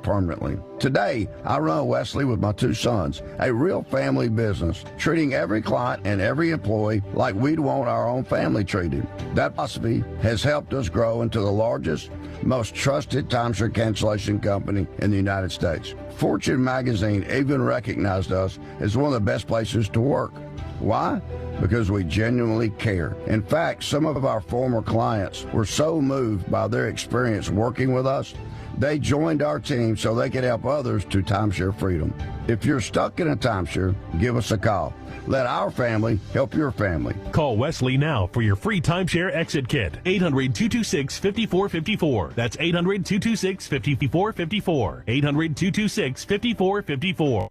permanently. Today, I run Wesley with my two sons, a real family business, treating every client and every employee like we'd want our own family treated. That philosophy has helped us grow into the largest, most trusted timeshare cancellation company in the United States. Fortune magazine even recognized us as one of the best places to work. Why? Because we genuinely care. In fact, some of our former clients were so moved by their experience working with us, they joined our team so they could help others to timeshare freedom. If you're stuck in a timeshare, give us a call. Let our family help your family. Call Wesley now for your free timeshare exit kit. 800-226-5454. That's 800-226-5454. 800-226-5454.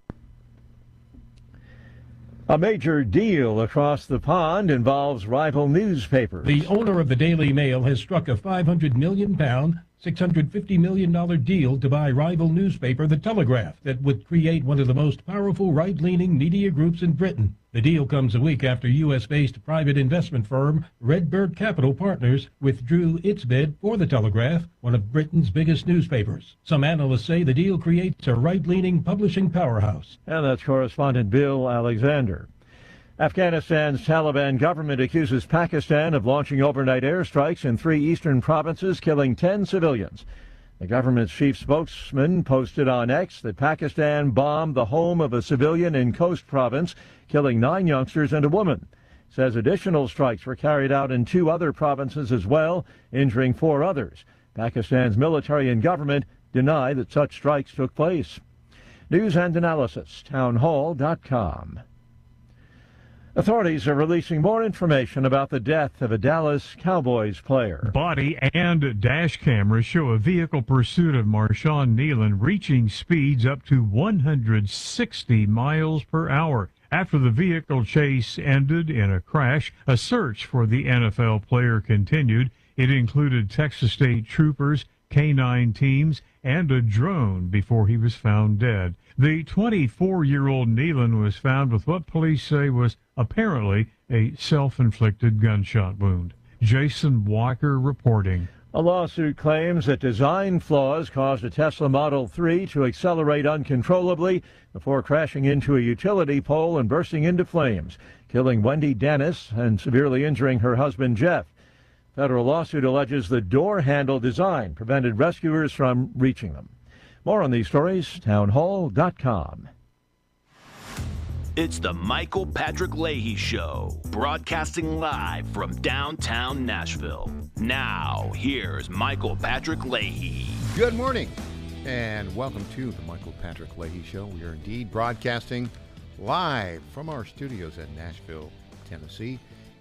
A major deal across the pond involves rival newspapers. The owner of the Daily Mail has struck a £500 million, $650 million deal to buy rival newspaper The Telegraph that would create one of the most powerful right-leaning media groups in Britain. The deal comes a week after U.S.-based private investment firm Redbird Capital Partners withdrew its bid for The Telegraph, one of Britain's biggest newspapers. Some analysts say the deal creates a right-leaning publishing powerhouse. And that's correspondent Bill Alexander. Afghanistan's Taliban government accuses Pakistan of launching overnight airstrikes in 3 eastern provinces, killing 10 civilians. The government's chief spokesman posted on X that Pakistan bombed the home of a civilian in Khost province, killing 9 youngsters and a woman. Says additional strikes were carried out in 2 other provinces as well, injuring 4 others. Pakistan's military and government deny that such strikes took place. News and analysis, townhall.com. Authorities are releasing more information about the death of a Dallas Cowboys player. Body and dash cameras show a vehicle pursuit of Marshawn Nealon reaching speeds up to 160 miles per hour. After the vehicle chase ended in a crash, a search for the NFL player continued. It included Texas State troopers, K-9 teams, and a drone before he was found dead. The 24-year-old Nealon was found with what police say was apparently a self-inflicted gunshot wound. Jason Walker reporting. A lawsuit claims that design flaws caused a Tesla Model 3 to accelerate uncontrollably before crashing into a utility pole and bursting into flames, killing Wendy Dennis and severely injuring her husband Jeff. Federal lawsuit alleges the door handle design prevented rescuers from reaching them. More on these stories, townhall.com. It's the Michael Patrick Leahy Show, broadcasting live from downtown Nashville. Now, here's Michael Patrick Leahy. Good morning, and welcome to the Michael Patrick Leahy Show. We are indeed broadcasting live from our studios at Nashville, Tennessee.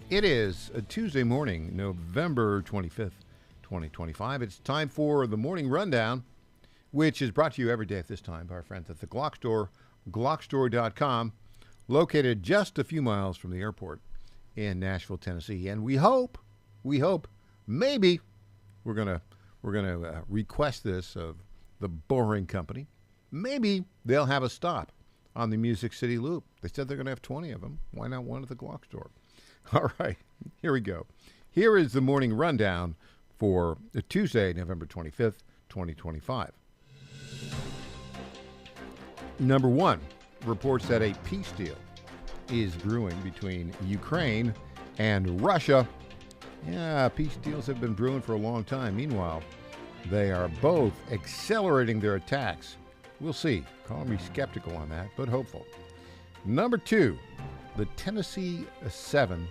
It is a Tuesday morning, November 25th, 2025. It's time for the Morning Rundown, which is brought to you every day at this time by our friends at the Glock Store, glockstore.com, located just a few miles from the airport in Nashville, Tennessee. And we hope, maybe we're gonna request this of the Boring Company. Maybe they'll have a stop on the Music City Loop. They said they're gonna have 20 of them. Why not one at the Glock Store? All right, here we go. Here is the morning rundown for Tuesday, November 25th, 2025. Number 1, reports that a peace deal is brewing between Ukraine and Russia. Yeah, peace deals have been brewing for a long time. Meanwhile, they are both accelerating their attacks. We'll see. Call me skeptical on that, but hopeful. Number 2, the Tennessee 7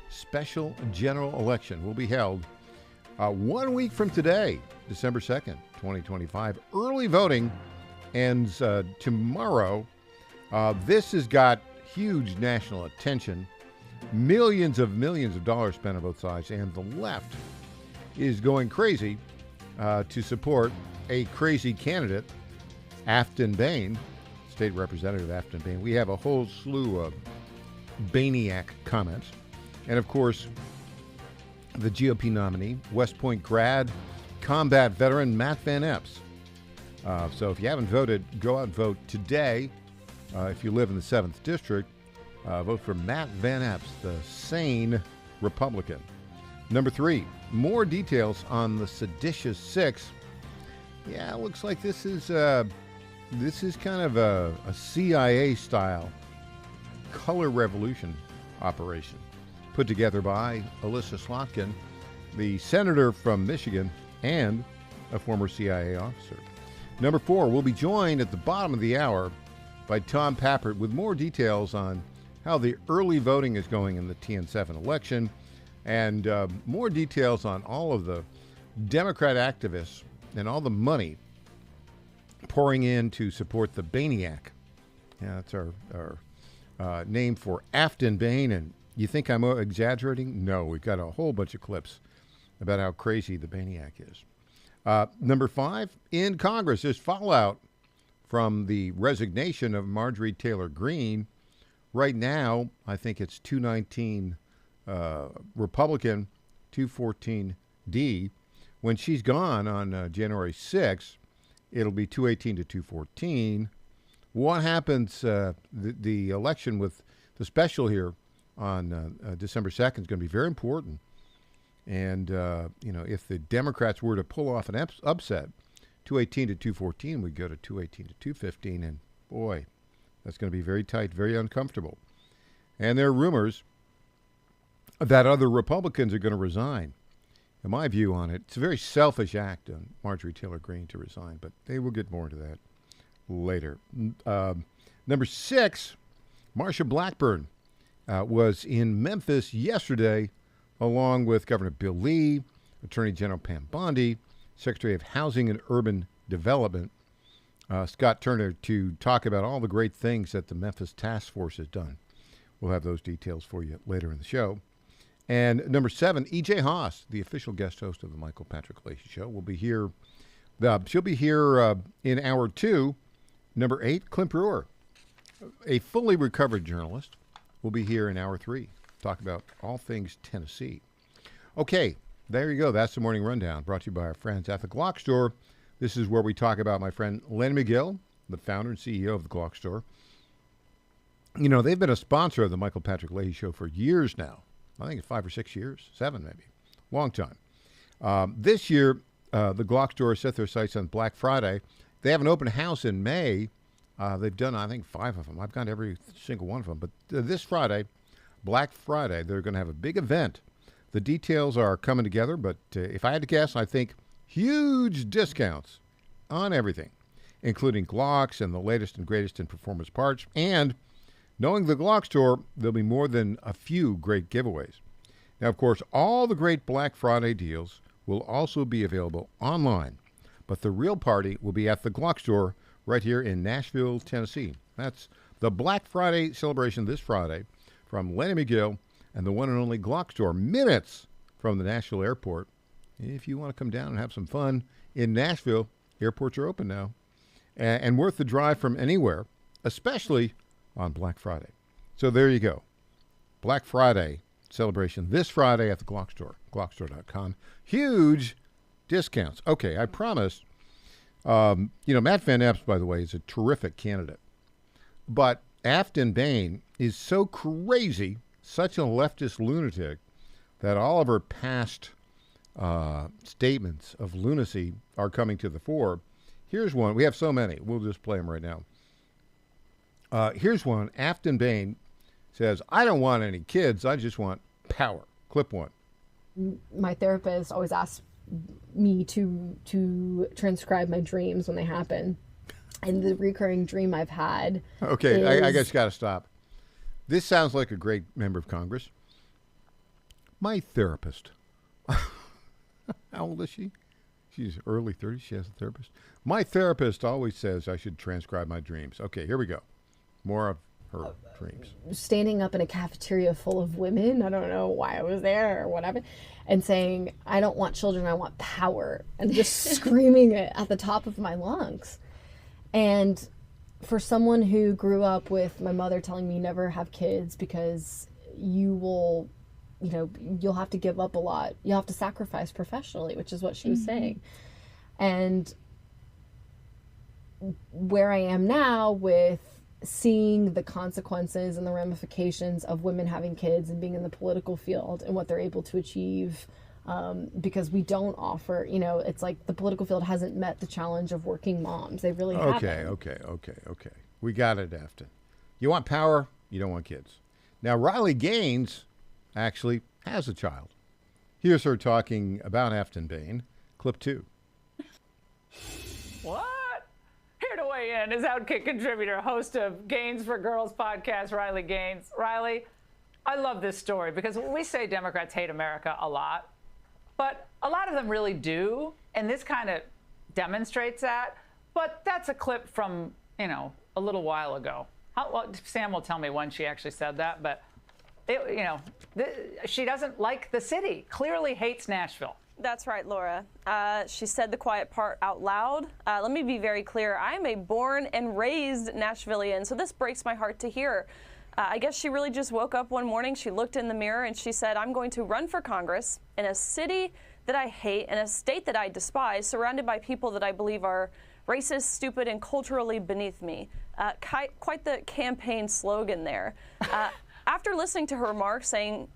special general election will be held 1 week from today, December 2nd, 2025. Early voting ends tomorrow. This has got huge national attention. Millions of dollars spent on both sides, and the left is going crazy to support a crazy candidate, Afton Bain, State Representative Afton Bain. We have a whole slew of Bainiac comments. And, of course, the GOP nominee, West Point grad, combat veteran Matt Van Epps. So if you haven't voted, go out and vote today. If you live in the 7th District, vote for Matt Van Epps, the sane Republican. Number 3, more details on the seditious 6. Yeah, it looks like this is kind of a CIA style color revolution operation put together by Alyssa Slotkin, the senator from Michigan and a former CIA officer. Number 4, we'll be joined at the bottom of the hour by Tom Pappert with more details on how the early voting is going in the TN7 election and more details on all of the Democrat activists and all the money pouring in to support the Baniac. Yeah, that's our name for Afton Bain. And you think I'm exaggerating? No, we've got a whole bunch of clips about how crazy the Baniac is. Number 5, in Congress, there's fallout from the resignation of Marjorie Taylor Greene. Right now, I think it's 219 Republican, 214 D. When she's gone on January 6th, it'll be 218 to 214. What happens, the election with the special here on December 2nd is going to be very important. And, if the Democrats were to pull off an upset, 218 to 214, we'd go to 218 to 215. And, boy, that's going to be very tight, very uncomfortable. And there are rumors that other Republicans are going to resign. In my view on it, it's a very selfish act on Marjorie Taylor Greene to resign, but they will get more into that later. Number 6, Marsha Blackburn was in Memphis yesterday, along with Governor Bill Leahy, Attorney General Pam Bondi, Secretary of Housing and Urban Development, Scott Turner, to talk about all the great things that the Memphis Task Force has done. We'll have those details for you later in the show. And number 7, E.J. Haas, the official guest host of the Michael Patrick Leahy Show, will be here. She'll be here in hour 2. Number 8, Clint Brewer, a fully recovered journalist, will be here in hour 3. Talk about all things Tennessee. Okay, there you go. That's the morning rundown brought to you by our friends at the Glock Store. This is where we talk about my friend Len McGill, the founder and CEO of the Glock Store. You know, they've been a sponsor of the Michael Patrick Leahy Show for years now. I think it's 5 or 6 years, 7 maybe. Long time. This year, the Glock Store set their sights on Black Friday. They have an open house in May. They've done, I think, 5 of them. I've gone to every single one of them. But this Friday, Black Friday, they're going to have a big event. The details are coming together, but if I had to guess, I think huge discounts on everything, including Glocks and the latest and greatest in performance parts. And knowing the Glock Store, there'll be more than a few great giveaways. Now, of course, all the great Black Friday deals will also be available online, but the real party will be at the Glock Store right here in Nashville, Tennessee. That's the Black Friday celebration this Friday from Lenny McGill and the one and only Glock Store, minutes from the Nashville airport. If you want to come down and have some fun in Nashville, airports are open now, and worth the drive from anywhere, especially on Black Friday. So there you go. Black Friday celebration this Friday at the Glock Store, glockstore.com. Huge discounts. Okay, I promised. Matt Van Epps, by the way, is a terrific candidate. But Afton Bain is so crazy, such a leftist lunatic, that all of her past statements of lunacy are coming to the fore. Here's one. We have so many. We'll just play them right now. Here's one. Afton Bain says, I don't want any kids. I just want power. Clip 1. My therapist always asks me to transcribe my dreams when they happen. And the recurring dream I've had. Okay, I just got to stop. This sounds like a great member of Congress. My therapist. How old is she? She's early 30s. She has a therapist. My therapist always says I should transcribe my dreams. Okay, here we go. More of her dreams. Standing up in a cafeteria full of women, I don't know why I was there or whatever, and saying, I don't want children, I want power, and just screaming it at the top of my lungs. And for someone who grew up with my mother telling me never have kids because you will, you'll have to give up a lot. You'll have to sacrifice professionally, which is what she was saying. And where I am now with seeing the consequences and the ramifications of women having kids and being in the political field and what they're able to achieve because we don't offer, it's like the political field hasn't met the challenge of working moms. They really haven't. Okay. We got it, Afton. You want power, you don't want kids. Now, Riley Gaines actually has a child. Here's her talking about Afton Bain. Clip 2. What? Here to weigh in is Outkick contributor, host of Gaines for Girls podcast, Riley Gaines. Riley, I love this story because we say Democrats hate America a lot, but a lot of them really do, and this kind of demonstrates that. But that's a clip from, a little while ago. Sam will tell me when she actually said that, but she doesn't like the city, clearly hates Nashville. That's right, Laura. She said the quiet part out loud. Let me be very clear. I am a born and raised Nashvilleian, so this breaks my heart to hear. I guess she really just woke up one morning, she looked in the mirror, and she said, I'm going to run for Congress in a city that I hate, in a state that I despise, surrounded by people that I believe are racist, stupid, and culturally beneath me. Quite the campaign slogan there. After listening to her remarks saying,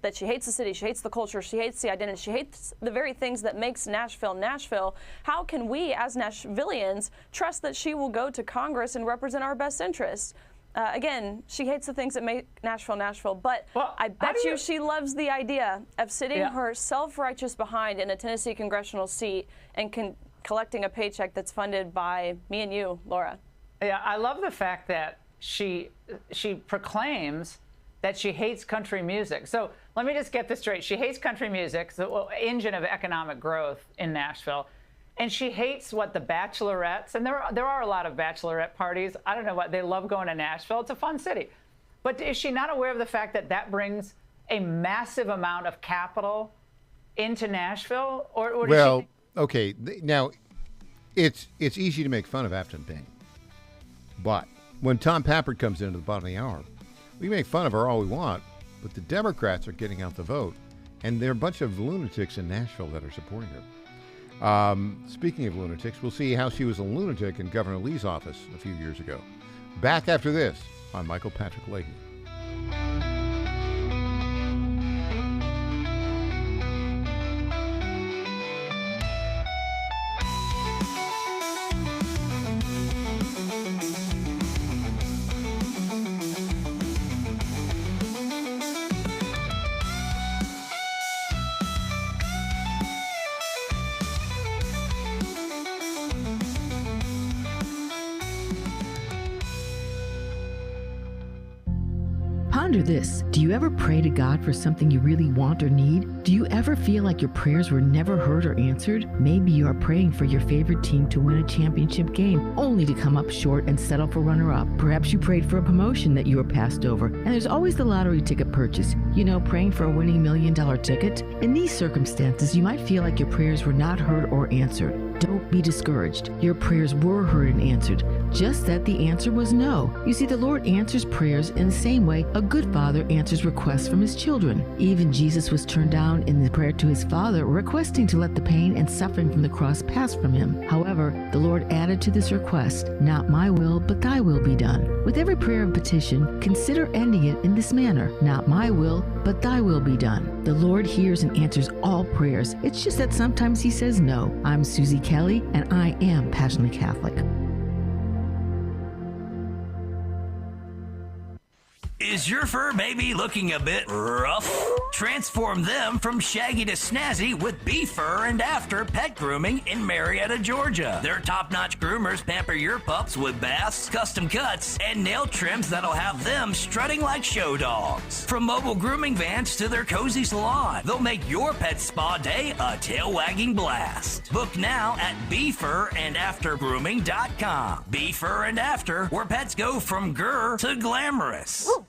that she hates the city, she hates the culture, she hates the identity, she hates the very things that makes Nashville, Nashville, how can we as Nashvillians trust that she will go to Congress and represent our best interests? Again, she hates the things that make Nashville, Nashville, but I bet you she loves the idea of sitting her self-righteous behind in a Tennessee congressional seat and collecting a paycheck that's funded by me and you, Laura. Yeah, I love the fact that she proclaims that she hates country music. So let me just get this straight. She hates country music, the engine of economic growth in Nashville. And she hates the bachelorettes. And there are a lot of bachelorette parties. I don't know what, they love going to Nashville. It's a fun city. But is she not aware of the fact that that brings a massive amount of capital into Nashville? Or does she okay. Now, it's easy to make fun of Afton Bain. But when Tom Pappert comes in at the bottom of the hour, we make fun of her all we want, but the Democrats are getting out the vote, and there are a bunch of lunatics in Nashville that are supporting her. Speaking of lunatics, we'll see how she was a lunatic in Governor Lee's office a few years ago. Back after this on Michael Patrick Leahy. Ponder this. Do you ever pray to God for something you really want or need? Do you ever feel like your prayers were never heard or answered? Maybe you are praying for your favorite team to win a championship game, only to come up short and settle for runner-up. Perhaps you prayed for a promotion that you were passed over, and there's always the lottery ticket purchase. Praying for a winning $1 million ticket? In these circumstances, you might feel like your prayers were not heard or answered. Don't be discouraged. Your prayers were heard and answered, just that the answer was no. You see, the Lord answers prayers in the same way a good father answers requests from his children. Even Jesus was turned down in the prayer to his Father, requesting to let the pain and suffering from the cross pass from him. However, the Lord added to this request, "Not my will, but thy will be done." With every prayer of petition, consider ending it in this manner: "Not my will, but thy will be done." The Lord hears and answers all prayers. It's just that sometimes he says no. I'm Susie Kelly, and I am passionately Catholic. Is your fur baby looking a bit rough? Transform them from shaggy to snazzy with Be Fur and After Pet Grooming in Marietta, Georgia. Their top-notch groomers pamper your pups with baths, custom cuts, and nail trims that'll have them strutting like show dogs. From mobile grooming vans to their cozy salon, they'll make your pet spa day a tail-wagging blast. Book now at BeFurandAfterGrooming.com. Be Fur and After, where pets go from grr to glamorous. Ooh.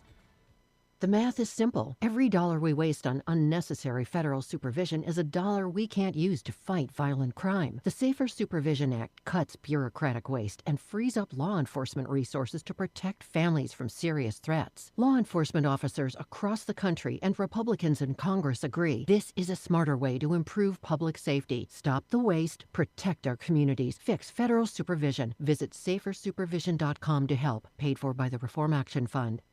The math is simple. Every dollar we waste on unnecessary federal supervision is a dollar we can't use to fight violent crime. The Safer Supervision Act cuts bureaucratic waste and frees up law enforcement resources to protect families from serious threats. Law enforcement officers across the country and Republicans in Congress agree this is a smarter way to improve public safety. Stop the waste, protect our communities, fix federal supervision. Visit safersupervision.com to help. Paid for by the Reform Action Fund.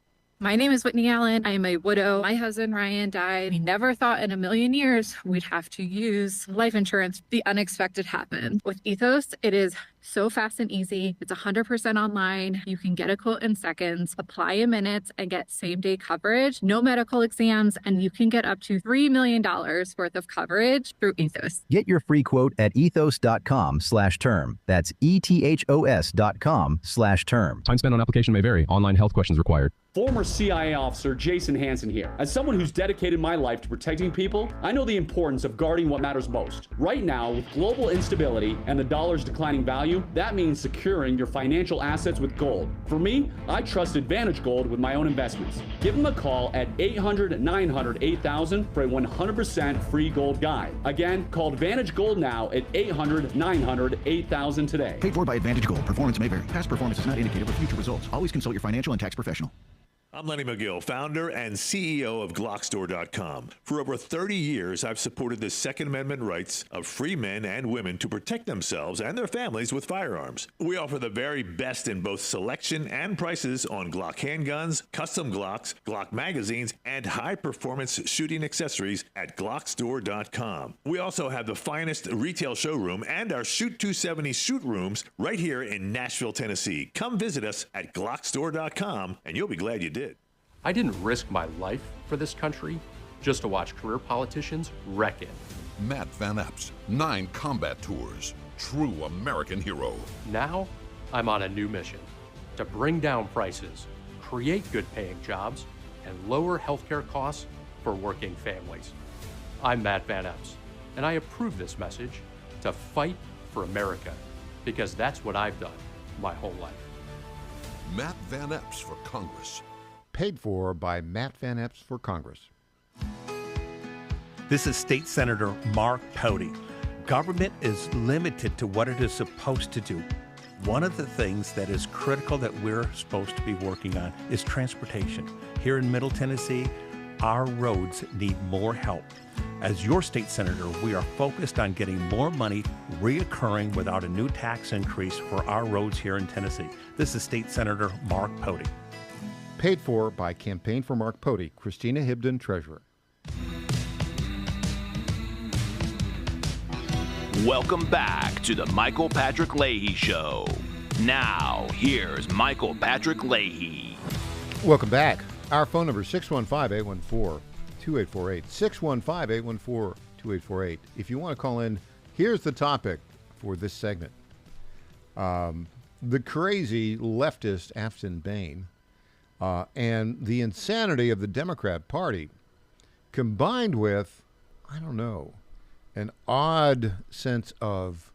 My name is Whitney Allen. I am a widow. My husband, Ryan, died. We never thought in a million years we'd have to use life insurance. The unexpected happened. With Ethos, it is so fast and easy. It's 100% online. You can get a quote in seconds, apply in minutes, and get same-day coverage. No medical exams, and you can get up to $3 million worth of coverage through Ethos. Get your free quote at ethos.com/term. That's ethos.com/term. Time spent on application may vary. Online health questions required. Former CIA officer Jason Hansen here. As someone who's dedicated my life to protecting people, I know the importance of guarding what matters most. Right now, with global instability and the dollar's declining value, that means securing your financial assets with gold. For me, I trust Advantage Gold with my own investments. Give them a call at 800-900-8000 for a 100% free gold guide. Again, call Advantage Gold now at 800-900-8000 today. Paid for by Advantage Gold. Performance may vary. Past performance is not indicative of future results. Always consult your financial and tax professional. I'm Lenny McGill, founder and CEO of Glockstore.com. For over 30 years, I've supported the Second Amendment rights of free men and women to protect themselves and their families with firearms. We offer the very best in both selection and prices on Glock handguns, custom Glocks, Glock magazines, and high-performance shooting accessories at Glockstore.com. We also have the finest retail showroom and our Shoot 270 shoot rooms right here in Nashville, Tennessee. Come visit us at Glockstore.com, and you'll be glad you did. I didn't risk my life for this country just to watch career politicians wreck it. Matt Van Epps, 9 combat tours, true American hero. Now, I'm on a new mission to bring down prices, create good-paying jobs, and lower healthcare costs for working families. I'm Matt Van Epps, and I approve this message to fight for America, because that's what I've done my whole life. Matt Van Epps for Congress. Paid for by Matt Van Epps for Congress. This is State Senator Mark Pody. Government is limited to what it is supposed to do. One of the things that is critical that we're supposed to be working on is transportation. Here in Middle Tennessee, our roads need more help. As your state senator, we are focused on getting more money reoccurring without a new tax increase for our roads here in Tennessee. This is State Senator Mark Pody. Paid for by Campaign for Mark Pody, Christina Hibden, Treasurer. Welcome back to the Michael Patrick Leahy Show. Now, here's Michael Patrick Leahy. Welcome back. Our phone number is 615-814-2848. 615-814-2848. If you want to call in, here's the topic for this segment. The crazy leftist Afton Bain and the insanity of the Democrat Party, combined with, I don't know, an odd sense of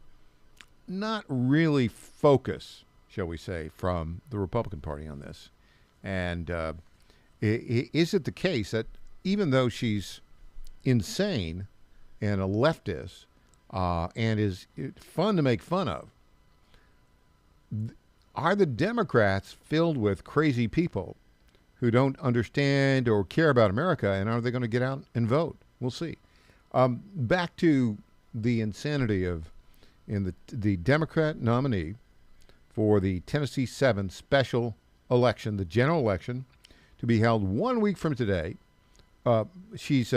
not really focus, shall we say, from the Republican Party on this. And is it the case that even though she's insane and a leftist and is fun to make fun of, are the Democrats filled with crazy people who don't understand or care about America, and are they going to get out and vote? We'll see. Back to the insanity of the Democrat nominee for the Tennessee 7 special election, the general election, to be held 1 week from today. She's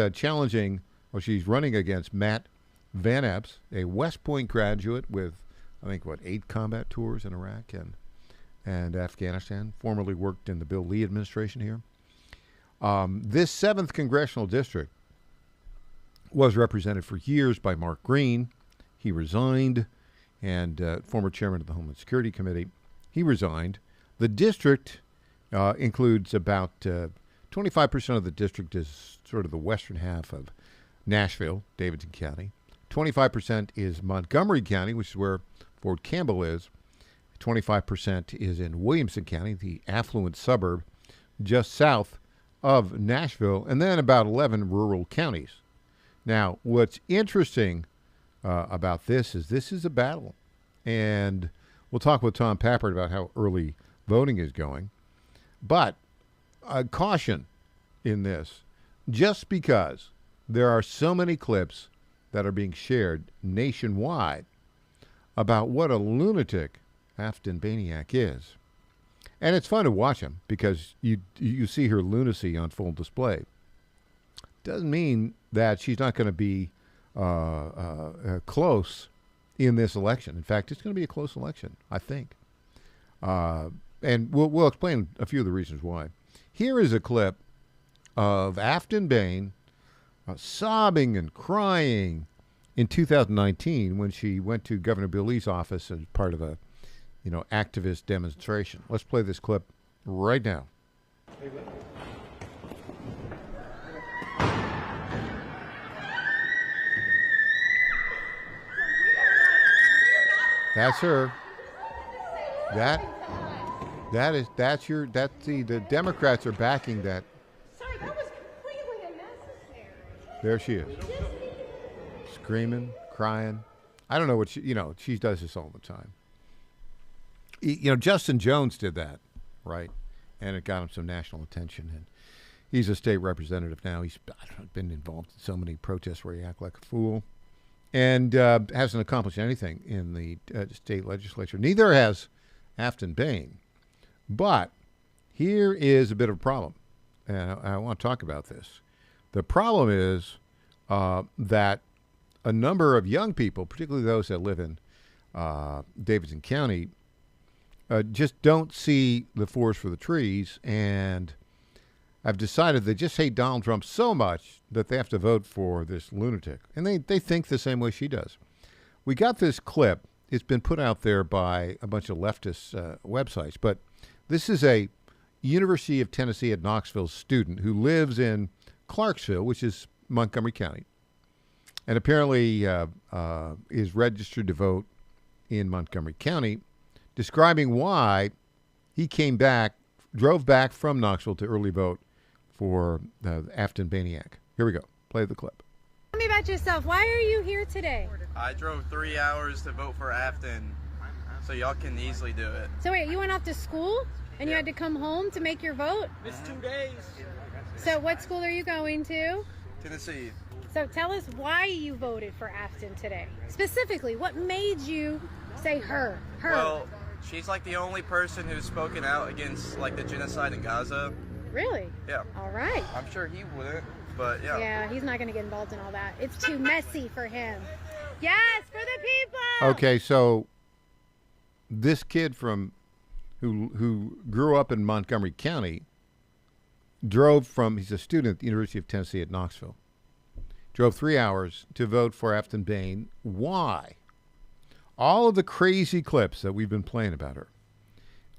she's running against Matt Van Epps, a West Point graduate with, I think, 8 combat tours in Iraq and Afghanistan, formerly worked in the Bill Lee administration here. This 7th congressional district was represented for years by Mark Green. He resigned, and former chairman of the Homeland Security Committee. He resigned. The district includes about 25% of the district is sort of the western half of Nashville, Davidson County. 25% is Montgomery County, which is where Fort Campbell is. 25% is in Williamson County, the affluent suburb just south of Nashville, and then about 11 rural counties. Now, what's interesting about this is a battle, and we'll talk with Tom Pappert about how early voting is going. But caution in this, just because there are so many clips that are being shared nationwide about what a lunatic Afton Bainiak is. And it's fun to watch him because you see her lunacy on full display. Doesn't mean that she's not going to be close in this election. In fact, it's going to be a close election, I think. And we'll explain a few of the reasons why. Here is a clip of Afton Bain sobbing and crying in 2019 when she went to Governor Bill Lee's office as part of a activist demonstration. Let's play this clip right now. That's her. The Democrats are backing that. Sorry, that was completely unnecessary. There she is. Screaming, crying. I don't know what she does this all the time. Justin Jones did that, right? And it got him some national attention. And he's a state representative now. He's been involved in so many protests where he acts like a fool. And hasn't accomplished anything in the state legislature. Neither has Afton Bain. But here is a bit of a problem. And I want to talk about this. The problem is that a number of young people, particularly those that live in Davidson County, just don't see the forest for the trees, and I've decided they just hate Donald Trump so much that they have to vote for this lunatic. And they think the same way she does. We got this clip. It's been put out there by a bunch of leftist websites, but this is a University of Tennessee at Knoxville student who lives in Clarksville, which is Montgomery County, and apparently is registered to vote in Montgomery County, describing why he drove back from Knoxville to early vote for Afton Bainiak. Here we go. Play the clip. Tell me about yourself. Why are you here today? I drove 3 hours to vote for Afton, so y'all can easily do it. So wait, you went off to school and you had to come home to make your vote? Missed 2 days. So what school are you going to? Tennessee. So tell us why you voted for Afton today. Specifically, what made you say her? Well, she's like the only person who's spoken out against like the genocide in Gaza. Really? Yeah. All right. I'm sure he wouldn't, but yeah. Yeah, he's not going to get involved in all that. It's too messy for him. Yes, for the people. Okay, so this kid who grew up in Montgomery County he's a student at the University of Tennessee at Knoxville, drove 3 hours to vote for Afton Bain. Why? All of the crazy clips that we've been playing about her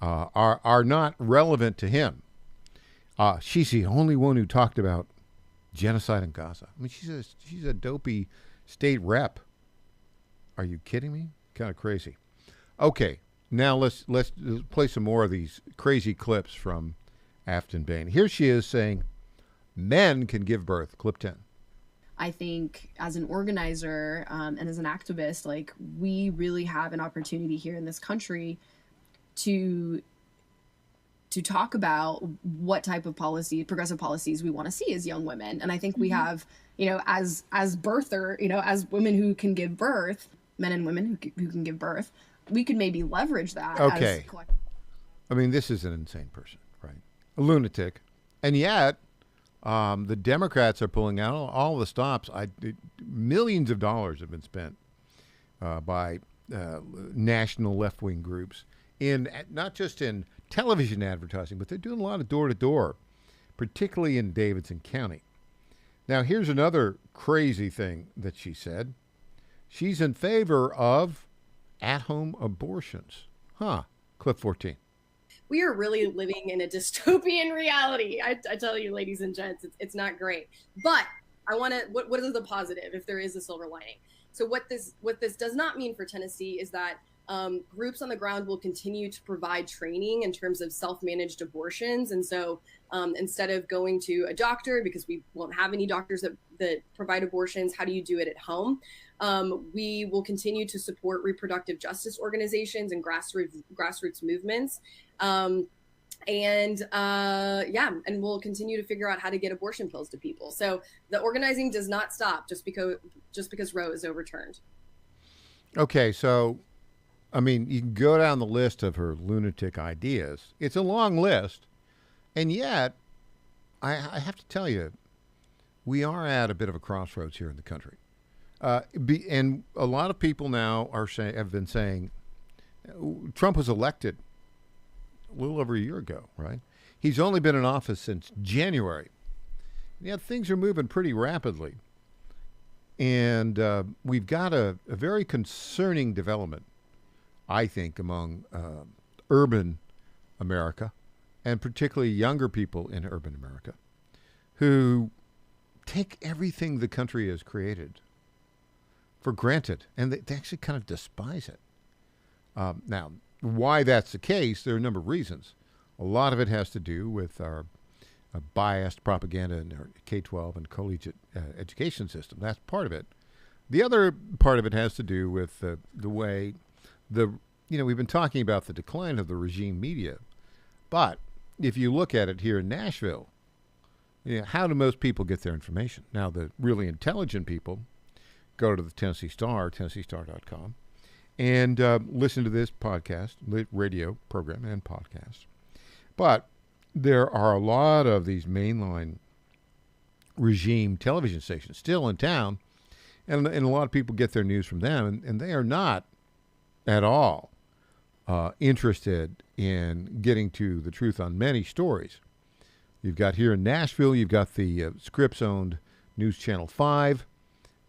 are not relevant to him. She's the only one who talked about genocide in Gaza. I mean, she's a dopey state rep. Are you kidding me? Kind of crazy. Okay, now let's play some more of these crazy clips from Afton Bain. Here she is saying, men can give birth. Clip 10. I think as an organizer and as an activist, like, we really have an opportunity here in this country to talk about what type of progressive policies we want to see as young women. And I think we have, as birther, as women who can give birth, men and women who can give birth, we could maybe leverage that. Okay. I mean, this is an insane person, right? A lunatic. And yet, the Democrats are pulling out all the stops. Millions of dollars have been spent by national left-wing groups not just in television advertising, but they're doing a lot of door-to-door, particularly in Davidson County. Now, here's another crazy thing that she said. She's in favor of at-home abortions. Clip 14. We are really living in a dystopian reality. I tell you, ladies and gents, it's not great. But I want to. What is the positive, if there is a silver lining? So what this does not mean for Tennessee is that groups on the ground will continue to provide training in terms of self-managed abortions. And so instead of going to a doctor, because we won't have any doctors that provide abortions, how do you do it at home? We will continue to support reproductive justice organizations and grassroots movements. And we'll continue to figure out how to get abortion pills to people. So the organizing does not stop just because Roe is overturned. Okay, so I mean, you can go down the list of her lunatic ideas. It's a long list. And yet, I have to tell you, we are at a bit of a crossroads here in the country. And a lot of people now have been saying, Trump was elected a little over a year ago, right? He's only been in office since January. Yeah, things are moving pretty rapidly. And we've got a very concerning development, I think, among urban America, and particularly younger people in urban America, who take everything the country has created for granted, and they actually kind of despise it. Now, why that's the case, there are a number of reasons. A lot of it has to do with our biased propaganda in our K-12 and collegiate education system. That's part of it. The other part of it has to do with the way we've been talking about the decline of the regime media, but if you look at it here in Nashville, how do most people get their information? Now, the really intelligent people go to the Tennessee Star, TennesseeStar.com, and listen to this podcast, radio program and podcast. But there are a lot of these mainline regime television stations still in town, and a lot of people get their news from them, and they are not at all interested in getting to the truth on many stories. You've got here in Nashville, you've got the Scripps-owned News Channel 5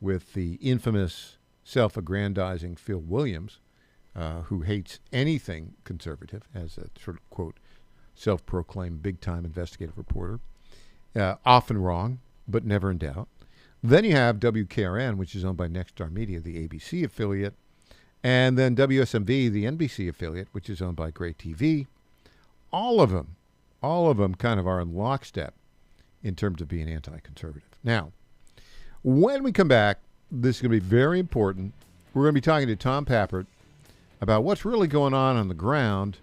with the infamous self-aggrandizing Phil Williams, who hates anything conservative, as a sort of, quote, self-proclaimed big-time investigative reporter. Often wrong, but never in doubt. Then you have WKRN, which is owned by Nexstar Media, the ABC affiliate, and then WSMV, the NBC affiliate, which is owned by Gray TV. All of them kind of are in lockstep in terms of being anti-conservative. Now, when we come back, this is going to be very important. We're going to be talking to Tom Pappert about what's really going on the ground.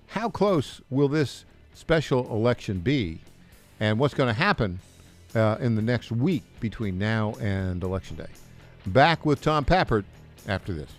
How close will this special election be? And what's going to happen in the next week between now and Election Day? Back with Tom Pappert after this.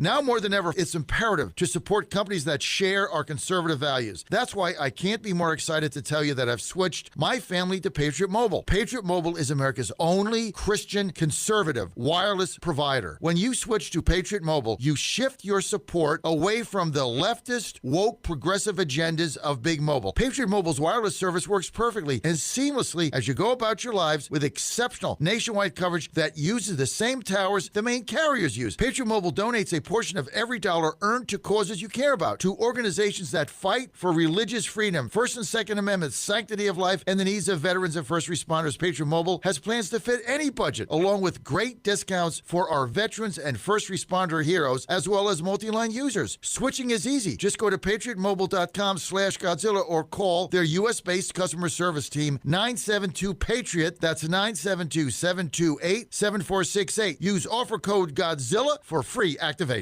Now more than ever, it's imperative to support companies that share our conservative values. That's why I can't be more excited to tell you that I've switched my family to Patriot Mobile. Patriot Mobile is America's only Christian conservative wireless provider. When you switch to Patriot Mobile, you shift your support away from the leftist, woke, progressive agendas of Big Mobile. Patriot Mobile's wireless service works perfectly and seamlessly as you go about your lives with exceptional nationwide coverage that uses the same towers the main carriers use. Patriot Mobile donates a portion of every dollar earned to causes you care about, to organizations that fight for religious freedom, First and Second Amendments, sanctity of life, and the needs of veterans and first responders. Patriot Mobile has plans to fit any budget, along with great discounts for our veterans and first responder heroes, as well as multi-line users. Switching is easy. Just go to patriotmobile.com/Godzilla or call their U.S.-based customer service team, 972-PATRIOT. That's 972-728-7468. Use offer code Godzilla for free activation.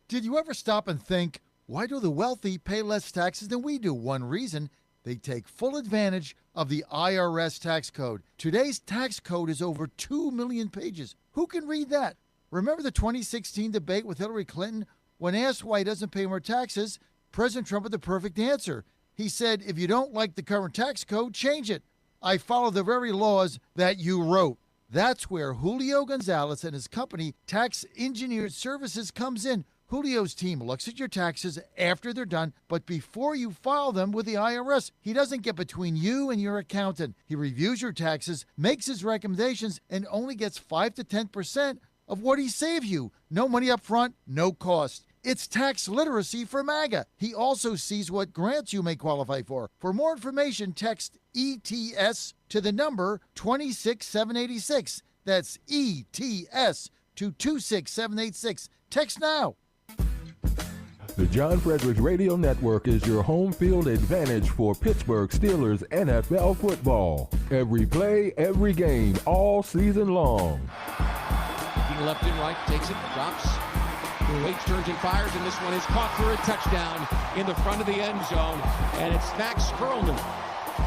Did you ever stop and think, why do the wealthy pay less taxes than we do? One reason, they take full advantage of the IRS tax code. Today's tax code is over 2 million pages. Who can read that? Remember the 2016 debate with Hillary Clinton? When asked why he doesn't pay more taxes, President Trump had the perfect answer. He said, if you don't like the current tax code, change it. I follow the very laws that you wrote. That's where Julio Gonzalez and his company, Tax Engineered Services, comes in. Julio's team looks at your taxes after they're done, but before you file them with the IRS. He doesn't get between you and your accountant. He reviews your taxes, makes his recommendations, and only gets 5 to 10% of what he saved you. No money up front, no cost. It's tax literacy for MAGA. He also sees what grants you may qualify for. For more information, text ETS to the number 26786. That's ETS to 26786. Text now. The John Fredericks Radio Network is your home field advantage for Pittsburgh Steelers NFL football. Every play, every game, all season long. Looking left and right, takes it, drops. Waits, turns and fires, and this one is caught for a touchdown in the front of the end zone, and it's Max Sperlman.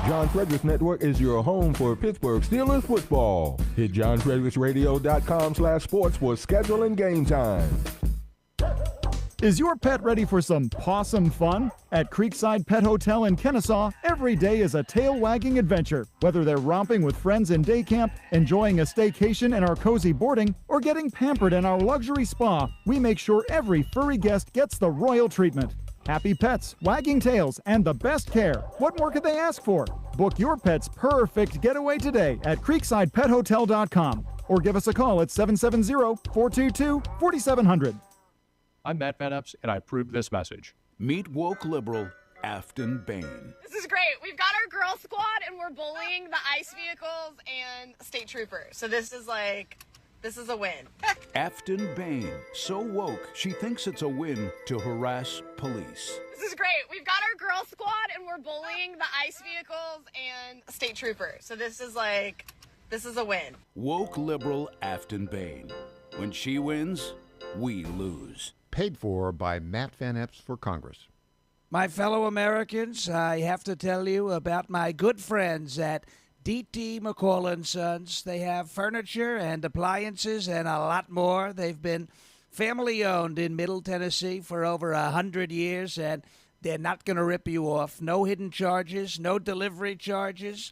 John Fredericks Network is your home for Pittsburgh Steelers football. Hit johnfredericksradio.com/sports for schedule and game time. Is your pet ready for some possum fun? At Creekside Pet Hotel in Kennesaw, every day is a tail-wagging adventure. Whether they're romping with friends in day camp, enjoying a staycation in our cozy boarding, or getting pampered in our luxury spa, we make sure every furry guest gets the royal treatment. Happy pets, wagging tails, and the best care. What more could they ask for? Book your pet's perfect getaway today at creeksidepethotel.com or give us a call at 770-422-4700. I'm Matt Van Epps, and I approve this message. Meet woke liberal Afton Bain. This is great. We've got our girl squad, and we're bullying the ICE vehicles and state troopers. So this is a win. Afton Bain, so woke she thinks it's a win to harass police. This is great. We've got our girl squad, and we're bullying the ICE vehicles and state troopers. So this is a win. Woke liberal Afton Bain. When she wins, we lose. Paid for by Matt Van Epps for Congress. My fellow Americans, I have to tell you about my good friends at D.T. McCall & Sons. They have furniture and appliances and a lot more. They've been family-owned in Middle Tennessee for over 100 years, and they're not going to rip you off. No hidden charges, no delivery charges.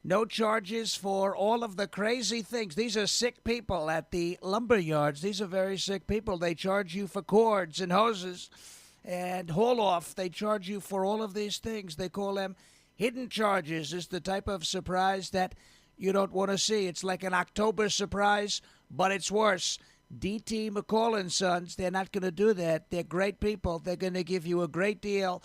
No charges for all of the crazy things. These are sick people at the lumber yards. These are very sick people. They charge you for cords and hoses and haul off. They charge you for all of these things. They call them hidden charges. It's the type of surprise that you don't want to see. It's like an October surprise, but it's worse. D.T. McCall & Sons, they're not going to do that. They're great people. They're going to give you a great deal.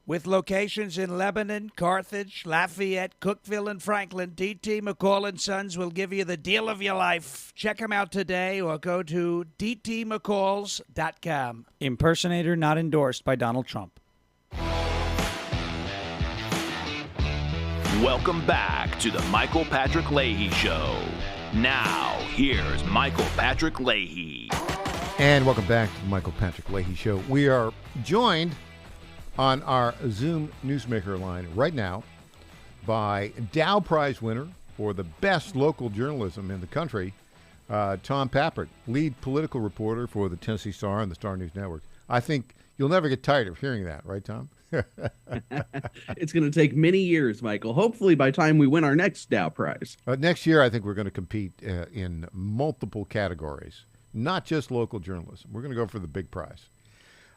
With locations in Lebanon, Carthage, Lafayette, Cookeville, and Franklin, D.T. McCall & Sons will give you the deal of your life. Check them out today or go to dtmccalls.com. Impersonator not endorsed by Donald Trump. Welcome back to the Michael Patrick Leahy Show. Now, here's Michael Patrick Leahy. And welcome back to the Michael Patrick Leahy Show. We are joined on our Zoom Newsmaker line right now by Dow Prize winner for the best local journalism in the country, Tom Pappert, lead political reporter for the Tennessee Star and the Star News Network. I think you'll never get tired of hearing that, right, Tom? It's going to take many years, Michael. Hopefully by the time we win our next Dow Prize. Next year, I think we're going to compete in multiple categories, not just local journalism. We're going to go for the big prize.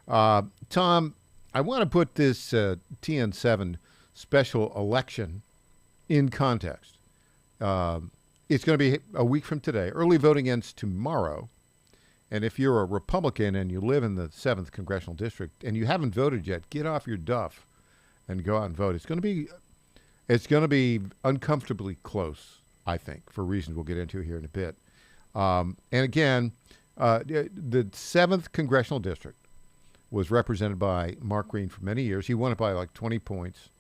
Tom, I want to put this TN7 special election in context. It's going to be a week from today. Early voting ends tomorrow. And if you're a Republican and you live in the 7th Congressional District and you haven't voted yet, get off your duff and go out and vote. It's going to be uncomfortably close, I think, for reasons we'll get into here in a bit. And again, the 7th Congressional District was represented by Mark Green for many years. He won it by like 20 points.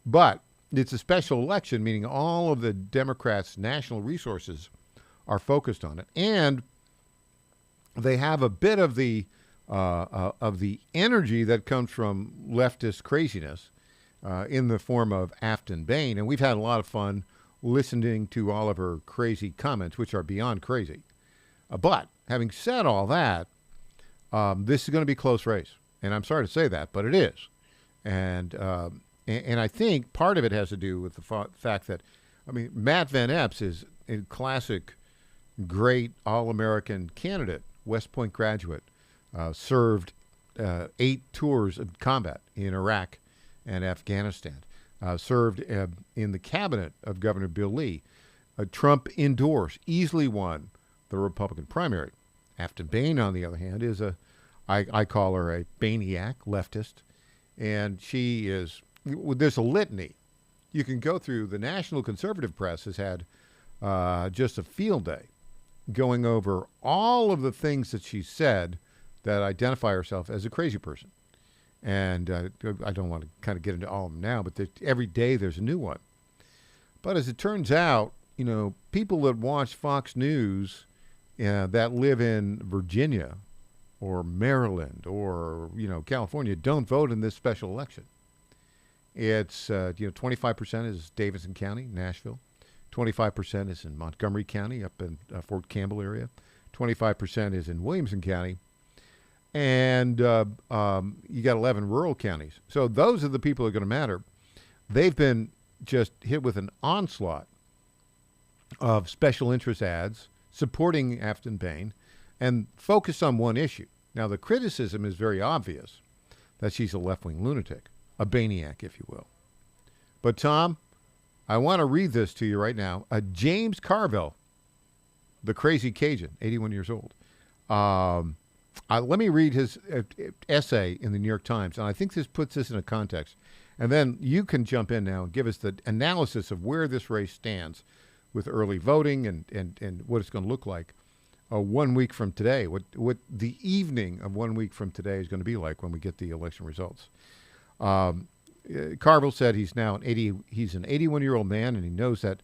But it's a special election, meaning all of the Democrats' national resources are focused on it. And they have a bit of the energy that comes from leftist craziness in the form of Afton Bain. And we've had a lot of fun listening to all of her crazy comments, which are beyond crazy. But having said all that, this is going to be a close race. And I'm sorry to say that, but it is. And I think part of it has to do with the fact that, Matt Van Epps is a classic, great all-American candidate, West Point graduate, served 8 tours of combat in Iraq and Afghanistan, served in the cabinet of Governor Bill Lee. Trump endorsed, easily won the Republican primary. Afton Bain, on the other hand, is a I call her a Baniac leftist. And she is, there's a litany. You can go through, the National Conservative Press has had just a field day going over all of the things that she said that identify herself as a crazy person. And I don't want to kind of get into all of them now, but every day there's a new one. But as it turns out, you know, people that watch Fox News that live in Virginia or Maryland or, you know, California don't vote in this special election. It's, 25% is Davidson County, Nashville. 25% is in Montgomery County, up in Fort Campbell area. 25% is in Williamson County. And you got 11 rural counties. So those are the people that are going to matter. They've been just hit with an onslaught of special interest ads supporting Afton Bain and focused on one issue. Now, the criticism is very obvious that she's a left-wing lunatic, a Baniac, if you will. But, Tom, I want to read this to you right now. James Carville, the crazy Cajun, 81 years old. Let me read his essay in the New York Times, and I think this puts this in a context. And then you can jump in now and give us the analysis of where this race stands with early voting and what it's going to look like 1 week from today, what the evening of 1 week from today is going to be like when we get the election results. Carville said he's an 81-year-old man, and he knows that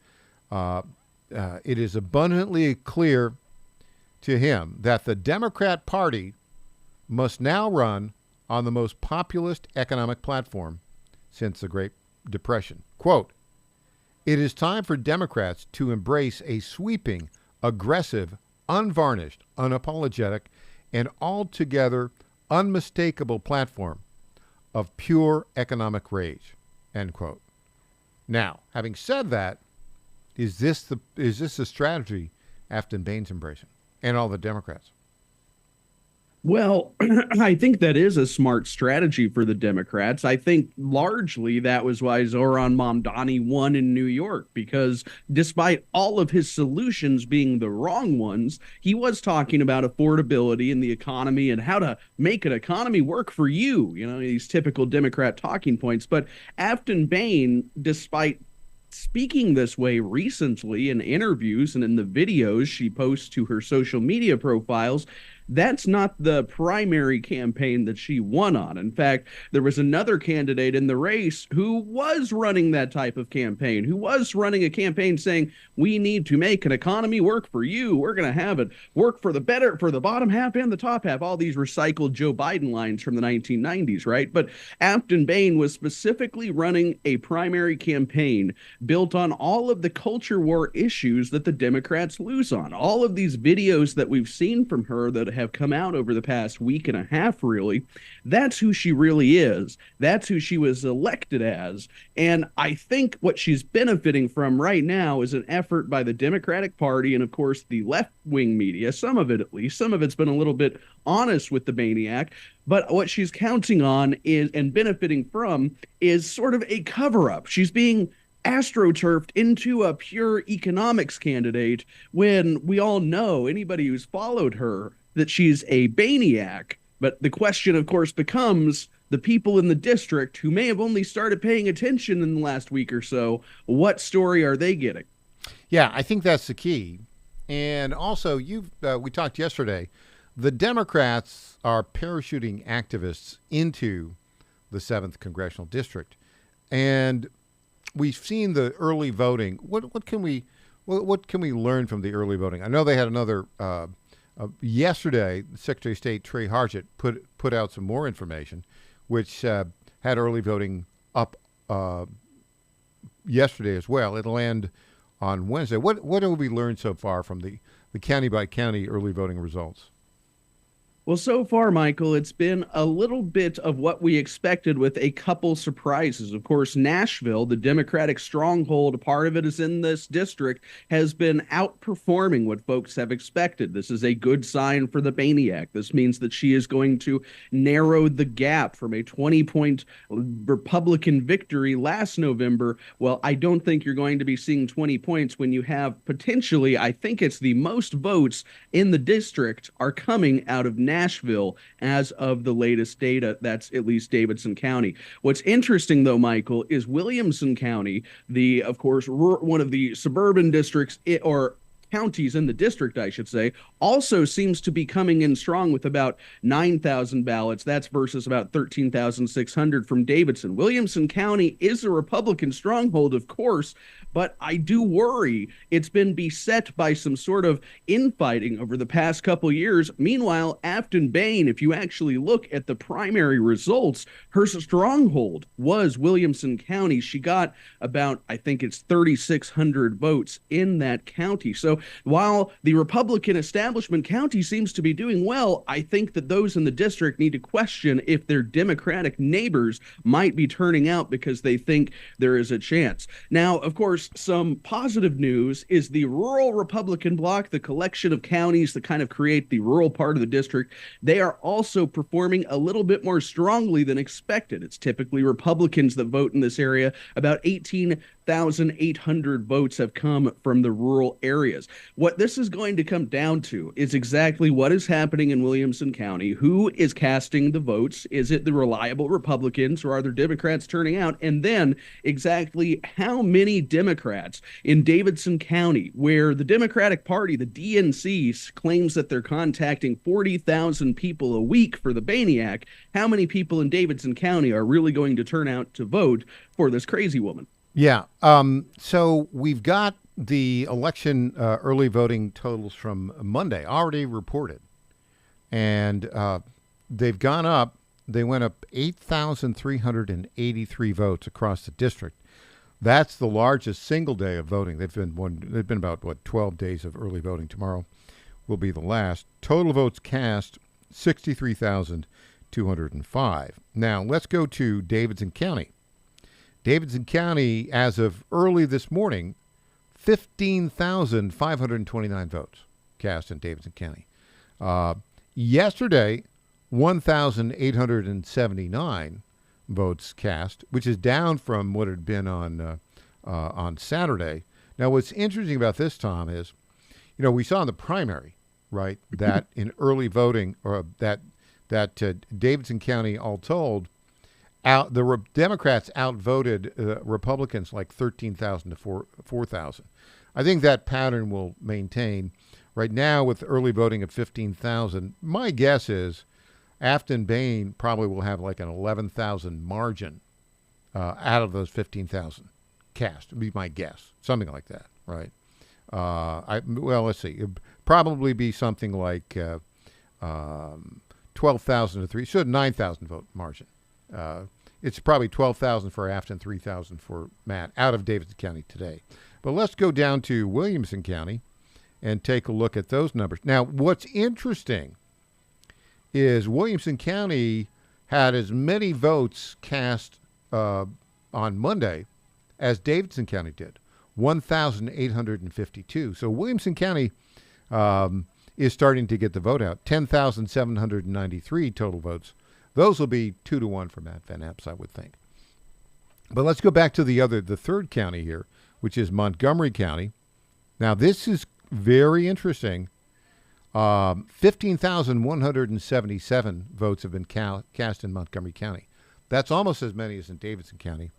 it is abundantly clear to him that the Democrat Party must now run on the most populist economic platform since the Great Depression. Quote, "It is time for Democrats to embrace a sweeping, aggressive, unvarnished, unapologetic, and altogether unmistakable platform of pure economic rage," end quote. Now, having said that, is this the strategy Afton Bain's embracing and all the Democrats? Well, I think that is a smart strategy for the Democrats. I think largely that was why Zohran Mamdani won in New York, because despite all of his solutions being the wrong ones, he was talking about affordability and the economy and how to make an economy work for you, you know, these typical Democrat talking points. But Afton Bain, despite speaking this way recently in interviews and in the videos she posts to her social media profiles, that's not the primary campaign that she won on. In fact, there was another candidate in the race who was running that type of campaign, who was running a campaign saying, we need to make an economy work for you. We're going to have it work for the better, for the bottom half and the top half. All these recycled Joe Biden lines from the 1990s, right? But Afton Bain was specifically running a primary campaign built on all of the culture war issues that the Democrats lose on. All of these videos that we've seen from her that have come out over the past week and a half, really, that's who she really is. That's who she was elected as. And I think what she's benefiting from right now is an effort by the Democratic Party and, of course, the left-wing media, some of it at least. Some of it's been a little bit honest with the Baniac. But what she's counting on is and benefiting from is sort of a cover-up. She's being astroturfed into a pure economics candidate when we all know, anybody who's followed her, that she's a Baniac. But the question, of course, becomes the people in the district who may have only started paying attention in the last week or so, what story are they getting? Yeah, I think that's the key. And also, we talked yesterday, the Democrats are parachuting activists into the 7th Congressional District. And we've seen the early voting. What can we learn from the early voting? I know they had another yesterday. Secretary of State Trey Hargett put out some more information, which had early voting up yesterday as well. It'll end on Wednesday. What have we learned so far from the county by county early voting results? Well, so far, Michael, it's been a little bit of what we expected with a couple surprises. Of course, Nashville, the Democratic stronghold, part of it is in this district, has been outperforming what folks have expected. This is a good sign for the Baniac. This means that she is going to narrow the gap from a 20-point Republican victory last November. Well, I don't think you're going to be seeing 20 points when you have potentially, I think it's the most votes in the district are coming out of Nashville. Nashville as of the latest data. That's at least Davidson County. What's interesting, though, Michael, is Williamson County, of course, one of the suburban districts or counties in the district, I should say, also seems to be coming in strong with about 9,000 ballots. That's versus about 13,600 from Davidson. Williamson County is a Republican stronghold, of course, but I do worry it's been beset by some sort of infighting over the past couple years. Meanwhile, Afton Bain, if you actually look at the primary results, her stronghold was Williamson County. She got about, I think it's 3,600 votes in that county. So while the Republican establishment county seems to be doing well, I think that those in the district need to question if their Democratic neighbors might be turning out because they think there is a chance. Now, of course, some positive news is the rural Republican bloc, the collection of counties that kind of create the rural part of the district. They are also performing a little bit more strongly than expected. It's typically Republicans that vote in this area. About 18,800 votes have come from the rural areas. What this is going to come down to is exactly what is happening in Williamson County. Who is casting the votes? Is it the reliable Republicans, or are there Democrats turning out? And then exactly how many Democrats in Davidson County, where the Democratic Party, the DNC, claims that they're contacting 40,000 people a week for the Baniac, how many people in Davidson County are really going to turn out to vote for this crazy woman? Yeah. So we've got the election early voting totals from Monday already reported, and they've gone up. They went up 8,383 votes across the district. That's the largest single day of voting. They've been about 12 days of early voting. Tomorrow will be the last. Total votes cast 63,205. Now let's go to Davidson County. Davidson County, as of early this morning, 15,529 votes cast in Davidson County. Yesterday, 1,879 votes cast, which is down from what it had been on Saturday. Now, what's interesting about this, Tom, is, we saw in the primary, right, that in early voting, or that Davidson County, all told, the Democrats outvoted Republicans like 13,000 to 4,000. I think that pattern will maintain. Right now, with early voting of 15,000, my guess is Afton Bain probably will have like an 11,000 margin out of those 15,000 cast, would be my guess. Something like that, right? Let's see. It'd probably be something like 12,000 to 3, so 9,000 vote margin. It's probably 12,000 for Afton, 3,000 for Matt out of Davidson County today. But let's go down to Williamson County and take a look at those numbers. Now, what's interesting is Williamson County had as many votes cast on Monday as Davidson County did, 1,852. So Williamson County is starting to get the vote out, 10,793 total votes. Those will be 2-1 for Matt Van Epps, I would think. But let's go back to the third county here, which is Montgomery County. Now, this is very interesting. 15,177 votes have been cast in Montgomery County. That's almost as many as in Davidson County.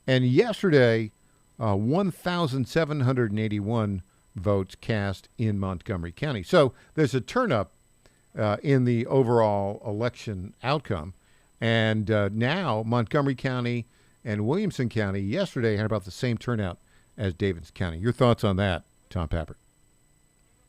And yesterday, 1,781 votes cast in Montgomery County. So there's a turn-up in the overall election outcome. And now Montgomery County and Williamson County yesterday had about the same turnout as Davidson County. Your thoughts on that, Tom Pappert?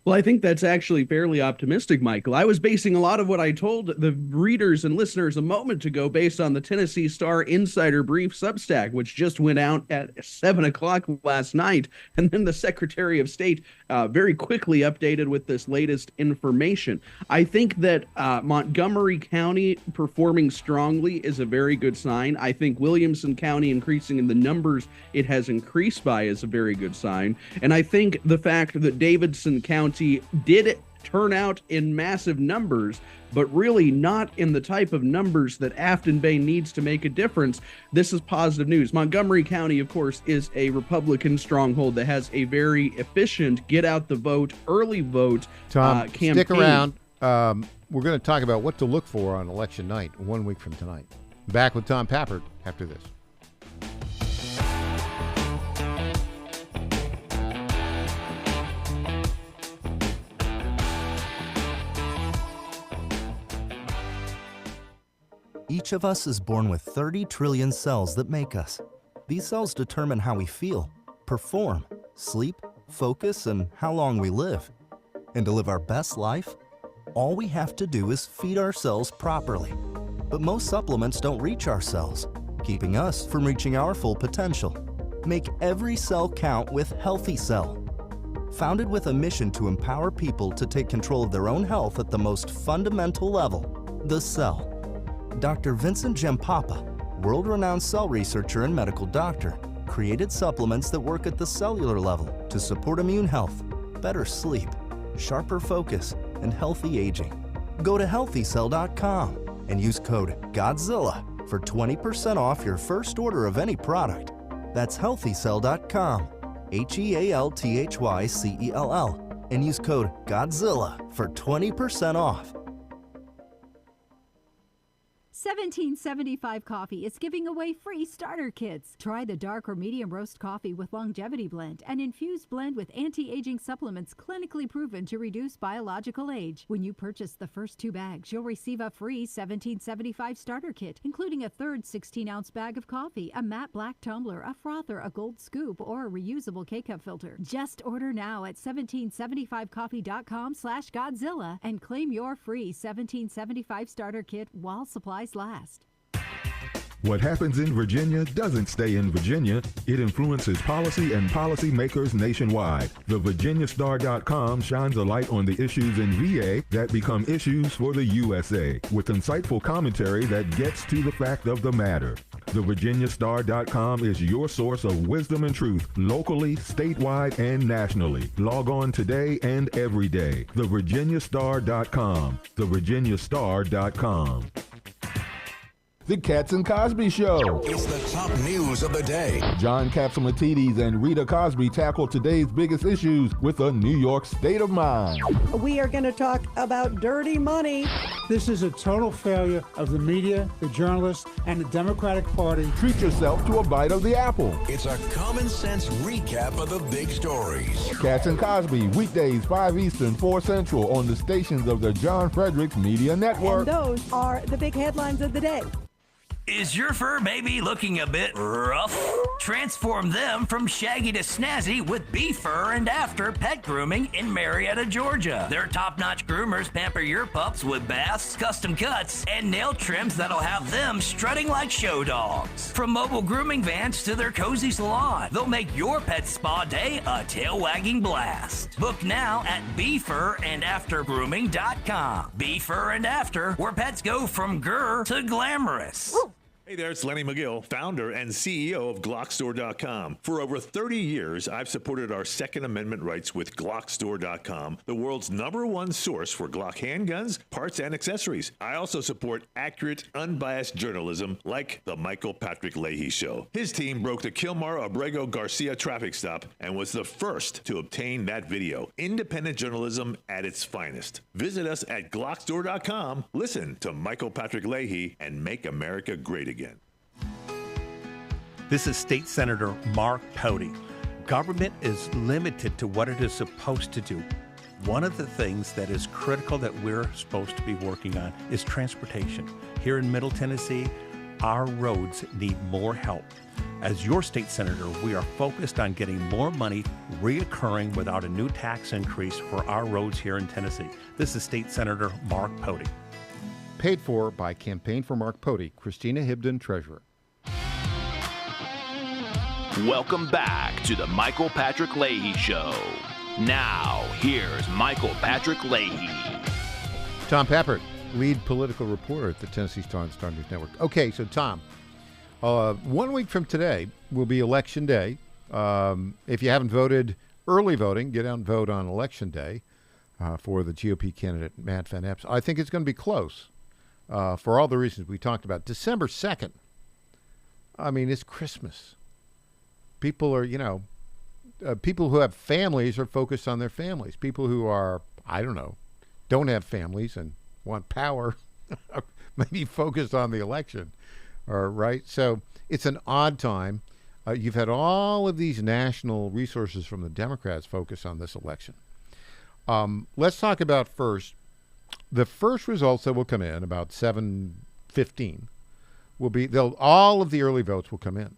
Well, I think that's actually fairly optimistic, Michael. I was basing a lot of what I told the readers and listeners a moment ago based on the Tennessee Star Insider Brief Substack, which just went out at 7 o'clock last night. And then the Secretary of State very quickly updated with this latest information. I think that Montgomery County performing strongly is a very good sign. I think Williamson County increasing in the numbers it has increased by is a very good sign. And I think the fact that Davidson County did turn out in massive numbers, but really not in the type of numbers that Afton Bay needs to make a difference. This is positive news. Montgomery County, of course, is a Republican stronghold that has a very efficient get out the vote, early vote Tom, campaign. stick around. we're going to talk about what to look for on election night 1 week from tonight. Back with Tom Pappert after this. Each of us is born with 30 trillion cells that make us. These cells determine how we feel, perform, sleep, focus, and how long we live. And to live our best life, all we have to do is feed our cells properly. But most supplements don't reach our cells, keeping us from reaching our full potential. Make every cell count with Healthy Cell. Founded with a mission to empower people to take control of their own health at the most fundamental level, the cell. Dr. Vincent Gempapa, world-renowned cell researcher and medical doctor, created supplements that work at the cellular level to support immune health, better sleep, sharper focus, and healthy aging. Go to healthycell.com and use code GODZILLA for 20% off your first order of any product. That's healthycell.com, HEALTHYCELL, and use code GODZILLA for 20% off. 1775 Coffee is giving away free starter kits. Try the dark or medium roast coffee with longevity blend, an infused blend with anti-aging supplements clinically proven to reduce biological age. When you purchase the first 2 bags, you'll receive a free 1775 starter kit, including a third 16-ounce bag of coffee, a matte black tumbler, a frother, a gold scoop, or a reusable K-cup filter. Just order now at 1775coffee.com/Godzilla and claim your free 1775 starter kit while supplies last. What happens in Virginia doesn't stay in Virginia. It influences policy and policymakers nationwide. The VirginiaStar.com shines a light on the issues in VA that become issues for the USA, with insightful commentary that gets to the fact of the matter. The VirginiaStar.com is your source of wisdom and truth, locally, statewide, and nationally. Log on today and every day. The VirginiaStar.com. The VirginiaStar.com. The Katz and Cosby Show. It's the top news of the day. John Catsimatidis and Rita Cosby tackle today's biggest issues with a New York state of mind. We are going to talk about dirty money. This is a total failure of the media, the journalists, and the Democratic Party. Treat yourself to a bite of the apple. It's a common sense recap of the big stories. Katz and Cosby, weekdays 5 Eastern, 4 Central on the stations of the John Fredericks Media Network. And those are the big headlines of the day. Is your fur baby looking a bit rough? Transform them from shaggy to snazzy with Befur and After Pet Grooming in Marietta, Georgia. Their top-notch groomers pamper your pups with baths, custom cuts, and nail trims that'll have them strutting like show dogs. From mobile grooming vans to their cozy salon, they'll make your pet spa day a tail-wagging blast. Book now at BefurandAfterGrooming.com. Befur and After, where pets go from grr to glamorous. Hey there, it's Lenny McGill, founder and CEO of GlockStore.com. For over 30 years, I've supported our Second Amendment rights with GlockStore.com, the world's #1 source for Glock handguns, parts, and accessories. I also support accurate, unbiased journalism like The Michael Patrick Leahy Show. His team broke the Kilmar Abrego Garcia traffic stop and was the first to obtain that video. Independent journalism at its finest. Visit us at GlockStore.com, listen to Michael Patrick Leahy, and make America great again. This is State Senator Mark Pody. Government is limited to what it is supposed to do. One of the things that is critical that we're supposed to be working on is transportation. Here in Middle Tennessee, our roads need more help. As your state senator, we are focused on getting more money reoccurring without a new tax increase for our roads here in Tennessee. This is State Senator Mark Pody. Paid for by Campaign for Mark Pody, Christina Hibden, Treasurer. Welcome back to the Michael Patrick Leahy Show. Now, here's Michael Patrick Leahy. Tom Pappert, lead political reporter at the Tennessee Star and Star News Network. Okay, so Tom, 1 week from today will be Election Day. If you haven't voted, early voting, get out and vote on Election Day for the GOP candidate, Matt Van Epps. I think it's going to be close for all the reasons we talked about. December 2nd, I mean, it's Christmas. People are, people who have families are focused on their families. People who are, don't have families and want power, maybe focused on the election. All right. So it's an odd time. You've had all of these national resources from the Democrats focus on this election. Let's talk about first. The first results that will come in about 7:15 will be all of the early votes will come in.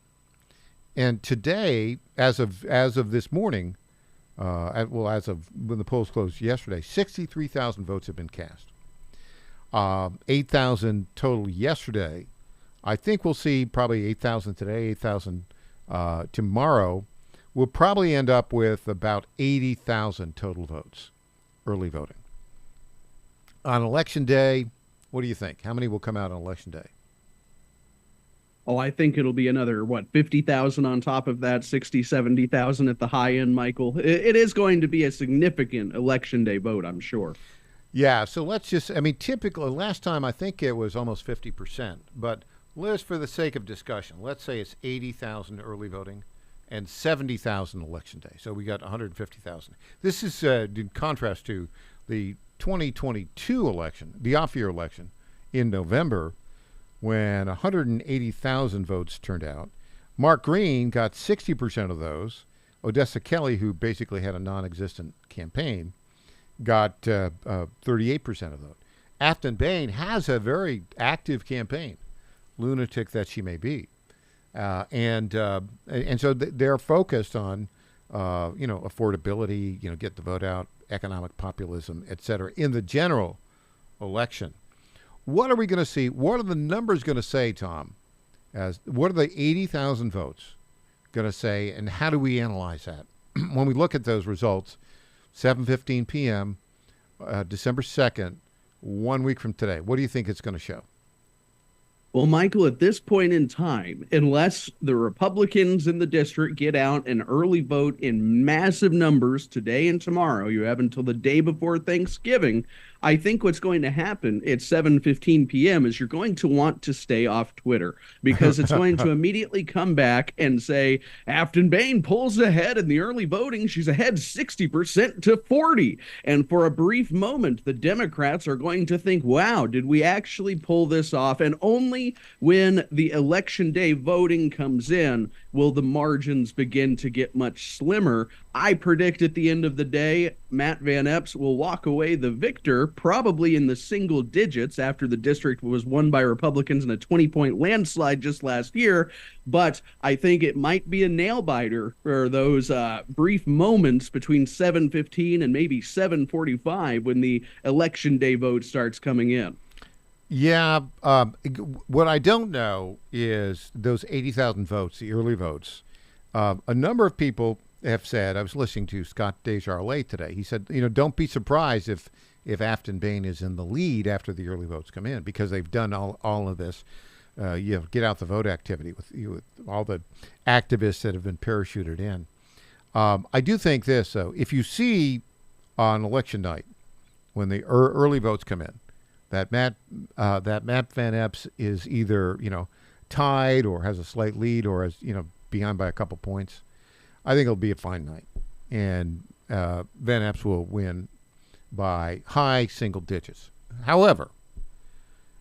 And today, as of this morning, as of when the polls closed yesterday, 63,000 votes have been cast. 8,000 total yesterday. I think we'll see probably 8,000 today, 8,000 tomorrow. We'll probably end up with about 80,000 total votes, early voting. On Election Day, what do you think? How many will come out on Election Day? Oh, I think it'll be another, 50,000 on top of that, 60, 70,000 at the high end, Michael. It is going to be a significant Election Day vote, I'm sure. Yeah, so let's just, typically, last time I think it was almost 50%, but let's, for the sake of discussion, let's say it's 80,000 early voting and 70,000 Election Day. So we got 150,000. This is in contrast to the 2022 election, the off-year election in November, when 180,000 votes turned out. Mark Green got 60% of those. Odessa Kelly, who basically had a non-existent campaign, got 38% of those. Afton Bain has a very active campaign, lunatic that she may be. And so they're focused on, affordability, get the vote out, economic populism, et cetera, in the general election. What are we going to see? What are the numbers going to say, Tom? What are the 80,000 votes going to say, and how do we analyze that? When we look at those results, 7:15 p.m., December 2nd, 1 week from today, what do you think it's going to show? Well, Michael, at this point in time, unless the Republicans in the district get out an early vote in massive numbers today and tomorrow, you have until the day before Thanksgiving, I think what's going to happen at 7:15 p.m. is you're going to want to stay off Twitter, because it's going to immediately come back and say, Afton Bain pulls ahead in the early voting. She's ahead 60% to 40. And for a brief moment, the Democrats are going to think, wow, did we actually pull this off? And only when the Election Day voting comes in will the margins begin to get much slimmer. I predict at the end of the day, Matt Van Epps will walk away the victor, probably in the single digits, after the district was won by Republicans in a 20-point landslide just last year. But I think it might be a nail-biter for those brief moments between 7:15 and maybe 7:45 when the Election Day vote starts coming in. Yeah, what I don't know is those 80,000 votes, the early votes. A number of people have said, I was listening to Scott Desjardins today, he said, don't be surprised if Afton Bain is in the lead after the early votes come in, because they've done all of this, get out the vote activity with all the activists that have been parachuted in. I do think this, though, if you see on election night, when the early votes come in, that Matt Van Epps is either, tied or has a slight lead or is, behind by a couple points, I think it'll be a fine night. And Van Epps will win by high single digits. However,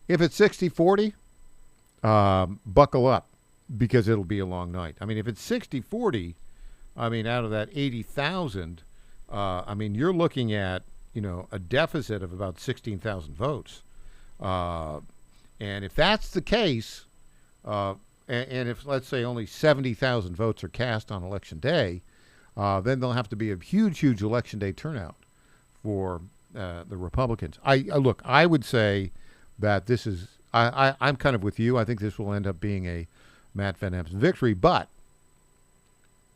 if it's 60-40, buckle up, because it'll be a long night. If it's 60-40, out of that 80,000, you're looking at, a deficit of about 16,000 votes. And if that's the case, and if, let's say, only 70,000 votes are cast on Election Day, then there'll have to be a huge Election Day turnout for the Republicans. I would say that this is, I'm kind of with you. I think this will end up being a Matt Van Epps victory, but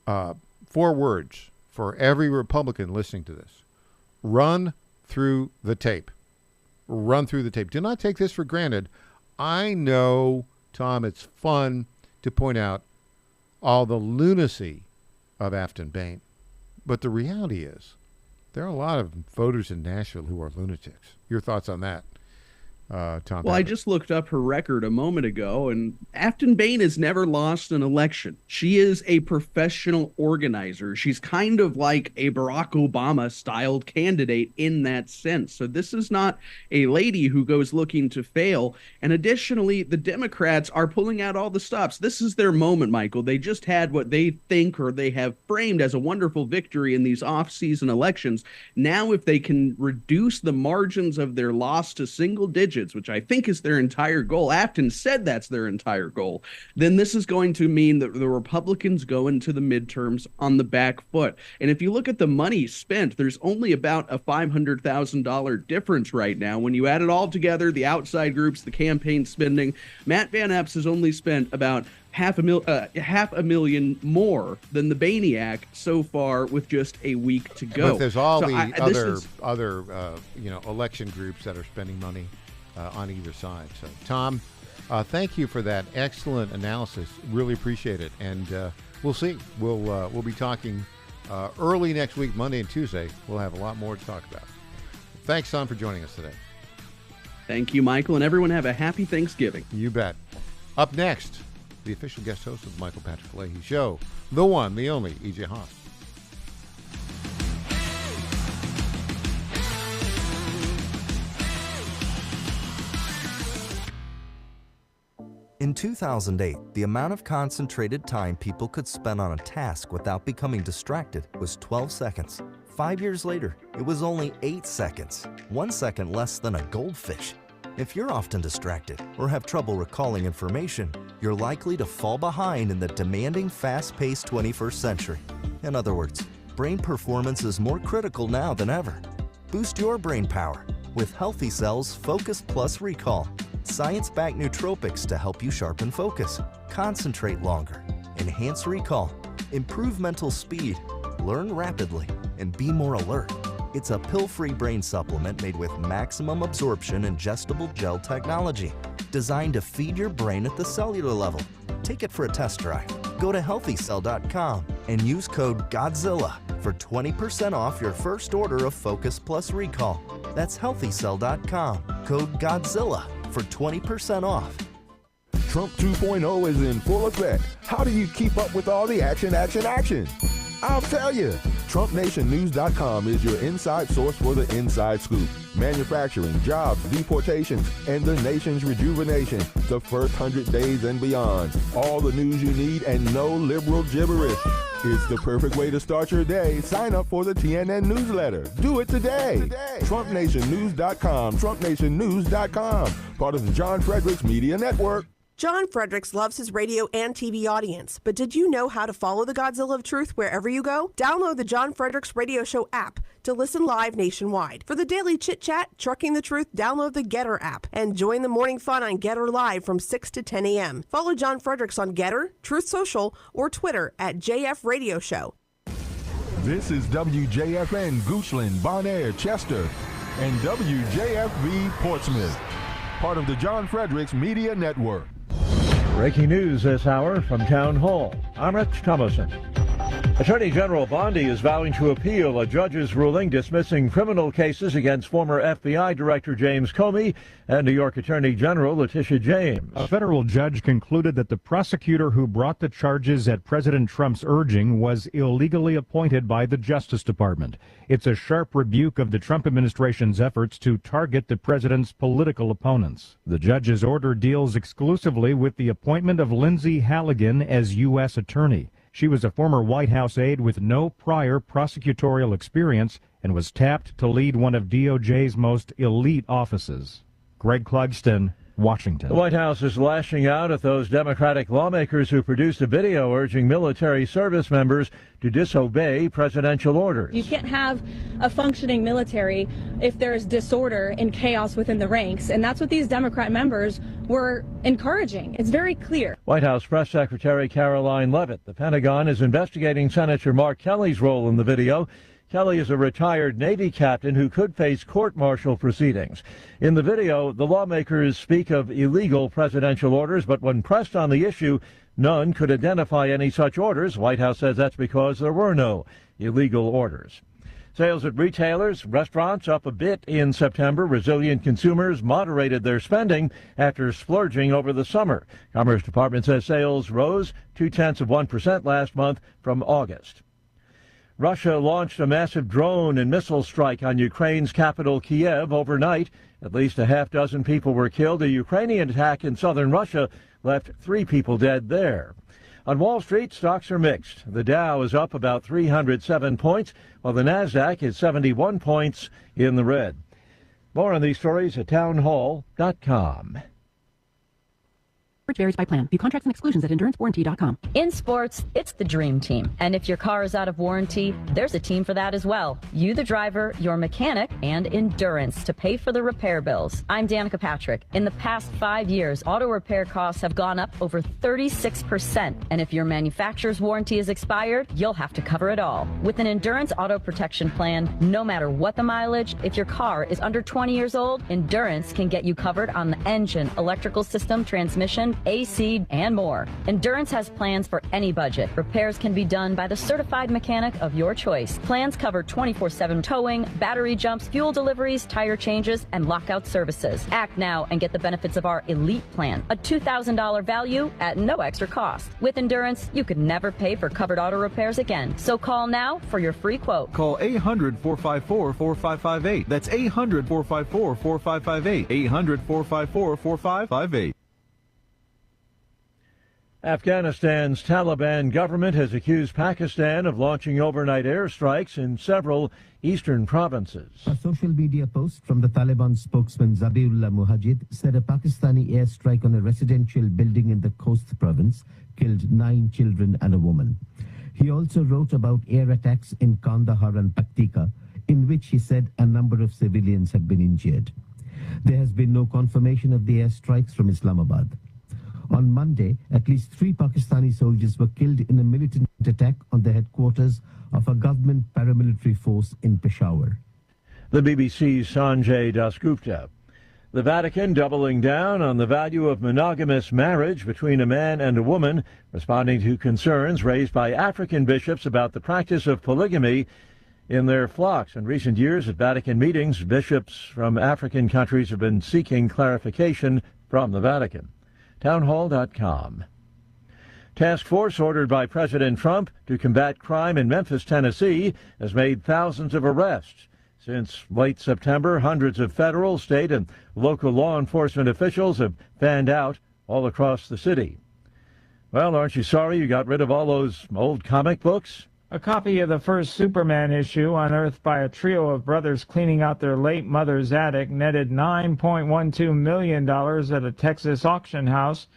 4 words for every Republican listening to this. Run through the tape. Run through the tape. Do not take this for granted. I know, Tom, it's fun to point out all the lunacy of Afton Bain, but the reality is there are a lot of voters in Nashville who are lunatics. Your thoughts on that? Tom. Well, I just looked up her record a moment ago, and Afton Bain has never lost an election. She is a professional organizer. She's kind of like a Barack Obama-styled candidate in that sense. So this is not a lady who goes looking to fail. And additionally, the Democrats are pulling out all the stops. This is their moment, Michael. They just had what they think or they have framed as a wonderful victory in these off-season elections. Now, if they can reduce the margins of their loss to single digits, which I think is their entire goal. Afton said that's their entire goal. Then this is going to mean that the Republicans go into the midterms on the back foot. And if you look at the money spent, there's only about a $500,000 difference right now. When you add it all together, the outside groups, the campaign spending, Matt Van Epps has only spent about $500,000 more than the Baniac so far with just a week to go. But there's all other election groups that are spending money on either side. So, Tom, thank you for that excellent analysis. Really appreciate it. And we'll see. We'll be talking early next week, Monday and Tuesday. We'll have a lot more to talk about. Thanks, Tom, for joining us today. Thank you, Michael, and everyone have a happy Thanksgiving. You bet. Up next, the official guest host of the Michael Patrick Leahy Show, the one, the only, E.J. Haas. In 2008, the amount of concentrated time people could spend on a task without becoming distracted was 12 seconds. 5 years later, it was only 8 seconds, 1 second less than a goldfish. If you're often distracted or have trouble recalling information, you're likely to fall behind in the demanding, fast-paced 21st century. In other words, brain performance is more critical now than ever. Boost your brain power with Healthy Cells Focus Plus Recall. Science-backed nootropics to help you sharpen focus, concentrate longer, enhance recall, improve mental speed, learn rapidly, and be more alert. It's a pill-free brain supplement made with maximum absorption ingestible gel technology, designed to feed your brain at the cellular level. Take it for a test drive. Go to healthycell.com and use code GODZILLA for 20% off your first order of Focus Plus Recall. That's healthycell.com, code GODZILLA for 20% off. Trump 2.0 is in full effect. How do you keep up with all the action? I'll tell you. TrumpNationNews.com is your inside source for the inside scoop. Manufacturing, jobs, deportations, and the nation's rejuvenation. The first 100 days and beyond. All the news you need and no liberal gibberish. It's the perfect way to start your day. Sign up for the TNN newsletter. Do it today. TrumpNationNews.com. TrumpNationNews.com. Part of the John Fredericks Media Network. John Fredericks loves his radio and TV audience, but did you know how to follow the Godzilla of Truth wherever you go? Download the John Fredericks Radio Show app to listen live nationwide. For the daily chit-chat, Trucking the Truth, download the Getter app and join the morning fun on Getter Live from 6 to 10 a.m. Follow John Fredericks on Getter, Truth Social, or Twitter at JF Radio Show. This is WJFN Goochland, Bonaire, Chester, and WJFV Portsmouth, part of the John Fredericks Media Network. Breaking news this hour from Town Hall. I'm Rich Thomason. Attorney General Bondi is vowing to appeal a judge's ruling dismissing criminal cases against former FBI Director James Comey and New York Attorney General Letitia James. A federal judge concluded that the prosecutor who brought the charges at President Trump's urging was illegally appointed by the Justice Department. It's a sharp rebuke of the Trump administration's efforts to target the president's political opponents. The judge's order deals exclusively with the appointment of Lindsay Halligan as U.S. Attorney. She was a former White House aide with no prior prosecutorial experience and was tapped to lead one of DOJ's most elite offices. Greg Clugston, Washington. The White House is lashing out at those Democratic lawmakers who produced a video urging military service members to disobey presidential orders. You can't have a functioning military if there's disorder and chaos within the ranks, and that's what these Democrat members were encouraging. It's very clear. White House Press Secretary Caroline Leavitt. The Pentagon is investigating Senator Mark Kelly's role in the video. Kelly is a retired Navy captain who could face court-martial proceedings. In the video, the lawmakers speak of illegal presidential orders, but when pressed on the issue, none could identify any such orders. White House says that's because there were no illegal orders. Sales at retailers, restaurants up a bit in September. Resilient consumers moderated their spending after splurging over the summer. Commerce Department says sales rose 0.2% last month from August. Russia launched a massive drone and missile strike on Ukraine's capital, Kiev, overnight. At least a half dozen people were killed. A Ukrainian attack in southern Russia left 3 people dead there. On Wall Street, stocks are mixed. The Dow is up about 307 points, while the Nasdaq is 71 points in the red. More on these stories at townhall.com. Which varies by plan. View contracts and exclusions at endurancewarranty.com. In sports, it's the dream team. And if your car is out of warranty, there's a team for that as well. You, the driver, your mechanic, and Endurance to pay for the repair bills. I'm Danica Patrick. In the past 5 years, auto repair costs have gone up over 36%. And if your manufacturer's warranty is expired, you'll have to cover it all. With an Endurance auto protection plan, no matter what the mileage, if your car is under 20 years old, Endurance can get you covered on the engine, electrical system, transmission, AC, and more. Endurance has plans for any budget. Repairs can be done by the certified mechanic of your choice. Plans cover 24/7 towing, battery jumps, fuel deliveries, tire changes, and lockout services. Act now and get the benefits of our Elite plan, a $2,000 value at no extra cost. With Endurance, you could never pay for covered auto repairs again. So call now for your free quote. Call 800-454-4558. That's 800-454-4558. 800-454-4558. Afghanistan's Taliban government has accused Pakistan of launching overnight airstrikes in several eastern provinces. A social media post from the Taliban spokesman Zabiullah Mujahid said a Pakistani airstrike on a residential building in the Khost province killed 9 children and a woman. He also wrote about air attacks in Kandahar and Paktika, in which he said a number of civilians had been injured. There has been no confirmation of the airstrikes from Islamabad. On Monday, at least 3 Pakistani soldiers were killed in a militant attack on the headquarters of a government paramilitary force in Peshawar. The BBC's Sanjay Dasgupta. The Vatican doubling down on the value of monogamous marriage between a man and a woman, responding to concerns raised by African bishops about the practice of polygamy in their flocks. In recent years at Vatican meetings, bishops from African countries have been seeking clarification from the Vatican. Townhall.com. Task force ordered by President Trump to combat crime in Memphis, Tennessee, has made thousands of arrests. Since late September, hundreds of federal, state, and local law enforcement officials have fanned out all across the city. Well, aren't you sorry you got rid of all those old comic books? A copy of the first Superman issue, unearthed by a trio of brothers cleaning out their late mother's attic, netted $9.12 million at a Texas auction house,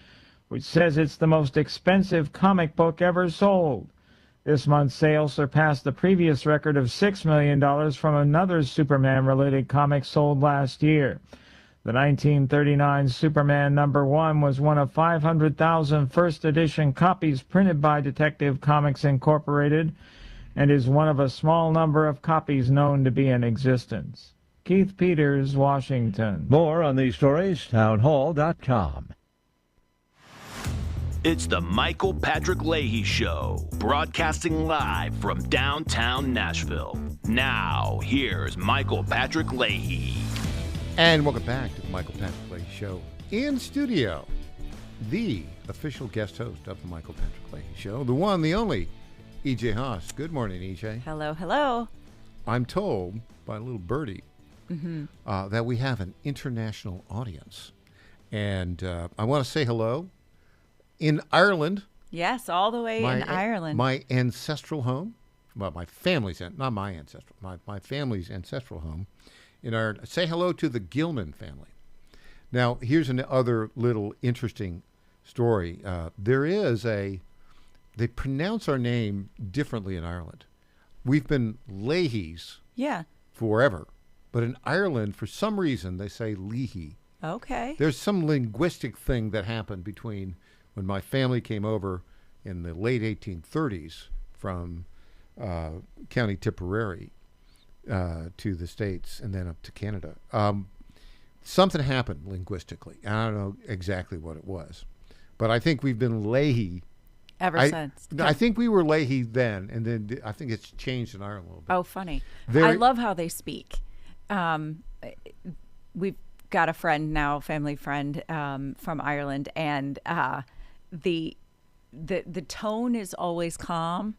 which says it's the most expensive comic book ever sold. This month's sale surpassed the previous record of $6 million from another Superman-related comic sold last year. The 1939 Superman #1 was one of 500,000 first edition copies printed by Detective Comics Incorporated and is one of a small number of copies known to be in existence. Keith Peters, Washington. More on these stories, townhall.com. It's the Michael Patrick Leahy Show, broadcasting live from downtown Nashville. Now, here's Michael Patrick Leahy. And welcome back to the Michael Patrick Leahy Show. In studio, the official guest host of the Michael Patrick Leahy Show, the one, the only, E.J. Haas. Good morning, E.J. Hello, hello. I'm told by a little birdie that we have an international audience. And I want to say hello. In Ireland. Yes, all the way in Ireland. My ancestral home. Well, my family's, not my ancestral, my family's ancestral home. In Ireland. Say hello to the Gilman family. Now, here's another little interesting story. They pronounce our name differently in Ireland. We've been Leahys forever. But in Ireland, for some reason, they say Leahy. Okay. There's some linguistic thing that happened between when my family came over in the late 1830s from County Tipperary to the States and then up to Canada. Something happened linguistically. I don't know exactly what it was. But I think we've been Leahy ever since. I think we were Leahy then, and then I think it's changed in Ireland a little bit. Oh, funny. I love how they speak. We've got a friend now, family friend from Ireland, and the tone is always calm,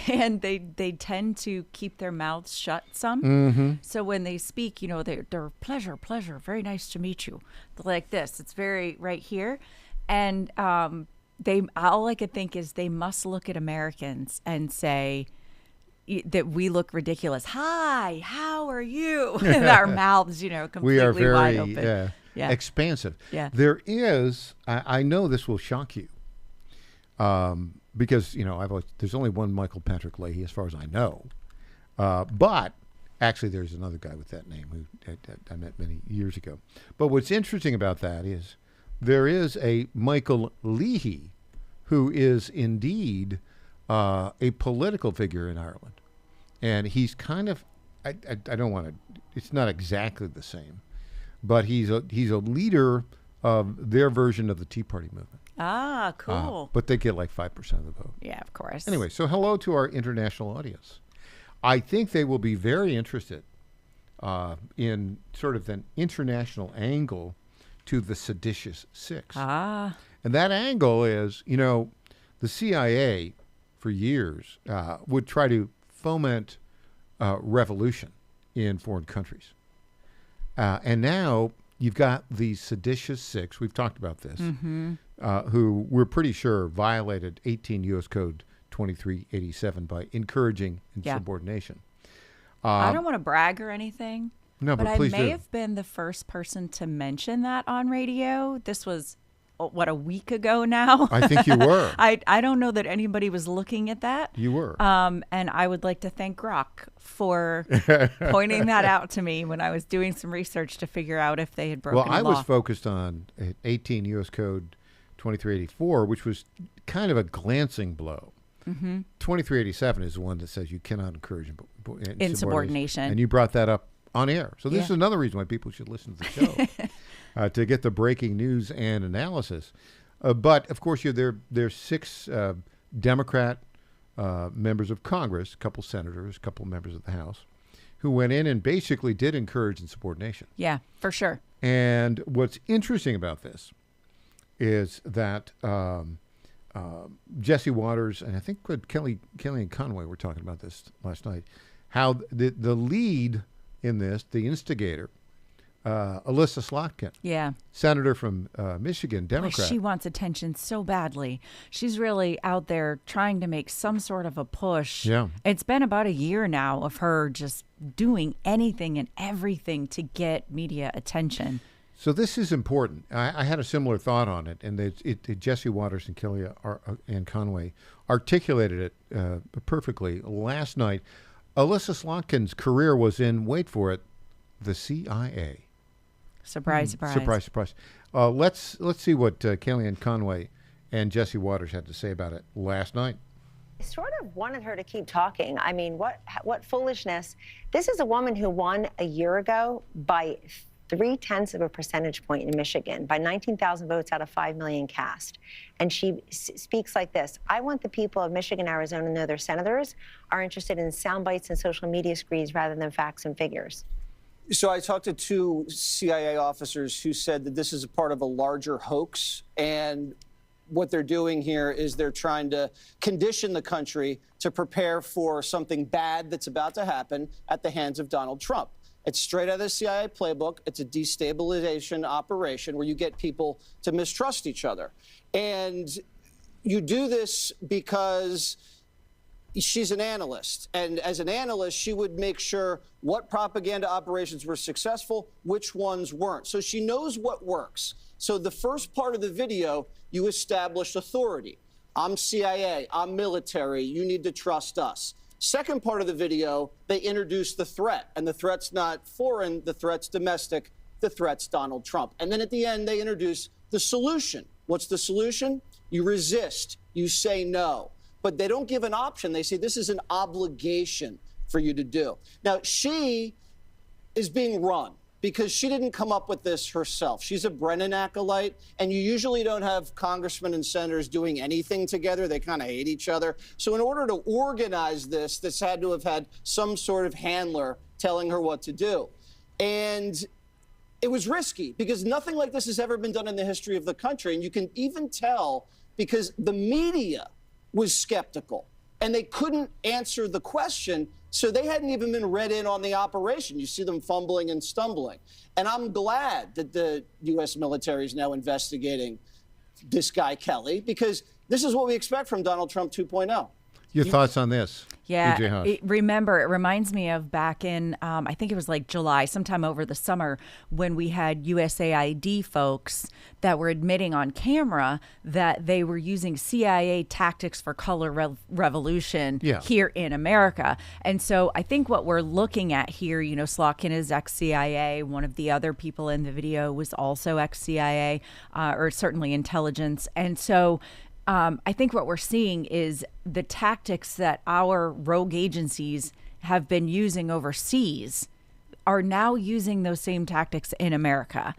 and they tend to keep their mouths shut some. Mm-hmm. So when they speak, they're pleasure, very nice to meet you. Like this, it's very right here, and all I could think is they must look at Americans and say that we look ridiculous. Hi, how are you? And our mouths, completely we are very wide open. expansive. Yeah. There is, I know this will shock you, because there's only one Michael Patrick Leahy as far as I know, but actually there's another guy with that name who I met many years ago. But what's interesting about that is there is a Michael Leahy who is indeed a political figure in Ireland. And he's kind of, I don't want to, it's not exactly the same, but he's a leader of their version of the Tea Party movement. Ah, cool. But they get like 5% of the vote. Yeah, of course. Anyway, so hello to our international audience. I think they will be very interested in sort of an international angle to the seditious six. Ah. And that angle is, the CIA for years would try to foment revolution in foreign countries. And now you've got the seditious six, we've talked about this, who we're pretty sure violated 18 U.S. Code 2387 by encouraging insubordination. I don't want to brag or anything, no, but I please may do. have been the first person to mention that on radio. This was, a week ago now? I think you were. I don't know that anybody was looking at that. You were. And I would like to thank Grok for pointing that out to me when I was doing some research to figure out if they had broken Well, I law. was focused on 18 U.S. Code 2384, which was kind of a glancing blow. 2387 is the one that says you cannot encourage insubordination. And you brought that up on air. So this is another reason why people should listen to the show, to get the breaking news and analysis. But, of course, there's 6 Democrat members of Congress, a couple senators, a couple members of the House, who went in and basically did encourage insubordination. Yeah, for sure. And what's interesting about this is that Jesse Waters, and I think Kelly and Conway were talking about this last night, how the lead in this, the instigator, Alyssa Slotkin, senator from Michigan, Democrat. Boy, she wants attention so badly. She's really out there trying to make some sort of a push. Yeah. It's been about a year now of her just doing anything and everything to get media attention. So this is important. I had a similar thought on it, and Jesse Waters and Kelly and Conway articulated it perfectly last night. Alyssa Slotkin's career was in, wait for it, the CIA. Surprise, surprise. Surprise, surprise. Let's see what Kellyanne Conway and Jesse Waters had to say about it last night. I sort of wanted her to keep talking. I mean, what foolishness. This is a woman who won a year ago by 0.3 of a percentage point in Michigan, by 19,000 votes out of 5 million cast. And she speaks like this: I want the people of Michigan, Arizona to know their senators are interested in sound bites and social media screeds rather than facts and figures. So I talked to 2 CIA officers who said that this is a part of a larger hoax, and what they're doing here is they're trying to condition the country to prepare for something bad that's about to happen at the hands of Donald Trump. It's straight out of the CIA playbook. It's a destabilization operation where you get people to mistrust each other. And you do this because she's an analyst. And as an analyst, she would make sure what propaganda operations were successful, which ones weren't. So she knows what works. So the first part of the video, you establish authority. I'm CIA, I'm military, you need to trust us. Second part of the video, they introduce the threat. And the threat's not foreign, the threat's domestic, the threat's Donald Trump. And then at the end, they introduce the solution. What's the solution? You resist, you say no. But they don't give an option. They say this is an obligation for you to do. Now, she is being run. because she didn't come up with this herself. She's a Brennan acolyte, and you usually don't have congressmen and senators doing anything together. They kind of hate each other. So in order to organize this had to have had some sort of handler telling her what to do. And it was risky because nothing like this has ever been done in the history of the country. And you can even tell because the media was skeptical and they couldn't answer the question. So they hadn't even been read in on the operation. You see them fumbling and stumbling. And I'm glad that the U.S. military is now investigating this guy, Kelly, because this is what we expect from Donald Trump 2.0. Your thoughts on this? Yeah, EJ House? it reminds me of back in, I think it was like July, sometime over the summer, when we had USAID folks that were admitting on camera that they were using CIA tactics for color revolution here in America. And so I think what we're looking at here, you know, Slotkin is ex-CIA. One of the other people in the video was also ex-CIA, or certainly intelligence. And so I think what we're seeing is the tactics that our rogue agencies have been using overseas are now using those same tactics in America.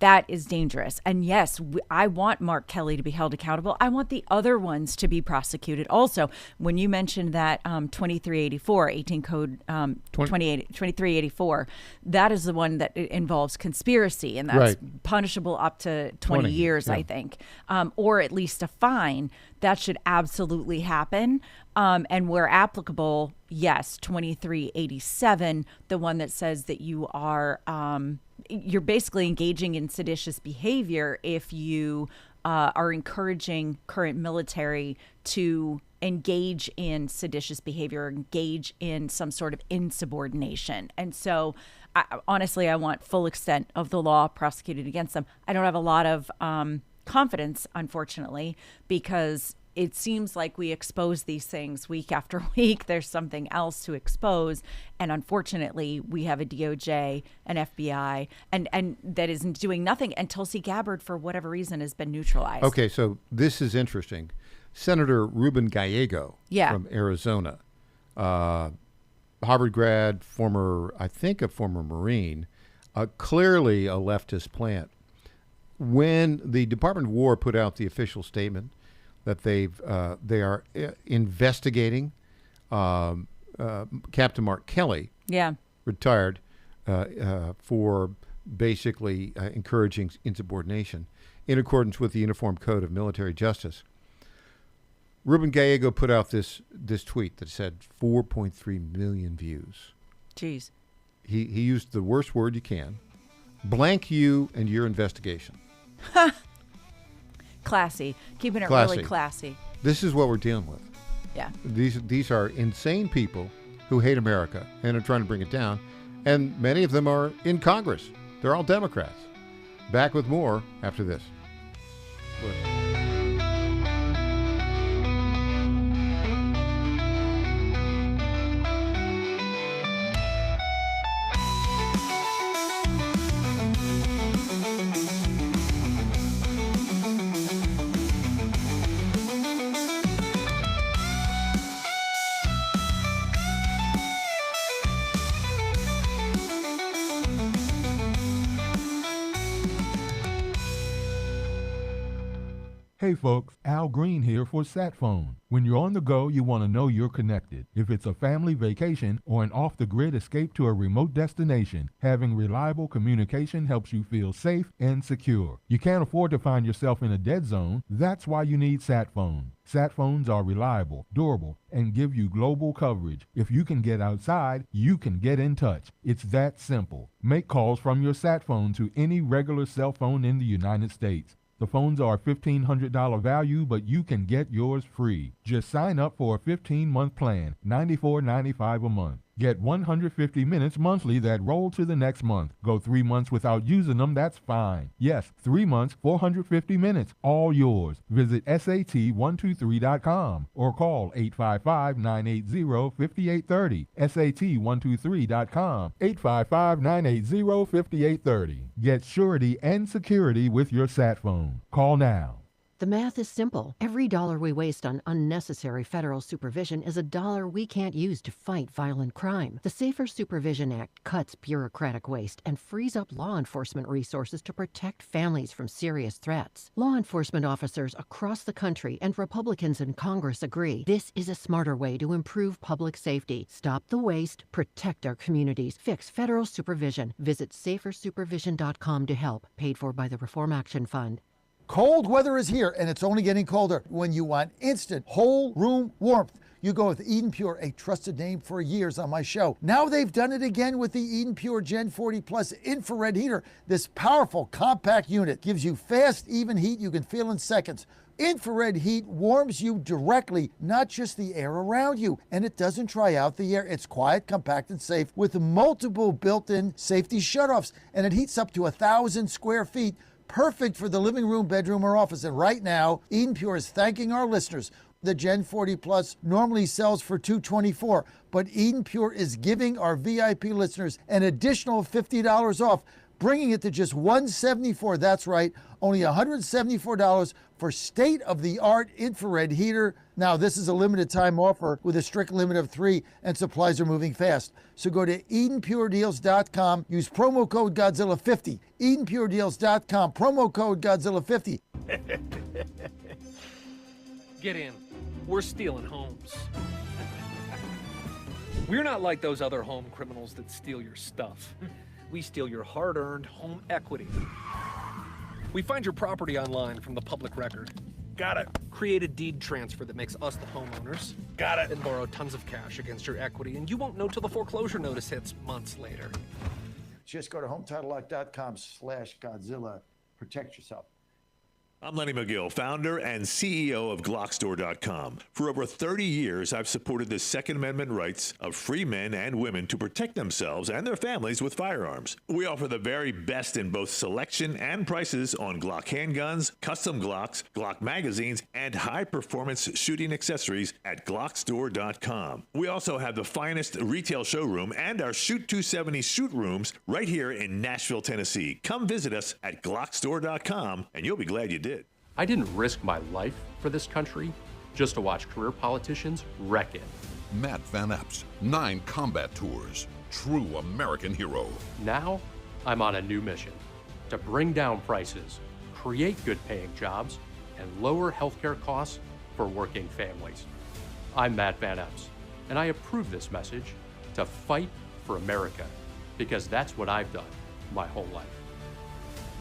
That is dangerous. And yes, I want Mark Kelly to be held accountable. I want the other ones to be prosecuted also. When you mentioned that 2384, 18 Code 2384, that is the one that involves conspiracy, and that's punishable up to 20 years, I think, or at least a fine. That should absolutely happen. And where applicable, yes, 2387, the one that says that you are you're basically engaging in seditious behavior if you are encouraging current military to engage in seditious behavior, or engage in some sort of insubordination. And so, honestly, I want full extent of the law prosecuted against them. I don't have a lot of confidence, unfortunately, because it seems like we expose these things week after week. There's something else to expose. And unfortunately, we have a DOJ, an FBI, and that isn't doing nothing. And Tulsi Gabbard, for whatever reason, has been neutralized. Okay, so this is interesting. Senator Ruben Gallego from Arizona, Harvard grad, I think a former Marine, clearly a leftist plant. When the Department of War put out the official statement that they are investigating Captain Mark Kelly, retired, for basically encouraging insubordination in accordance with the Uniform Code of Military Justice. Ruben Gallego put out this tweet that said 4.3 million views. Jeez. He used the worst word you can. Blank you and your investigation. Classy. Keeping it really classy. This is what we're dealing with. Yeah. These are insane people who hate America and are trying to bring it down. And many of them are in Congress. They're all Democrats. Back with more after this. Hey folks, Al Green here for SatPhone. When you're on the go, you want to know you're connected. If it's a family vacation or an off-the-grid escape to a remote destination, having reliable communication helps you feel safe and secure. You can't afford to find yourself in a dead zone. That's why you need SatPhone. SatPhones are reliable, durable, and give you global coverage. If you can get outside, you can get in touch. It's that simple. Make calls from your SatPhone to any regular cell phone in the United States. The phones are a $1,500 value, but you can get yours free. Just sign up for a 15-month plan, $94.95 a month. Get 150 minutes monthly that roll to the next month. Go 3 months without using them, that's fine. Yes, 3 months, 450 minutes, all yours. Visit SAT123.com or call 855-980-5830. SAT123.com, 855-980-5830. Get surety and security with your sat phone. Call now. The math is simple. Every dollar we waste on unnecessary federal supervision is a dollar we can't use to fight violent crime. The Safer Supervision Act cuts bureaucratic waste and frees up law enforcement resources to protect families from serious threats. Law enforcement officers across the country and Republicans in Congress agree this is a smarter way to improve public safety. Stop the waste, protect our communities, fix federal supervision. Visit safersupervision.com to help. Paid for by the Reform Action Fund. Cold weather is here, and it's only getting colder. When you want instant whole room warmth, you go with Eden Pure, a trusted name for years on my show. Now they've done it again with the Eden Pure Gen 40 Plus infrared heater. This powerful compact unit gives you fast, even heat you can feel in seconds. Infrared heat warms you directly, not just the air around you, and it doesn't dry out the air. It's quiet, compact, and safe with multiple built-in safety shutoffs, and it heats up to 1,000 square feet. Perfect for the living room, bedroom, or office. And right now, Eden Pure is thanking our listeners. The Gen 40 Plus normally sells for $224, but Eden Pure is giving our VIP listeners an additional $50 off, bringing it to just $174. That's right, only $174 for state-of-the-art infrared heater. Now, this is a limited time offer with a strict limit of 3, and supplies are moving fast. So go to EdenPureDeals.com, use promo code Godzilla50. EdenPureDeals.com, promo code Godzilla50. Get in. We're stealing homes. We're not like those other home criminals that steal your stuff. We steal your hard-earned home equity. We find your property online from the public record. Got it. Create a deed transfer that makes us the homeowners. Got it. And borrow tons of cash against your equity, and you won't know till the foreclosure notice hits months later. Just go to HometitleLock.com/Godzilla. Protect yourself. I'm Lenny McGill, founder and CEO of GlockStore.com. For over 30 years, I've supported the Second Amendment rights of free men and women to protect themselves and their families with firearms. We offer the very best in both selection and prices on Glock handguns, custom Glocks, Glock magazines, and high-performance shooting accessories at GlockStore.com. We also have the finest retail showroom and our Shoot 270 shoot rooms right here in Nashville, Tennessee. Come visit us at GlockStore.com, and you'll be glad you did. I didn't risk my life for this country just to watch career politicians wreck it. Matt Van Epps, 9 combat tours, true American hero. Now, I'm on a new mission to bring down prices, create good paying jobs, and lower healthcare costs for working families. I'm Matt Van Epps, and I approve this message to fight for America, because that's what I've done my whole life.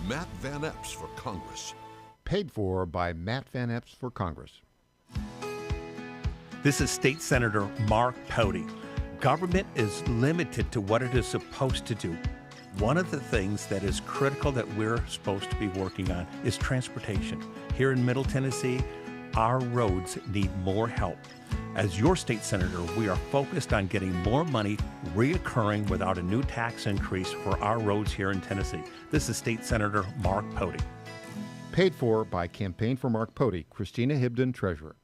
Matt Van Epps for Congress. Paid for by Matt Van Epps for Congress. This is State Senator Mark Pody. Government is limited to what it is supposed to do. One of the things that is critical that we're supposed to be working on is transportation. Here in Middle Tennessee, our roads need more help. As your state senator, we are focused on getting more money reoccurring without a new tax increase for our roads here in Tennessee. This is State Senator Mark Pody. Paid for by Campaign for Mark Pody, Christina Hibden, Treasurer.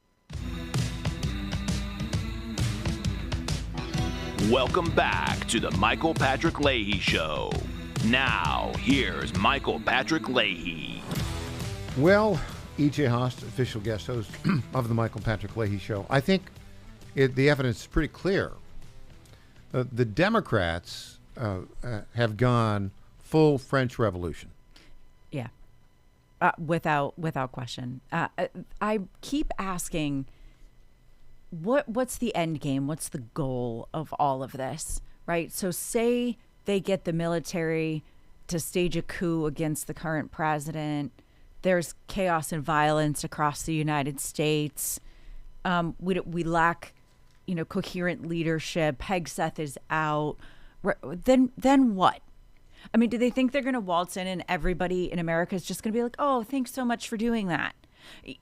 Welcome back to the Michael Patrick Leahy Show. Now, here's Michael Patrick Leahy. Well, E.J. Haas, official guest host of the Michael Patrick Leahy Show. I think the evidence is pretty clear. The Democrats have gone full French Revolution. Yeah. Without question. I keep asking, what's the end game? What's the goal of all of this, right? So say they get the military to stage a coup against the current president. There's chaos and violence across the United States. We lack, coherent leadership. Hegseth is out. Then what? I mean, do they think they're going to waltz in and everybody in America is just going to be like, oh, thanks so much for doing that.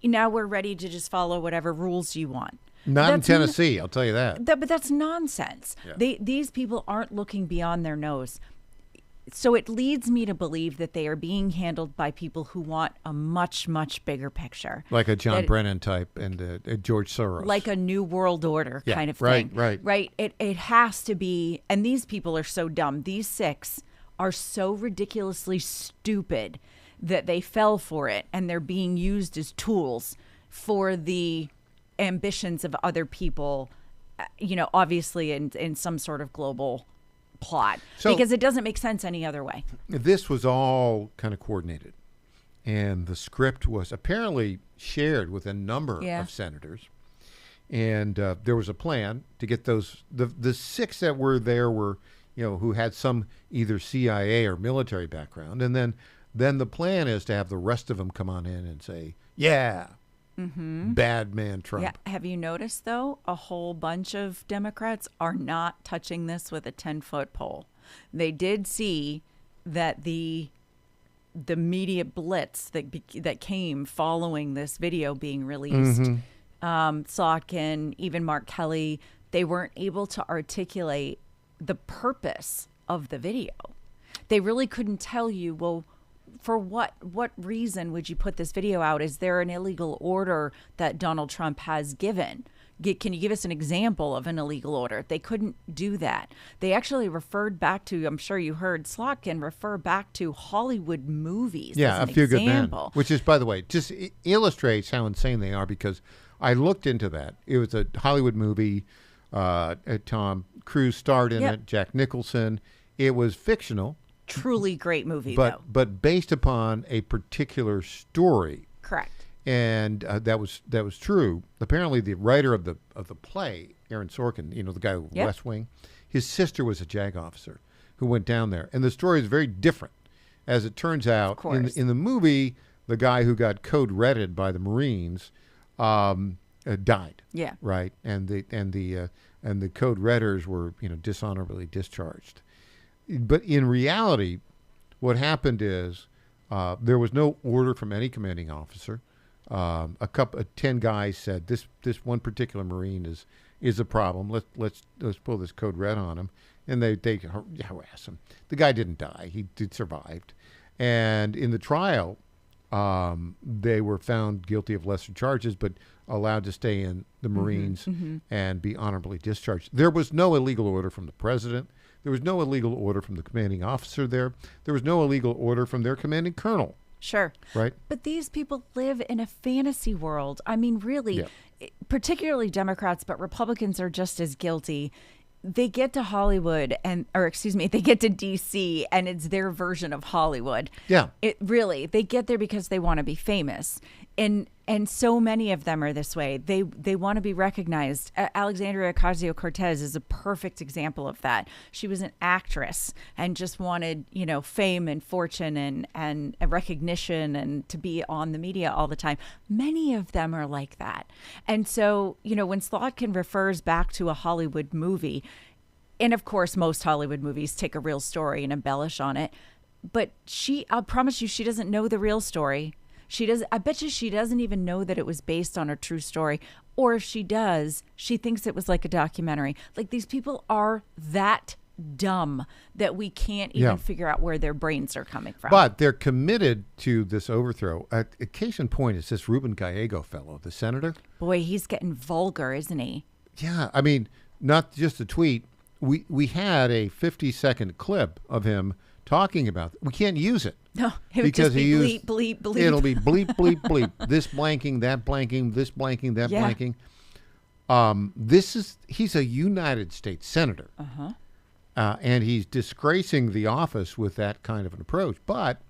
Now we're ready to just follow whatever rules you want. Not in Tennessee, I'll tell you that. But that's nonsense. Yeah. These people aren't looking beyond their nose. So it leads me to believe that they are being handled by people who want a much, much bigger picture. Like a John Brennan type and George Soros. Like a New World Order kind of thing. Right. It has to be, and these people are so dumb. These 6 are so ridiculously stupid that they fell for it and they're being used as tools for the ambitions of other people, obviously in some sort of global plot, because it doesn't make sense any other way. This was all kind of coordinated, and the script was apparently shared with a number of senators, and there was a plan to get those the 6 that were there were who had some either CIA or military background, and then the plan is to have the rest of them come on in and say, bad man Trump. Yeah. Have you noticed, though, a whole bunch of Democrats are not touching this with a 10-foot pole. They did see that the media blitz that came following this video being released, Slotkin, even Mark Kelly, they weren't able to articulate the purpose of the video. They really couldn't tell you, well, for what reason would you put this video out? Is there an illegal order that Donald Trump has given? Can you give us an example of an illegal order? They couldn't do that. They actually referred back to, I'm sure you heard Slotkin refer back to Hollywood movies. Yeah, as A Few Good Men, example. which is, by the way, just illustrates how insane they are, because I looked into that. It was a Hollywood movie. Tom Cruise starred in it, Jack Nicholson. It was fictional. Truly great movie, though. But based upon a particular story. Correct. And that was true. Apparently, the writer of the play, Aaron Sorkin, the guy with West Wing, his sister was a JAG officer who went down there, and the story is very different. As it turns out, in the movie, the guy who got code redded by the Marines died. Yeah. Right. And the code redders were dishonorably discharged. But in reality, what happened is there was no order from any commanding officer. 10 guys said this one particular Marine is a problem. Let's pull this code red on him, and they harass him. The guy didn't die; he survived. And in the trial, they were found guilty of lesser charges, but allowed to stay in the Marines and be honorably discharged. There was no illegal order from the president. There was no illegal order from the commanding officer there. There was no illegal order from their commanding colonel. Sure. Right. But these people live in a fantasy world. I mean, really, particularly Democrats, but Republicans are just as guilty. They get to Hollywood they get to D.C. and it's their version of Hollywood. Yeah. They get there because they want to be famous. And so many of them are this way. They want to be recognized. Alexandria Ocasio-Cortez is a perfect example of that. She was an actress and just wanted, fame and fortune and recognition and to be on the media all the time. Many of them are like that. And so, when Slotkin refers back to a Hollywood movie, and of course, most Hollywood movies take a real story and embellish on it, but I'll promise you, she doesn't know the real story. I bet you she doesn't even know that it was based on a true story. Or if she does, she thinks it was like a documentary. Like, these people are that dumb that we can't even figure out where their brains are coming from. But they're committed to this overthrow. A case in point is this Ruben Gallego fellow, the senator. Boy, he's getting vulgar, isn't he? Yeah. I mean, not just a tweet. We had a 50-second clip of him talking about it. We can't use it. No, it would because just be bleep, bleep, bleep. It'll be bleep, bleep, bleep. This blanking, that blanking, this blanking, that blanking. He's a United States senator. And he's disgracing the office with that kind of an approach. But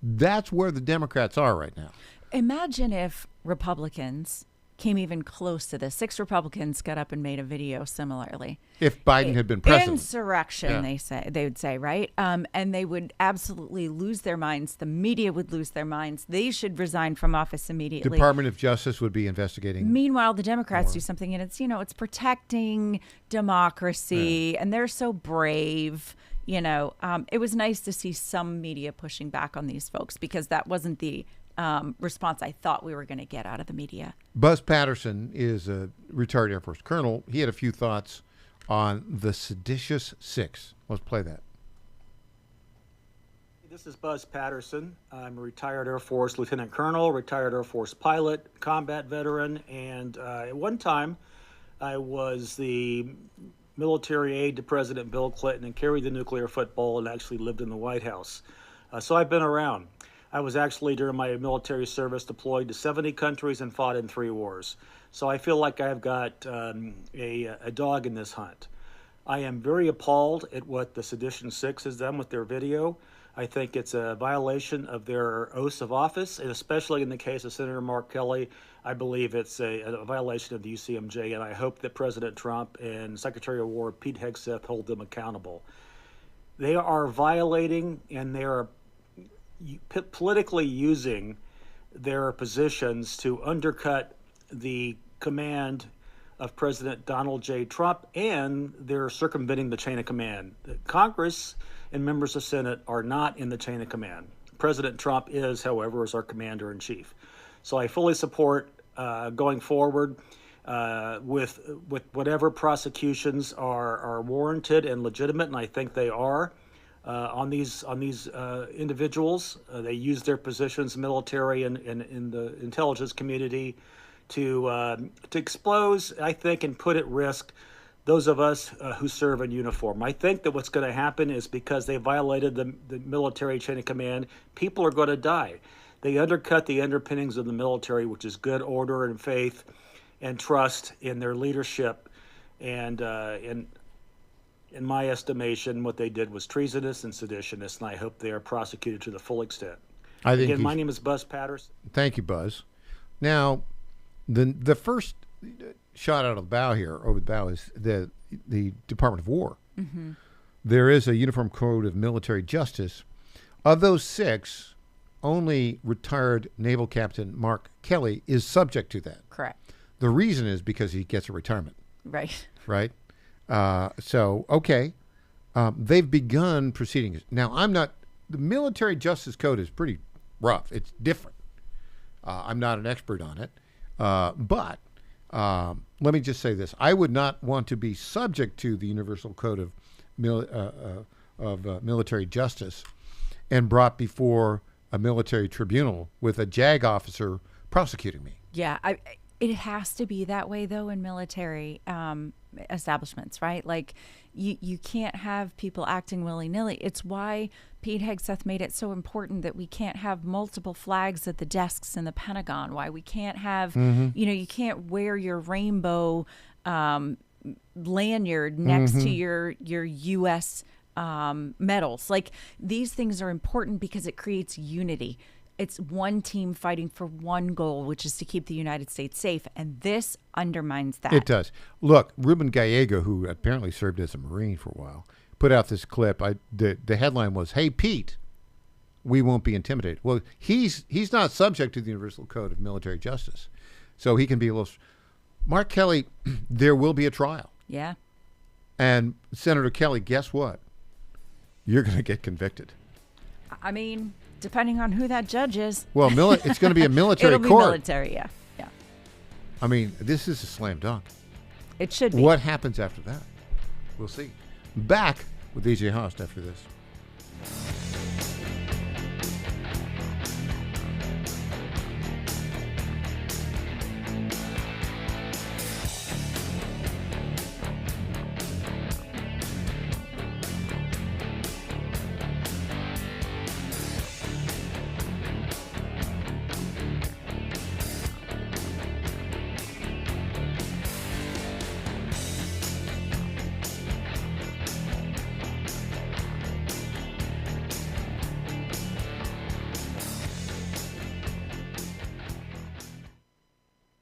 that's where the Democrats are right now. Imagine if Republicans came even close to this. 6 Republicans got up and made a video similarly. If Biden had been president. Insurrection, they would say, right? And they would absolutely lose their minds. The media would lose their minds. They should resign from office immediately. Department of Justice would be investigating. Meanwhile, the Democrats do something, and it's protecting democracy, and they're so brave. It was nice to see some media pushing back on these folks, because that wasn't the response I thought we were going to get out of the media. Buzz Patterson is a retired Air Force colonel. He had a few thoughts on the seditious 6. Let's play that. This is Buzz Patterson. I'm a retired Air Force lieutenant colonel, retired Air Force pilot, combat veteran, and at one time I was the military aide to President Bill Clinton and carried the nuclear football and actually lived in the White House. So I've been around. I was actually, during my military service, deployed to 70 countries and fought in 3 wars. So I feel like I've got a dog in this hunt. I am very appalled at what the Sedition Six has done with their video. I think it's a violation of their oaths of office, and especially in the case of Senator Mark Kelly, I believe it's a violation of the UCMJ, and I hope that President Trump and Secretary of War Pete Hegseth hold them accountable. They are violating, and they are politically using their positions to undercut the command of President Donald J. Trump, and they're circumventing the chain of command. Congress and members of Senate are not in the chain of command. President Trump is, however, as our commander-in-chief. So I fully support going forward with whatever prosecutions are warranted and legitimate, and I think they are on these individuals. They use their positions, military and in the intelligence community, to expose, I think, and put at risk those of us who serve in uniform. I think that what's going to happen is because they violated the military chain of command, people are going to die. They undercut the underpinnings of the military, which is good order and faith and trust in their leadership. And in my estimation, what they did was treasonous and seditionist, and I hope they are prosecuted to the full extent. Again, my name is Buzz Patterson. Thank you, Buzz. Now, the first shot out of the bow here, over the bow, is the Department of War. Mm-hmm. There is a Uniform Code of Military Justice. Of those 6, only retired Naval Captain Mark Kelly is subject to that. Correct. The reason is because he gets a retirement. Right. Right? They've begun proceedings. Now, the Military Justice Code is pretty rough. It's different. I'm not an expert on it. But let me just say this. I would not want to be subject to the Universal Code of Military Justice and brought before a military tribunal with a JAG officer prosecuting me. Yeah, it has to be that way, though, in military establishments, right? Like, you can't have people acting willy-nilly. It's why Pete Hegseth made it so important that we can't have multiple flags at the desks in the Pentagon, why we can't have, you can't wear your rainbow lanyard next to your U.S. medals. Like, these things are important because it creates unity. It's one team fighting for one goal, which is to keep the United States safe, and this undermines that. It does. Look, Ruben Gallego, who apparently served as a Marine for a while, put out this clip. The headline was, "Hey, Pete, we won't be intimidated." Well, he's not subject to the Universal Code of Military Justice, so he can be a little. Mark Kelly, there will be a trial. Yeah. And Senator Kelly, guess what? You're going to get convicted. I mean, depending on who that judge is. Well, it's going to be a military It'll court. It'll be military, yeah. I mean, this is a slam dunk. It should be. What happens after that? We'll see. Back with EJ Host after this.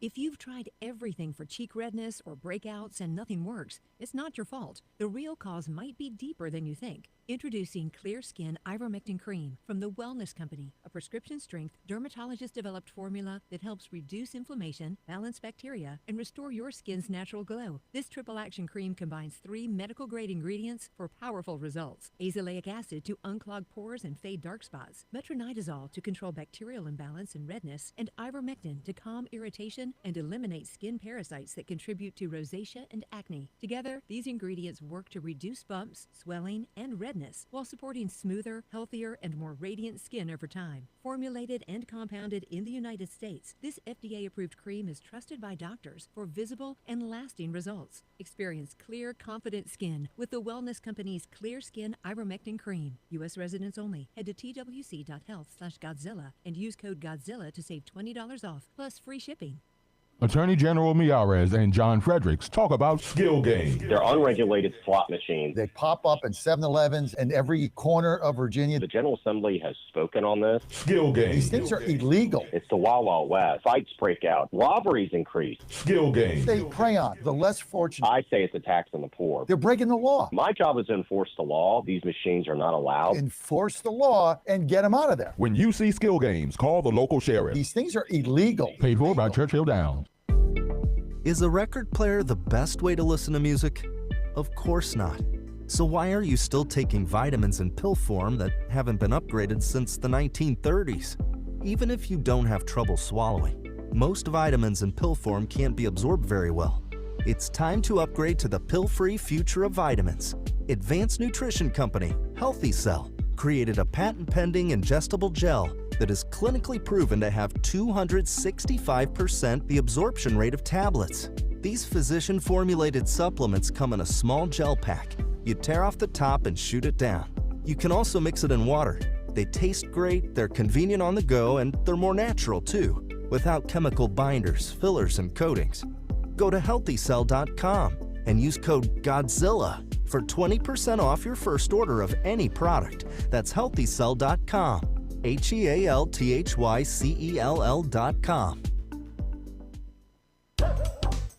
If you've tried everything for cheek redness or breakouts and nothing works, it's not your fault. The real cause might be deeper than you think. Introducing Clear Skin Ivermectin Cream from the Wellness Company, a prescription-strength, dermatologist-developed formula that helps reduce inflammation, balance bacteria, and restore your skin's natural glow. This triple-action cream combines 3 medical-grade ingredients for powerful results. Azelaic acid to unclog pores and fade dark spots, metronidazole to control bacterial imbalance and redness, and ivermectin to calm irritation and eliminate skin parasites that contribute to rosacea and acne. Together, these ingredients work to reduce bumps, swelling, and redness while supporting smoother, healthier, and more radiant skin over time. Formulated and compounded in the United States, this FDA-approved cream is trusted by doctors for visible and lasting results. Experience clear, confident skin with the Wellness Company's Clear Skin Ivermectin Cream. U.S. residents only. Head to twc.health/Godzilla and use code Godzilla to save $20 off, plus free shipping. Attorney General Miyares and John Fredericks talk about skill games. They're unregulated slot machines. They pop up in 7-Elevens in every corner of Virginia. The General Assembly has spoken on this. Skill games. These things are illegal. It's the Wild Wild West. Fights break out. Robberies increase. Skill games. They prey on the less fortunate. I say it's a tax on the poor. They're breaking the law. My job is to enforce the law. These machines are not allowed. Enforce the law and get them out of there. When you see skill games, call the local sheriff. These things are illegal. Paid for by Churchill Downs. Is a record player the best way to listen to music? Of course not. So why are you still taking vitamins in pill form that haven't been upgraded since the 1930s? Even if you don't have trouble swallowing, most vitamins in pill form can't be absorbed very well. It's time to upgrade to the pill-free future of vitamins. Advanced nutrition company, Healthy Cell, created a patent-pending ingestible gel that is clinically proven to have 265% the absorption rate of tablets. These physician-formulated supplements come in a small gel pack. You tear off the top and shoot it down. You can also mix it in water. They taste great, they're convenient on the go, and they're more natural too, without chemical binders, fillers, and coatings. Go to healthycell.com and use code GODZILLA for 20% off your first order of any product. That's healthycell.com. HEALTHYCELL.com.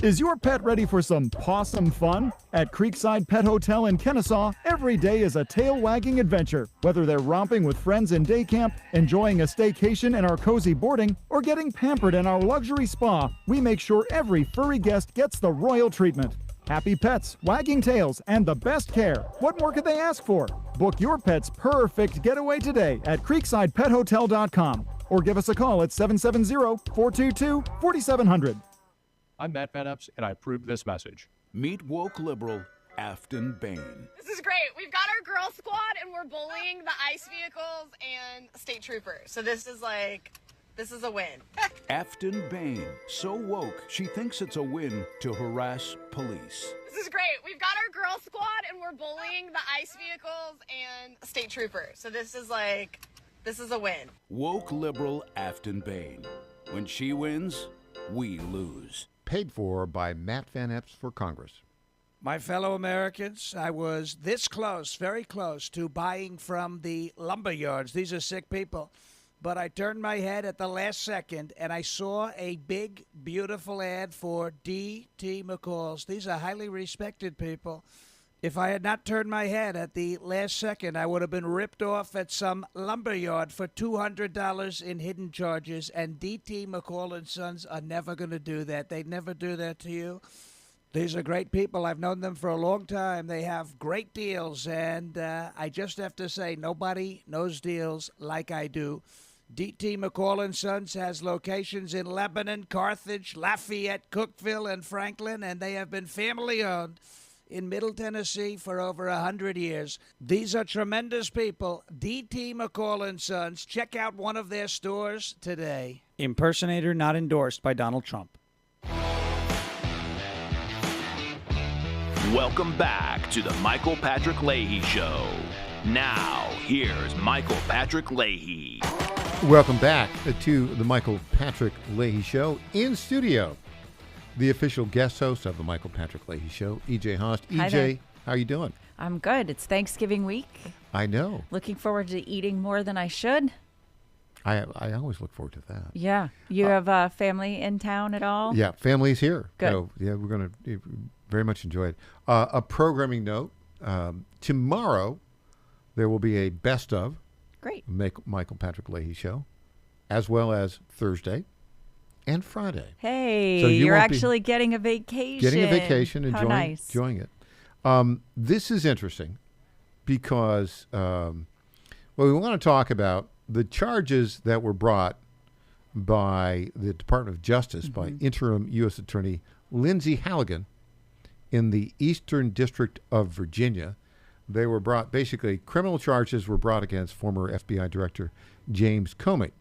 Is your pet ready for some pawsome fun? At Creekside Pet Hotel in Kennesaw, every day is a tail-wagging adventure. Whether they're romping with friends in day camp, enjoying a staycation in our cozy boarding, or getting pampered in our luxury spa, we make sure every furry guest gets the royal treatment. Happy pets, wagging tails, and the best care. What more could they ask for? Book your pet's perfect getaway today at creeksidepethotel.com or give us a call at 770-422-4700. I'm Matt Van Epps, and I approve this message. Meet woke liberal Afton Bain. This is great. We've got our girl squad, and we're bullying the ICE vehicles and state troopers. So this is a win. Afton Bain, so woke she thinks it's a win to harass police. This is great. We've got our girl squad, and we're bullying the ICE vehicles and state troopers. So this is a win. Woke liberal Afton Bain. When she wins, we lose. Paid for by Matt Van Epps for Congress. My fellow Americans, I was this close, very close, to buying from the lumber yards. These are sick people. But I turned my head at the last second, and I saw a big, beautiful ad for D.T. McCall's. These are highly respected people. If I had not turned my head at the last second, I would have been ripped off at some lumber yard for $200 in hidden charges, and D.T. McCall & Sons are never going to do that. They'd never do that to you. These are great people. I've known them for a long time. They have great deals, and I just have to say, nobody knows deals like I do. D.T. McCall & Sons has locations in Lebanon, Carthage, Lafayette, Cookeville, and Franklin, and they have been family-owned in Middle Tennessee for over 100 years. These are tremendous people. D.T. McCall & Sons. Check out one of their stores today. Impersonator not endorsed by Donald Trump. Welcome back to the Michael Patrick Leahy Show. Now, here's Michael Patrick Leahy. Welcome back to the Michael Patrick Leahy Show. In studio, the official guest host of the Michael Patrick Leahy Show, E.J. Haast. E.J., how are you doing? I'm good. It's Thanksgiving week. I know. Looking forward to eating more than I should. I always look forward to that. Yeah. You have family in town at all? Yeah, family's here. Good. So, yeah, we're going to very much enjoy it. A programming note, tomorrow there will be a best of Great. Michael Patrick Leahy Show, as well as Thursday and Friday. Hey, so you're actually getting a vacation. Getting a vacation, enjoying it. This is interesting because, we want to talk about the charges that were brought by the Department of Justice by interim U.S. Attorney Lindsay Halligan in the Eastern District of Virginia. They were brought, basically, criminal charges were brought against former FBI Director James Comey.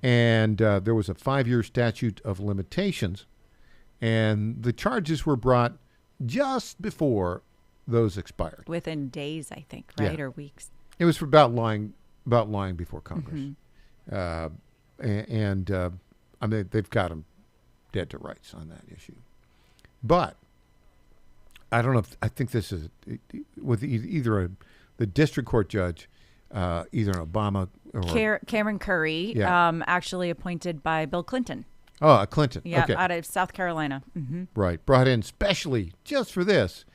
And there was a 5-year statute of limitations, and the charges were brought just before those expired. Within days, I think, right? Yeah. Or weeks. It was for about lying before Congress. I mean, they've got them dead to rights on that issue. But I don't know I think this is with either the district court judge, either an Obama or Cameron Curry, Yeah. actually appointed by Bill Clinton. Oh, Clinton. Yeah, Okay. out of South Carolina. Right. Brought in specially just for this.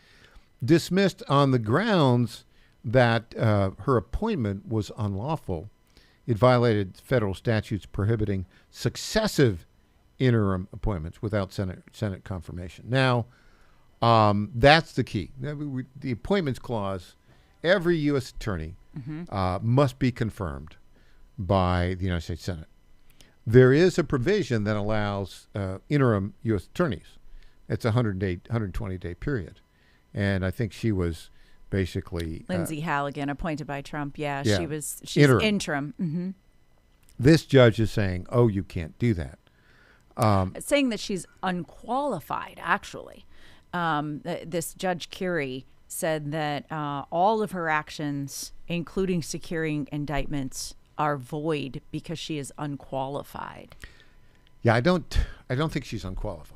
Dismissed on the grounds that her appointment was unlawful. It violated federal statutes prohibiting successive interim appointments without Senate confirmation. Now, that's the key. The appointments clause, every U.S. attorney must be confirmed by the United States Senate. There is a provision that allows interim U.S. attorneys. It's a 120-day period. And I think she was basically... Lindsay Halligan, appointed by Trump. Yeah, Yeah. she's Interim. interim. This judge is saying, oh, you can't do that. Saying that she's unqualified, actually. This Judge Curie said that all of her actions, including securing indictments, are void because she is unqualified. Yeah, I don't think she's unqualified.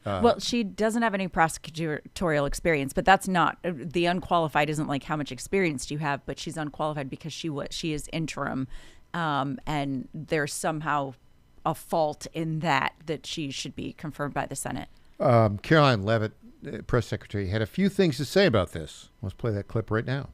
Well, she doesn't have any prosecutorial experience, but that's not the unqualified. Isn't like how much experience do you have, but she's unqualified because she is interim, and there's somehow a fault in that she should be confirmed by the Senate. Caroline Leavitt, press secretary, had a few things to say about this. Let's play that clip right now.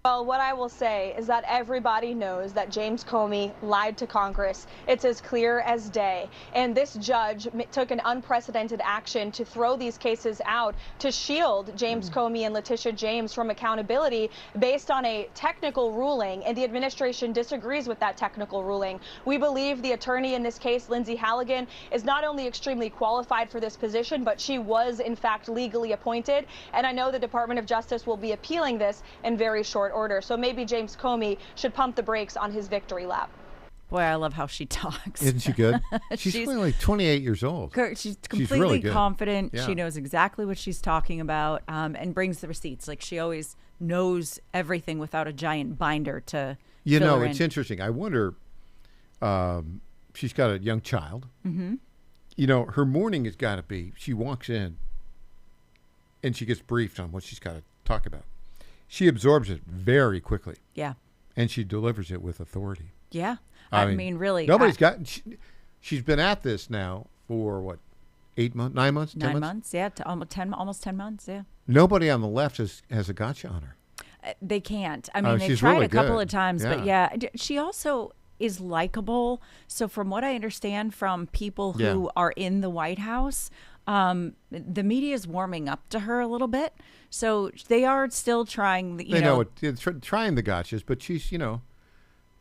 Well, what I will say is that everybody knows that James Comey lied to Congress. It's as clear as day. And this judge took an unprecedented action to throw these cases out to shield James Comey and Letitia James from accountability based on a technical ruling. And the administration disagrees with that technical ruling. We believe the attorney in this case, Lindsay Halligan, is not only extremely qualified for this position, but she was in fact legally appointed. And I know the Department of Justice will be appealing this in very short order. So maybe James Comey should pump the brakes on his victory lap. Boy, I love how she talks. Isn't she good? She's only like 28 years old. She's completely really good. confident. Yeah. She knows exactly what she's talking about, and brings the receipts. Like she always knows everything without a giant binder to fill her it's in. interesting. I wonder, she's got a young child. Mm-hmm. Her morning has got to be, she walks in and she gets briefed on what she's got to talk about. She absorbs it very quickly. Yeah. And she delivers it with authority. Yeah. I mean, really. Nobody's she's been at this now for what, 8 months, 9 months, 10 9 months? months, yeah. Almost 10 months, yeah. Nobody on the left has a gotcha on her. They can't. I mean, they've she's tried really a couple good. of times, Yeah. but yeah, she also is likable. So from what I understand from people who are in the White House, the media is warming up to her a little bit. So they are still trying. They know it. Trying the gotchas, but she's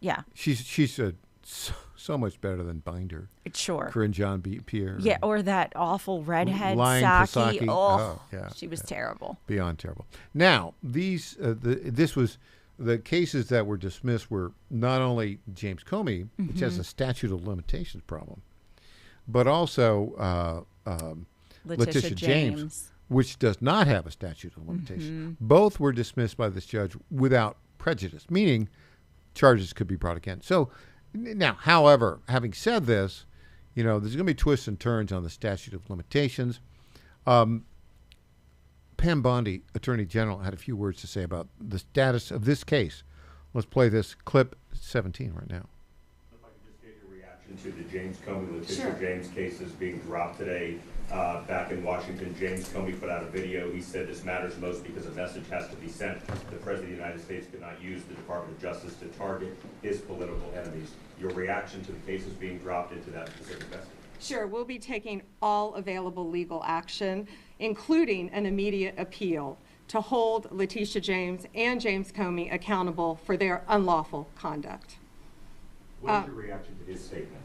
yeah, she's so much better than Binder. Sure. Corinne John Pierre. Yeah, or that awful redhead Lying Psaki. Psaki. Oh, yeah, she was terrible. Beyond terrible. Now these the cases that were dismissed were not only James Comey, which has a statute of limitations problem, but also Letitia James, which does not have a statute of limitations. Both were dismissed by this judge without prejudice, meaning charges could be brought again. So now, however, having said this, there's going to be twists and turns on the statute of limitations. Pam Bondi, Attorney General, had a few words to say about the status of this case. Let's play this clip 17 right now. If I could just get your reaction to the James Comey, Letitia James cases being dropped today. Back in Washington, James Comey put out a video. He said this matters most because a message has to be sent. The President of the United States could not use the Department of Justice to target his political enemies. Your reaction to the cases being dropped into that specific message? Sure, we'll be taking all available legal action, including an immediate appeal to hold Letitia James and James Comey accountable for their unlawful conduct. What's your reaction to his statement?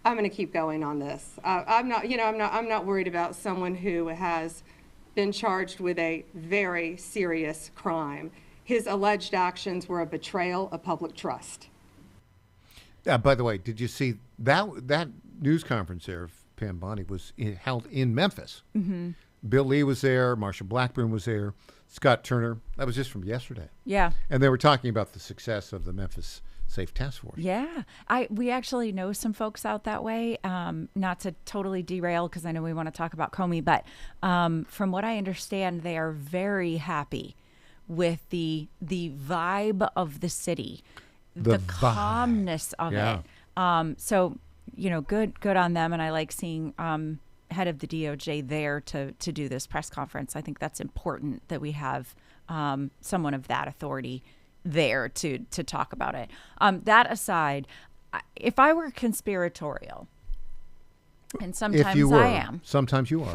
I'm going to keep going on this. I'm not worried about someone who has been charged with a very serious crime. His alleged actions were a betrayal of public trust. By the way, did you see that news conference there of Pam Bondi was held in Memphis? Mm-hmm. Bill Lee was there. Marsha Blackburn was there. Scott Turner. That was just from yesterday. Yeah. And they were talking about the success of the Memphis Safe Task Force. Yeah. We actually know some folks out that way. Not to totally derail, because I know we want to talk about Comey, but from what I understand, they are very happy with the vibe of the city, the calmness of it. So, good on them. And I like seeing head of the DOJ there to do this press conference. I think that's important that we have someone of that authority there to talk about it. That aside, if I were conspiratorial, and sometimes I am. Sometimes you are.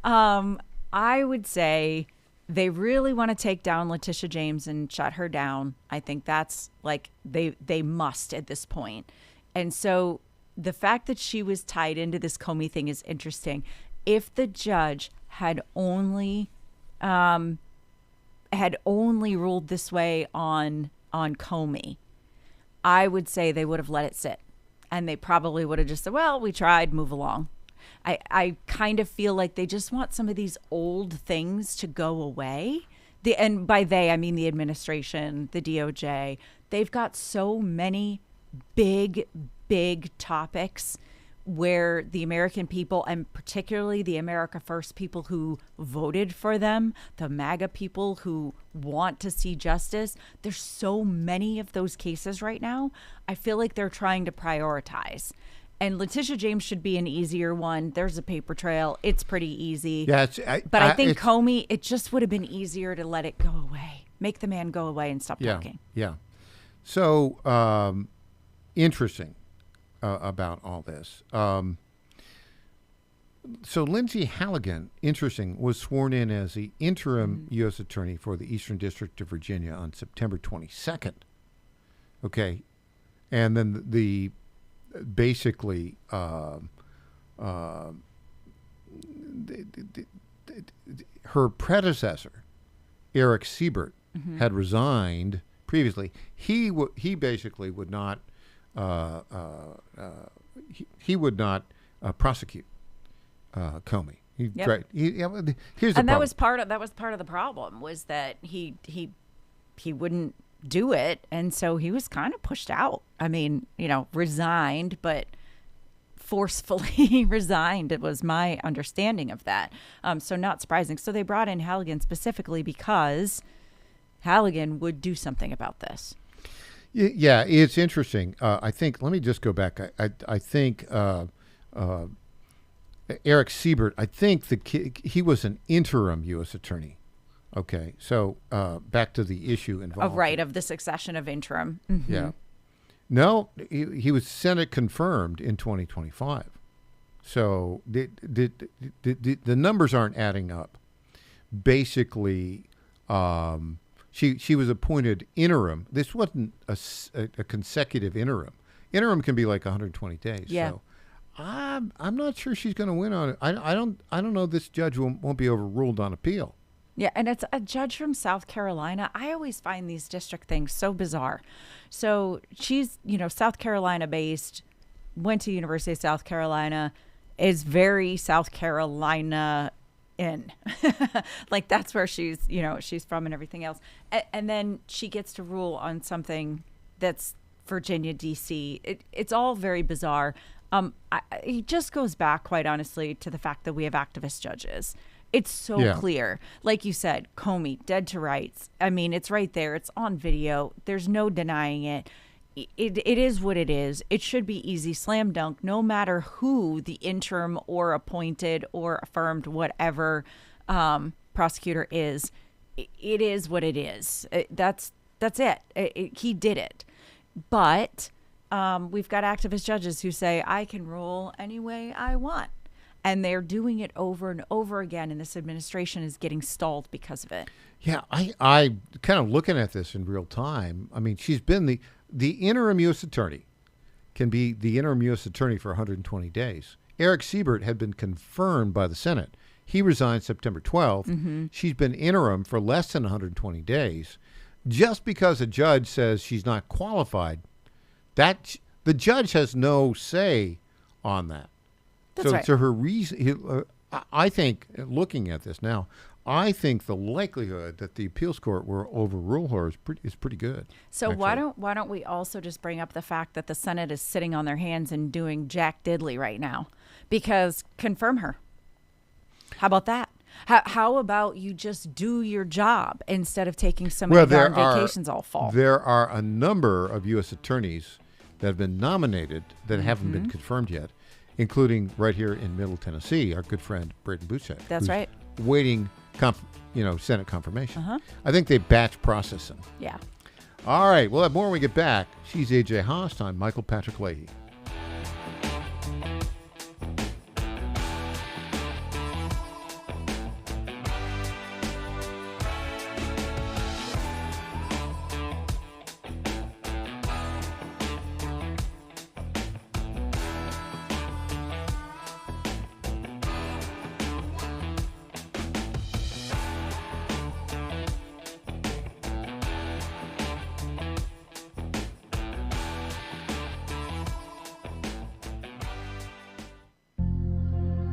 Yeah. I would say they really want to take down Letitia James and shut her down. I think that's like they must at this point. And so the fact that she was tied into this Comey thing is interesting. If the judge had only ruled this way on Comey, I would say they would have let it sit. And they probably would have just said, well, we tried, move along. I kind of feel like they just want some of these old things to go away. And by they, I mean the administration, the DOJ. They've got so many big topics where the American people, and particularly the America First people who voted for them, the MAGA people who want to see justice, there's so many of those cases right now. I feel like they're trying to prioritize. And Letitia James should be an easier one. There's a paper trail. It's pretty easy. Yeah, but I think Comey, it just would have been easier to let it go away. Make the man go away and stop talking. Yeah. So, interesting about all this. So Lindsay Halligan, interesting, was sworn in as the interim U.S. Attorney for the Eastern District of Virginia on September 22nd. Okay. And then basically, her predecessor, Eric Siebert, had resigned previously. He basically would not he would not prosecute Comey. Here's the that problem. was part of the problem, was that he wouldn't do it, and so he was kind of pushed out. I mean, resigned, but forcefully resigned. It was my understanding of that. So not surprising. So they brought in Halligan specifically because Halligan would do something about this. Yeah, it's interesting. I think, let me just go back. I think Eric Siebert, I think he was an interim U.S. attorney. Okay, so back to the issue involved. Of the succession of interim. Yeah. No, he was Senate confirmed in 2025. So the numbers aren't adding up. Basically, she was appointed interim. This wasn't a consecutive interim. Interim can be like 120 days. Yeah. So I'm not sure she's going to win on it. I don't know. This judge won't be overruled on appeal. Yeah, and it's a judge from South Carolina. I always find these district things so bizarre. So she's, South Carolina based, went to University of South Carolina, is very South Carolina in. Like that's where she's from and everything else. And then she gets to rule on something that's Virginia, D.C. It's all very bizarre. It just goes back, quite honestly, to the fact that we have activist judges. It's so clear. Like you said, Comey, dead to rights. I mean, it's right there. It's on video. There's no denying it. It is what it is. It should be easy, slam dunk, no matter who the interim or appointed or affirmed whatever prosecutor is. It is what it is. That's it. He did it. But we've got activist judges who say, I can rule any way I want. And they're doing it over and over again, and this administration is getting stalled because of it. Yeah, I kind of looking at this in real time. I mean, she's been The interim U.S. attorney can be the interim U.S. attorney for 120 days. Eric Siebert had been confirmed by the Senate. He resigned September 12th. Mm-hmm. She's been interim for less than 120 days. Just because a judge says she's not qualified, that the judge has no say on that. That's right. So her reason, I think, looking at this now, I think the likelihood that the appeals court will overrule her is pretty good. So actually. why don't we also just bring up the fact that the Senate is sitting on their hands and doing Jack Diddley right now? Because confirm her. How about that? How about you just do your job instead of taking so many darn vacations all fall? There are a number of U.S. attorneys that have been nominated that haven't been confirmed yet, including right here in Middle Tennessee, our good friend Braden Bouchette. That's right. Waiting, Senate confirmation. I think they batch process them. Yeah. All right. We'll have more when we get back. She's A.J. Haas. I'm Michael Patrick Leahy.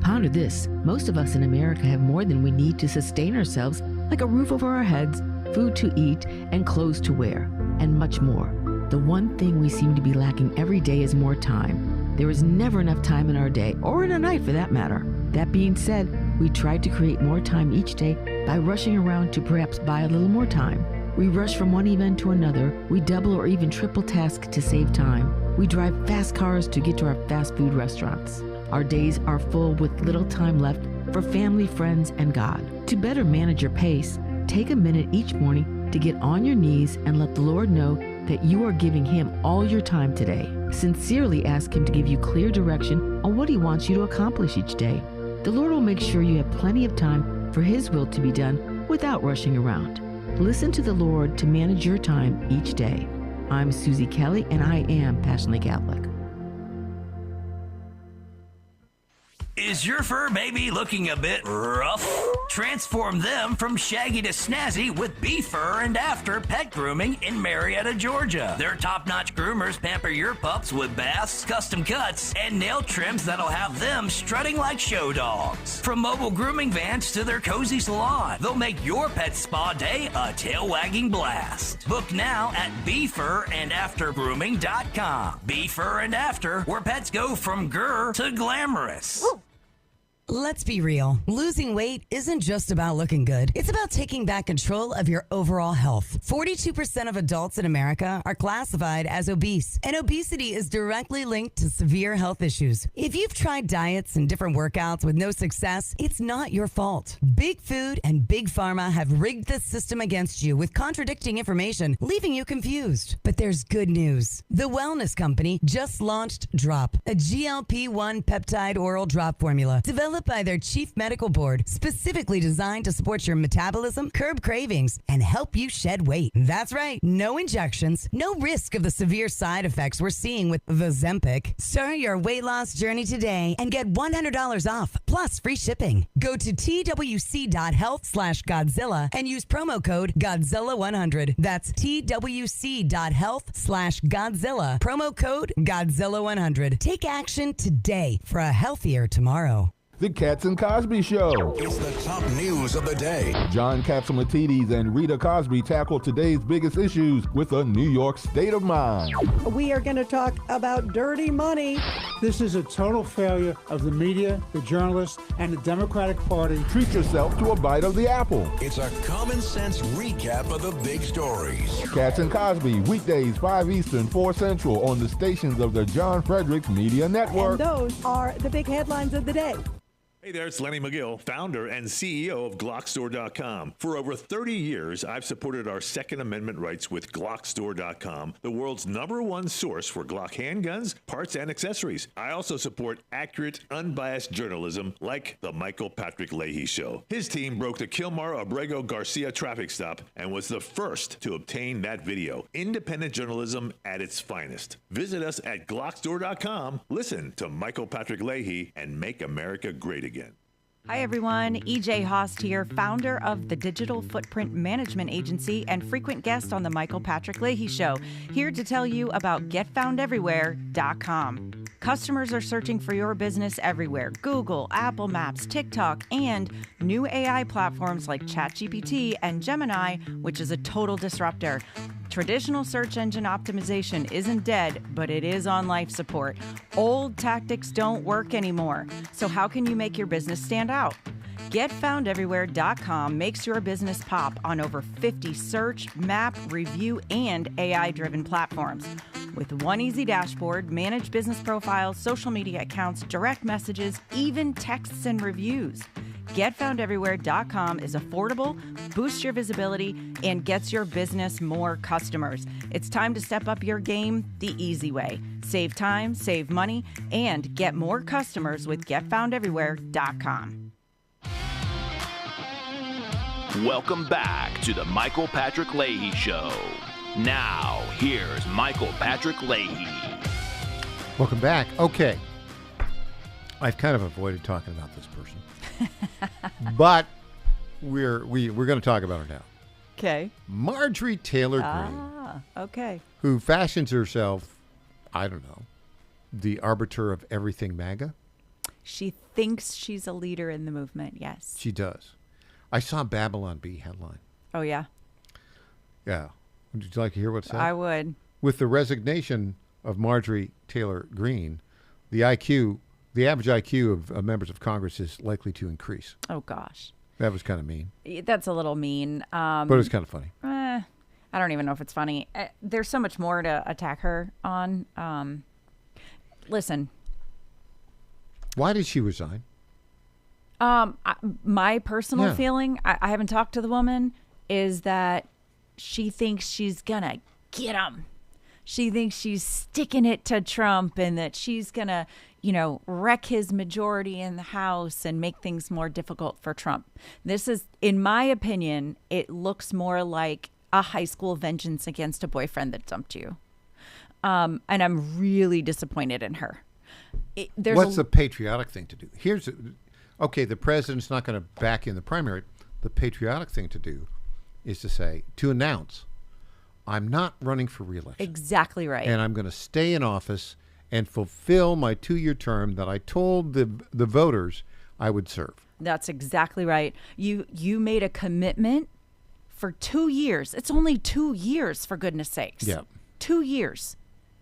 Ponder this. Most of us in America have more than we need to sustain ourselves, like a roof over our heads, food to eat, and clothes to wear, and much more. The one thing we seem to be lacking every day is more time. There is never enough time in our day, or in a night for that matter. That being said, we try to create more time each day by rushing around to perhaps buy a little more time. We rush from one event to another. We double or even triple task to save time. We drive fast cars to get to our fast food restaurants. Our days are full with little time left for family, friends, and God. To better manage your pace, take a minute each morning to get on your knees and let the Lord know that you are giving Him all your time today. Sincerely ask Him to give you clear direction on what He wants you to accomplish each day. The Lord will make sure you have plenty of time for His will to be done without rushing around. Listen to the Lord to manage your time each day. I'm Susie Kelly, and I am passionately Catholic. Is your fur baby looking a bit rough? Transform them from shaggy to snazzy with Be Fur and After Pet Grooming in Marietta, Georgia. Their top-notch groomers pamper your pups with baths, custom cuts, and nail trims that'll have them strutting like show dogs. From mobile grooming vans to their cozy salon, they'll make your pet spa day a tail-wagging blast. Book now at BeFurandAfterGrooming.com. Be Fur and After, where pets go from grr to glamorous. Let's be real. Losing weight isn't just about looking good. It's about taking back control of your overall health. 42% of adults in America are classified as obese, and obesity is directly linked to severe health issues. If you've tried diets and different workouts with no success, it's not your fault. Big Food and Big Pharma have rigged the system against you with contradicting information, leaving you confused. But there's good news. The Wellness Company just launched Drop, a GLP-1 peptide oral drop formula developed by their chief medical board, specifically designed to support your metabolism, curb cravings, and help you shed weight. That's right. No injections, no risk of the severe side effects we're seeing with the Ozempic. Start your weight loss journey today and get $100 off, plus free shipping. Go to twc.health/Godzilla and use promo code Godzilla100. That's twc.health/Godzilla. Promo code Godzilla100. Take action today for a healthier tomorrow. The Cats and Cosby Show. It's the top news of the day. John Catsimatidis and Rita Cosby tackle today's biggest issues with a New York state of mind. We are going to talk about dirty money. This is a total failure of the media, the journalists, and the Democratic Party. Treat yourself to a bite of the apple. It's a common sense recap of the big stories. Cats and Cosby, weekdays 5 Eastern, 4 Central on the stations of the John Fredericks Media Network. And those are the big headlines of the day. Hey there, it's Lenny McGill, founder and CEO of GlockStore.com. For over 30 years, I've supported our Second Amendment rights with GlockStore.com, the world's #1 source for Glock handguns, parts, and accessories. I also support accurate, unbiased journalism like The Michael Patrick Leahy Show. His team broke the Kilmar Abrego Garcia traffic stop and was the first to obtain that video. Independent journalism at its finest. Visit us at GlockStore.com, listen to Michael Patrick Leahy, and make America great again. Hi, everyone. EJ Host here, founder of the Digital Footprint Management Agency and frequent guest on the Michael Patrick Leahy Show, here to tell you about GetFoundEverywhere.com. Customers are searching for your business everywhere: Google, Apple Maps, TikTok, and new AI platforms like ChatGPT and Gemini, which is a total disruptor. Traditional search engine optimization isn't dead, but it is on life support. Old tactics don't work anymore. So how can you make your business stand out? GetFoundEverywhere.com makes your business pop on over 50 search, map, review, and AI-driven platforms. With one easy dashboard, manage business profiles, social media accounts, direct messages, even texts and reviews. GetFoundEverywhere.com is affordable, boosts your visibility, and gets your business more customers. It's time to step up your game the easy way. Save time, save money, and get more customers with GetFoundEverywhere.com. Welcome back to the Michael Patrick Leahy Show. Now, here's Michael Patrick Leahy. Welcome back. Okay. I've kind of avoided talking about this person. But we're going to talk about her now. Okay. Marjorie Taylor Greene. Ah, okay. Who fashions herself, I don't know, the arbiter of everything MAGA. She thinks she's a leader in the movement, yes. She does. I saw Babylon Bee headline. Oh, yeah? Yeah. Would you like to hear what it said? I would. With the resignation of Marjorie Taylor Greene, the average IQ of members of Congress is likely to increase. Oh, gosh. That was kind of mean. That's a little mean. But it was kind of funny. I don't even know if it's funny. There's so much more to attack her on. Listen. Why did she resign? My personal feeling, I haven't talked to the woman, is that she thinks she's going to get him. She thinks she's sticking it to Trump and that she's going to, wreck his majority in the House and make things more difficult for Trump. This is, in my opinion, it looks more like a high school vengeance against a boyfriend that dumped you. And I'm really disappointed in her. What's the patriotic thing to do? Okay, the president's not going to back in the primary. The patriotic thing to do is to announce, I'm not running for re-election. Exactly right. And I'm going to stay in office and fulfill my 2-year term that I told the voters I would serve. That's exactly right. You made a commitment for 2 years. It's only 2 years, for goodness sakes. Yeah. 2 years.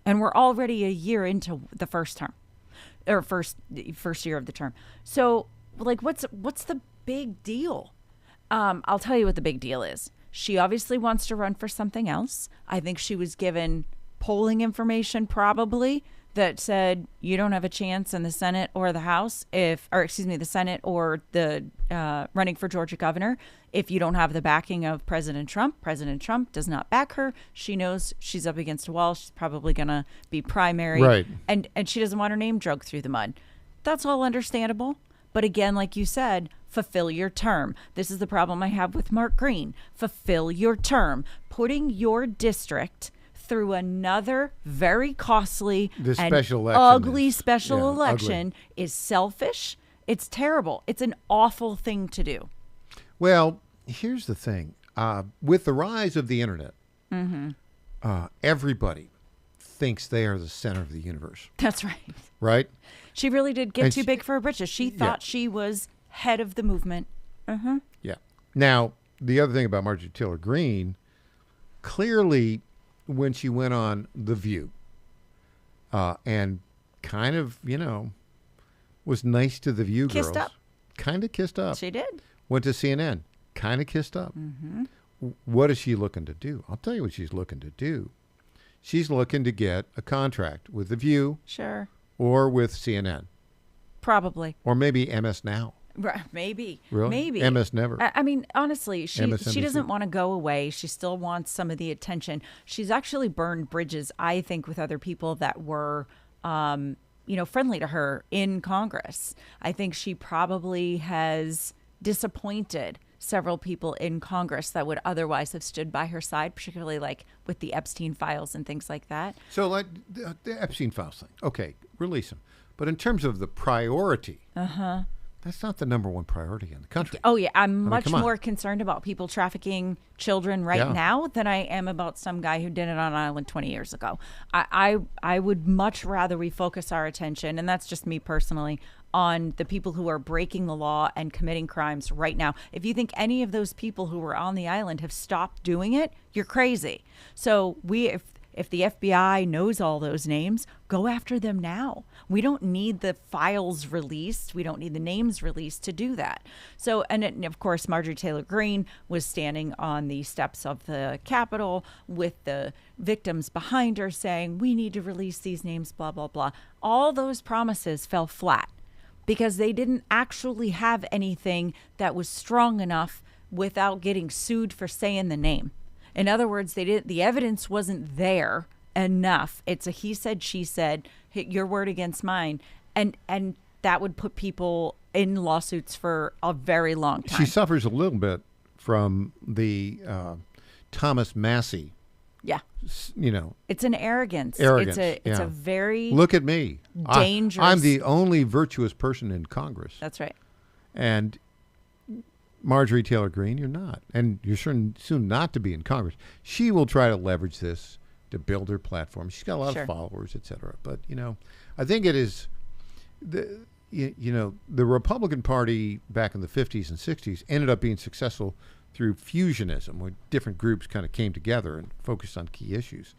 And we're already a year into the first term. Or first year of the term. So, what's the big deal? I'll tell you what the big deal is. She obviously wants to run for something else. I think she was given polling information probably that said you don't have a chance in the Senate or the House the Senate or the running for Georgia governor if you don't have the backing of President Trump. President Trump does not back her. She knows she's up against a wall. She's probably going to be primary. Right. And she doesn't want her name dragged through the mud. That's all understandable. But again, like you said, fulfill your term. This is the problem I have with Mark Green. Fulfill your term. Putting your district through another very costly and ugly special election is selfish. It's terrible. It's an awful thing to do. Well, here's the thing. With the rise of the internet, everybody thinks they are the center of the universe. That's right. Right? She really did get too big for her britches. She thought she was head of the movement. Yeah. Now, the other thing about Marjorie Taylor Greene, clearly when she went on The View and kind of, was nice to The View girls. Kissed up. Kind of kissed up. She did. Went to CNN. Kind of kissed up. What is she looking to do? I'll tell you what she's looking to do. She's looking to get a contract with The View. Sure. Or with CNN. Probably. Or maybe MS Now. Right, maybe. Really? Maybe. MS Never. I mean, honestly, she MSNBC. doesn't want to go away. She still wants some of the attention. She's actually burned bridges, I think, with other people that were, friendly to her in Congress. I think she probably has disappointed several people in Congress that would otherwise have stood by her side, particularly like with the Epstein files and things like that. So like the Epstein files thing. Okay, release them. But in terms of the priority, that's not the number one priority in the country. Oh, yeah. I'm much come on. more concerned about people trafficking children right now than I am about some guy who did it on an island 20 years ago. I would much rather we focus our attention, and that's just me personally, on the people who are breaking the law and committing crimes right now. If you think any of those people who were on the island have stopped doing it, you're crazy. So if the FBI knows all those names, go after them now. We don't need the files released. We don't need the names released to do that. So, and of course, Marjorie Taylor Greene was standing on the steps of the Capitol with the victims behind her saying, we need to release these names, blah, blah, blah. All those promises fell flat because they didn't actually have anything that was strong enough without getting sued for saying the name. In other words, the evidence wasn't there enough. It's a he said, she said, your word against mine. And that would put people in lawsuits for a very long time. She suffers a little bit from the Thomas Massey. Yeah. It's an arrogance. It's a very look at me. Dangerous. I'm the only virtuous person in Congress. That's right. And Marjorie Taylor Greene, you're not. And you're soon not to be in Congress. She will try to leverage this to build her platform. She's got a lot of followers, et cetera. But, I think it is, the Republican Party back in the 50s and 60s ended up being successful through fusionism, where different groups kind of came together and focused on key issues.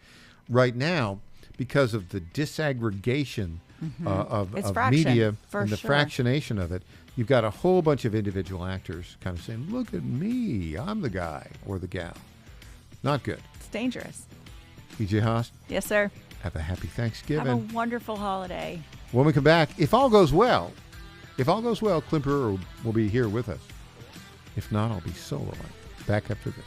Right now, because of the disaggregation of media and the fractionation of it, you've got a whole bunch of individual actors kind of saying, look at me, I'm the guy or the gal. Not good. It's dangerous. PJ Haas? Yes, sir. Have a happy Thanksgiving. Have a wonderful holiday. When we come back, if all goes well, Klimper will be here with us. If not, I'll be soloing. Back after this.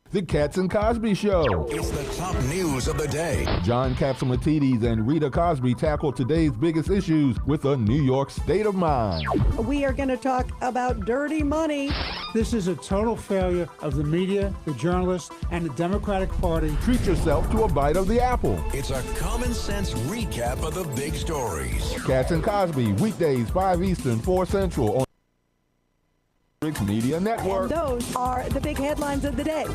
The Cats and Cosby Show. It's the top news of the day. John Catsimatidis and Rita Cosby tackle today's biggest issues with a New York state of mind. We are going to talk about dirty money. This is a total failure of the media, the journalists, and the Democratic Party. Treat yourself to a bite of the apple. It's a common sense recap of the big stories. Cats and Cosby, weekdays 5 Eastern, 4 Central on Media Network. And those are the big headlines of the day.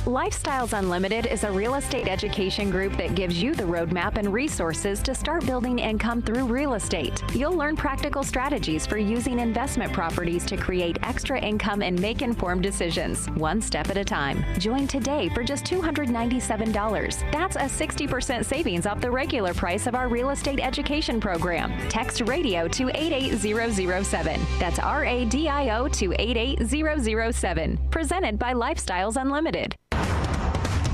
Lifestyles Unlimited is a real estate education group that gives you the roadmap and resources to start building income through real estate. You'll learn practical strategies for using investment properties to create extra income and make informed decisions, one step at a time. Join today for just $297. That's a 60% savings off the regular price of our real estate education program. Text radio to 88007. That's RADIO to 88007. Presented by Lifestyles Unlimited.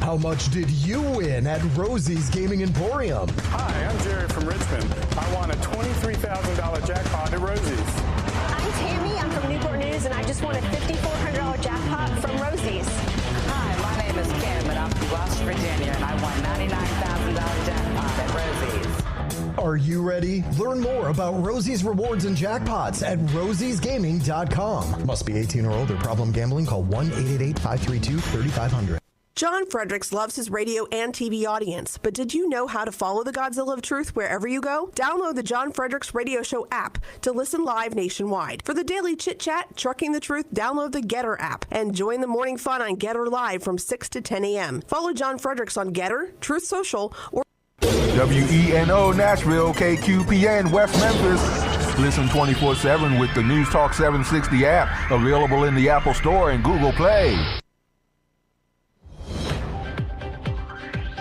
How much did you win at Rosie's Gaming Emporium? Hi, I'm Jerry from Richmond. I won a $23,000 jackpot at Rosie's. I'm Tammy. I'm from Newport News, and I just won a $5,400 jackpot from Rosie's. Hi, my name is Kim, and I'm from West Virginia, and I won $99,000 jackpot at Rosie's. Are you ready? Learn more about Rosie's rewards and jackpots at rosiesgaming.com. Must be 18 or older. Problem gambling? Call 1-888-532-3500. John Fredericks loves his radio and TV audience, but did you know how to follow the Godzilla of Truth wherever you go? Download the John Fredericks Radio Show app to listen live nationwide. For the daily chit-chat, Trucking the Truth, download the Getter app and join the morning fun on Getter Live from 6 to 10 a.m. Follow John Fredericks on Getter, Truth Social, or WENO Nashville, KQPN West Memphis. Listen 24/7 with the News Talk 760 app, available in the Apple Store and Google Play.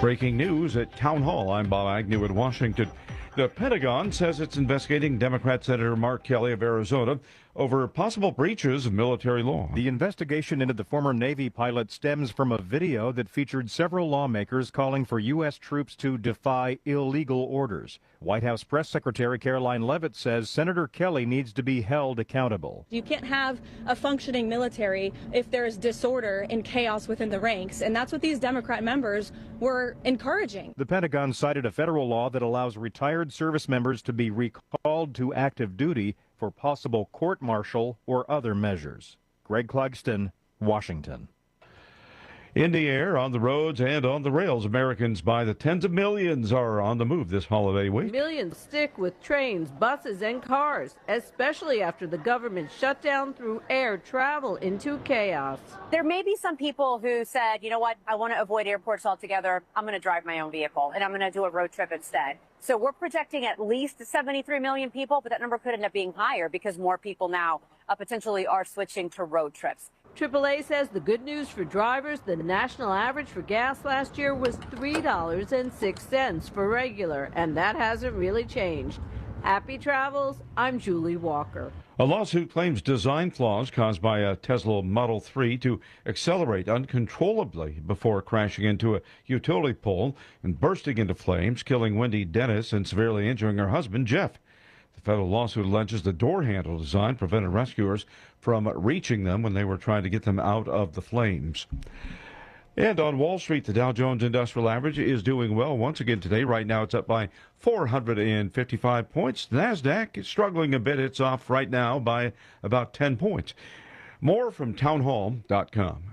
Breaking news at Town Hall. I'm Bob Agnew in Washington. The Pentagon says it's investigating Democrat Senator Mark Kelly of Arizona over possible breaches of military law. The investigation into the former Navy pilot stems from a video that featured several lawmakers calling for U.S. troops to defy illegal orders. White House Press Secretary Caroline Leavitt says Senator Kelly needs to be held accountable. You can't have a functioning military if there is disorder and chaos within the ranks, and that's what these Democrat members were encouraging. The Pentagon cited a federal law that allows retired service members to be recalled to active duty for possible court-martial or other measures. Greg Clugston, Washington. In the air, on the roads, and on the rails, Americans by the tens of millions are on the move this holiday week. Millions stick with trains, buses, and cars, especially after the government shutdown threw air travel into chaos. There may be some people who said, you know what, I want to avoid airports altogether. I'm going to drive my own vehicle, and I'm going to do a road trip instead. So we're projecting at least 73 million people, but that number could end up being higher because more people now potentially are switching to road trips. AAA says the good news for drivers, the national average for gas last year was $3.06 for regular, and that hasn't really changed. Happy travels. I'm Julie Walker. A lawsuit claims design flaws caused by a Tesla Model 3 to accelerate uncontrollably before crashing into a utility pole and bursting into flames, killing Wendy Dennis and severely injuring her husband, Jeff. The federal lawsuit alleges the door handle design prevented rescuers from reaching them when they were trying to get them out of the flames. And on Wall Street, the Dow Jones Industrial Average is doing well once again today. Right now, it's up by 455 points. The NASDAQ is struggling a bit. It's off right now by about 10 points. More from townhall.com.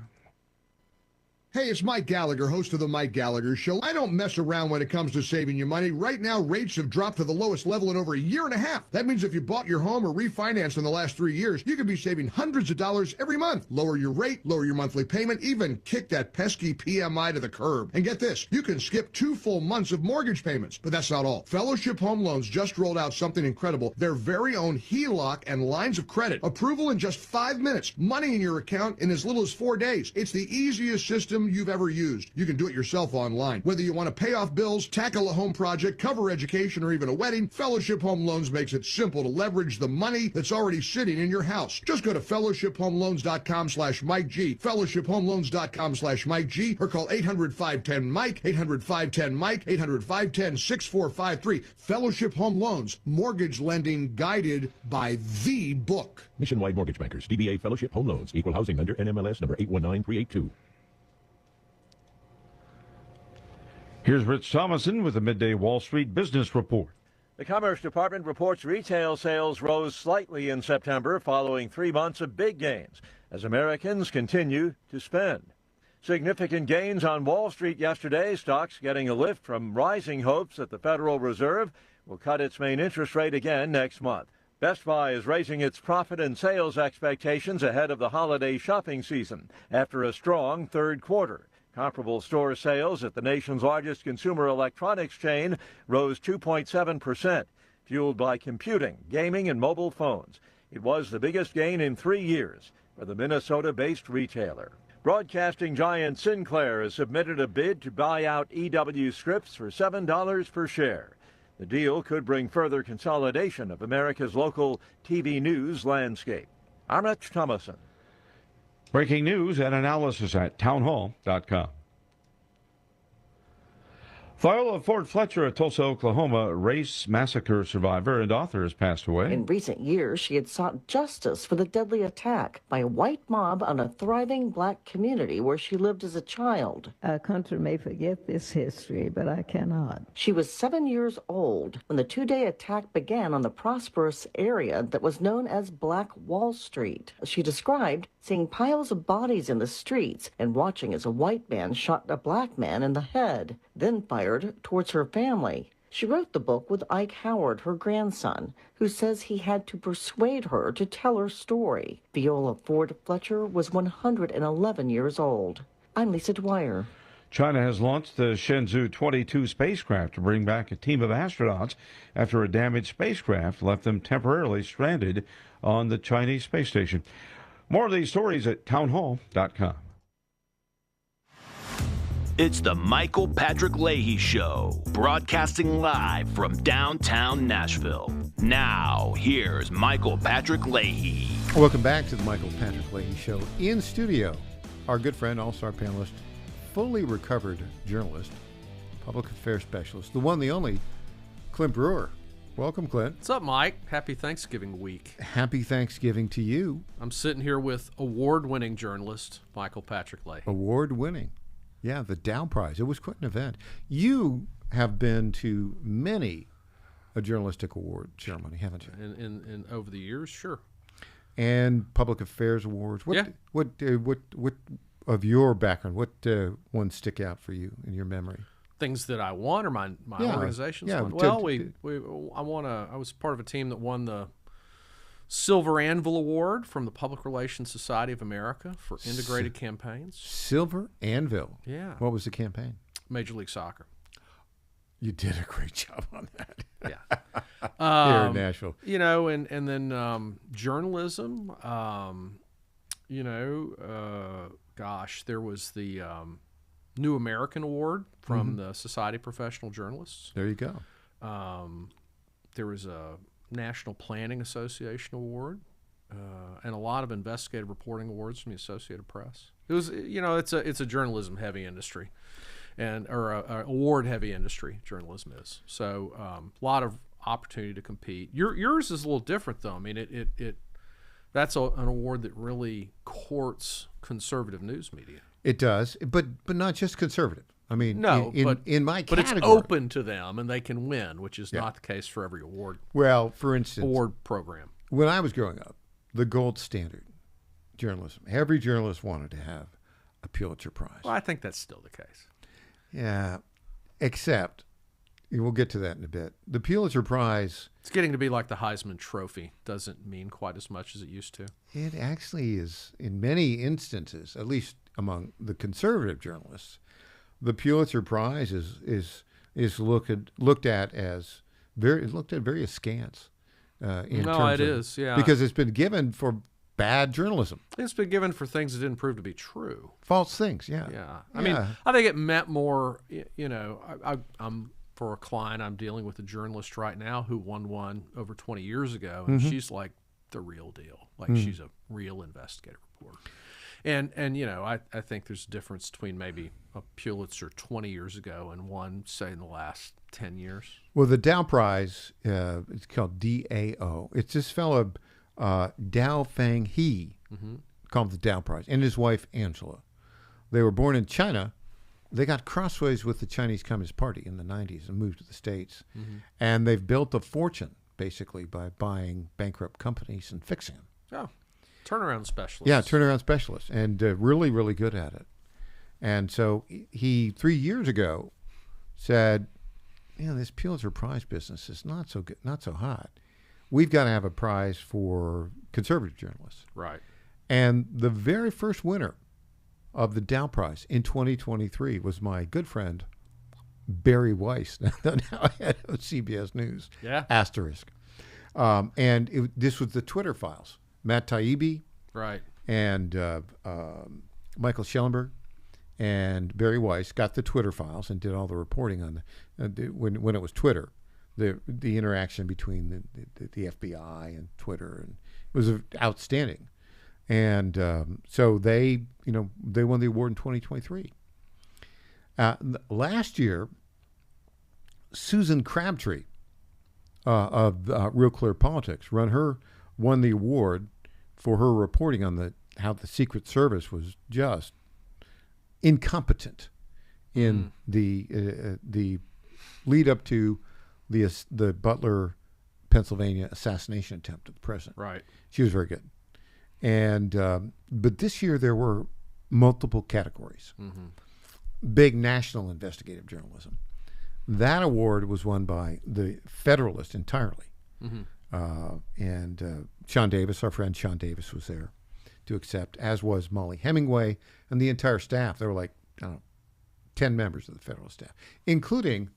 Hey, it's Mike Gallagher, host of The Mike Gallagher Show. I don't mess around when it comes to saving you money. Right now, rates have dropped to the lowest level in over a year and a half. That means if you bought your home or refinanced in the last 3 years, you could be saving hundreds of dollars every month. Lower your rate, lower your monthly payment, even kick that pesky PMI to the curb. And get this, you can skip 2 full months of mortgage payments. But that's not all. Fellowship Home Loans just rolled out something incredible. Their very own HELOC and lines of credit. Approval in just 5 minutes. Money in your account in as little as 4 days. It's the easiest system you've ever used. You can do it yourself online. Whether you want to pay off bills, tackle a home project, cover education, or even a wedding, Fellowship Home Loans makes it simple to leverage the money that's already sitting in your house. Just go to fellowshiphomeloans.com/Mike G, fellowshiphomeloans.com/Mike G, or call 800-510-MIKE, 800-510-MIKE, 800-510-6453. Fellowship Home Loans, mortgage lending guided by the book. Nationwide Mortgage Bankers, DBA Fellowship Home Loans, Equal Housing Lender, NMLS number 819382. Here's Rich Thomason with the Midday Wall Street Business Report. The Commerce Department reports retail sales rose slightly in September following 3 months of big gains as Americans continue to spend. Significant gains on Wall Street yesterday, stocks getting a lift from rising hopes that the Federal Reserve will cut its main interest rate again next month. Best Buy is raising its profit and sales expectations ahead of the holiday shopping season after a strong third quarter. Comparable store sales at the nation's largest consumer electronics chain rose 2.7%, fueled by computing, gaming, and mobile phones. It was the biggest gain in 3 years for the Minnesota-based retailer. Broadcasting giant Sinclair has submitted a bid to buy out EW Scripps for $7 per share. The deal could bring further consolidation of America's local TV news landscape. I'm Rich Thomason. Breaking news and analysis at townhall.com. Viola Ford Fletcher, a Tulsa, Oklahoma race massacre survivor and author, has passed away. In recent years, she had sought justice for the deadly attack by a white mob on a thriving black community where she lived as a child. Our country may forget this history, but I cannot. She was 7 years old when the two-day attack began on the prosperous area that was known as Black Wall Street. She described seeing piles of bodies in the streets and watching as a white man shot a black man in the head, then fired towards her family. She wrote the book with Ike Howard, her grandson, who says he had to persuade her to tell her story. Viola Ford Fletcher was 111 years old. I'm Lisa Dwyer. China has launched the Shenzhou 22 spacecraft to bring back a team of astronauts after a damaged spacecraft left them temporarily stranded on the Chinese space station. More of these stories at townhall.com. It's the Michael Patrick Leahy Show, broadcasting live from downtown Nashville. Now, here's Michael Patrick Leahy. Welcome back to the Michael Patrick Leahy Show. In studio, our good friend, all-star panelist, fully recovered journalist, public affairs specialist, the one, the only, Clint Brewer. Welcome, Clint. What's up, Mike? Happy Thanksgiving week. Happy Thanksgiving to you. I'm sitting here with award-winning journalist Michael Patrick Leahy. Award-winning. Yeah, the Dow Prize. It was quite an event. You have been to many a journalistic award ceremony, haven't you? In over the years, sure. And public affairs awards. What of your background? What ones stick out for you in your memory? Things that I won, or my organization's won. Well, I was part of a team that won the Silver Anvil Award from the Public Relations Society of America for integrated campaigns. Silver Anvil. Yeah. What was the campaign? Major League Soccer. You did a great job on that. Yeah. Here in Nashville. You know, and then journalism. There was the New American Award from the Society of Professional Journalists. There you go. There was a National Planning Association Award, and a lot of investigative reporting awards from the Associated Press. It was, it's a journalism heavy industry, or a award heavy industry. Journalism is so a lot of opportunity to compete. Yours is a little different though. I mean, that's an award that really courts conservative news media. It does, but not just conservative. I mean, in my category. But it's open to them, and they can win, which is not the case for every award. Well, for instance, award program. When I was growing up, the gold standard journalism. Every journalist wanted to have a Pulitzer Prize. Well, I think that's still the case. Yeah, except we'll get to that in a bit. The Pulitzer Prize. It's getting to be like the Heisman Trophy. Doesn't mean quite as much as it used to. It actually is, in many instances, at least among the conservative journalists. The Pulitzer Prize is looked at very askance. It is, yeah, because it's been given for bad journalism. It's been given for things that didn't prove to be true. False things, yeah. Yeah. I mean, I think it meant more. I'm for a client. I'm dealing with a journalist right now who won one over 20 years ago, and she's like the real deal. Like she's a real investigative reporter. And I think there's a difference between maybe a Pulitzer 20 years ago and one, say, in the last 10 years. Well, the Dow Prize, it's called DAO. It's this fellow, Dao Fang He, called the Dow Prize, and his wife, Angela. They were born in China. They got crossways with the Chinese Communist Party in the 90s and moved to the States. And they've built a fortune, basically, by buying bankrupt companies and fixing them. Oh. Turnaround specialist. Yeah, turnaround specialist, and really, really good at it. And so he 3 years ago said, this Pulitzer Prize business is not so good, not so hot. We've got to have a prize for conservative journalists. Right. And the very first winner of the Dow Prize in 2023 was my good friend Barry Weiss, now head of CBS News. Yeah. Asterisk. And this was the Twitter files. Matt Taibbi, right, and Michael Schellenberg and Barry Weiss got the Twitter files and did all the reporting on when it was Twitter, the interaction between the FBI and Twitter, and it was outstanding. And so they won the award in 2023. Last year, Susan Crabtree of Real Clear Politics won the award for her reporting on how the Secret Service was just incompetent in the lead up to the Butler, Pennsylvania assassination attempt of the president. Right. She was very good. And but this year there were multiple categories. Big national investigative journalism. That award was won by the Federalist entirely. And Sean Davis, our friend Sean Davis, was there to accept, as was Molly Hemingway and the entire staff. There were like, 10 members of the Federalist staff, including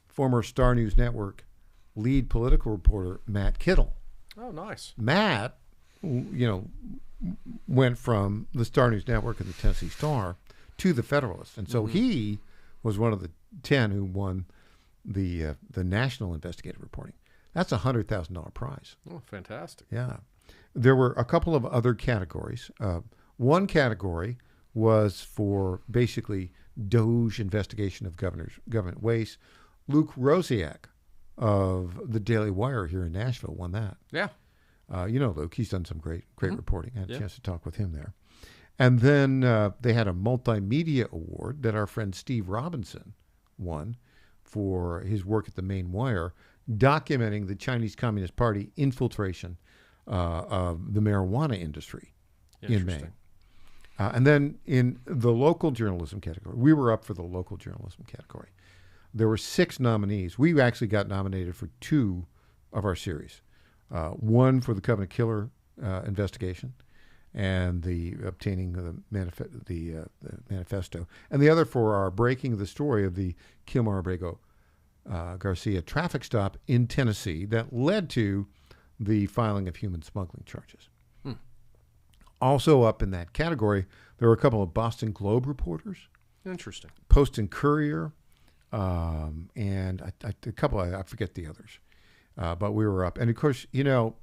former Star News Network lead political reporter Matt Kittle. Oh, nice. Matt, went from the Star News Network and the Tennessee Star to the Federalist. And so he was one of the 10 who won the national investigative reporting. That's a $100,000 prize. Oh, fantastic. Yeah. There were a couple of other categories. One category was for basically DOJ investigation of government waste. Luke Rosiak of the Daily Wire here in Nashville won that. Yeah. You know Luke. He's done some great reporting. I had a chance to talk with him there. And then they had a multimedia award that our friend Steve Robinson won for his work at the Maine Wire, documenting the Chinese Communist Party infiltration of the marijuana industry in Maine. And then in the local journalism category, we were up for the local journalism category. There were 6 nominees. We actually got nominated for 2 of our series. One for the Covenant Killer investigation and the obtaining the manifesto, and the other for our breaking the story of the Kilmar Abrego Garcia traffic stop in Tennessee that led to the filing of human smuggling charges. Also up in that category, there were a couple of Boston Globe reporters. Interesting. Post and Courier, and a couple, I forget the others. But we were up. And, of course, you know.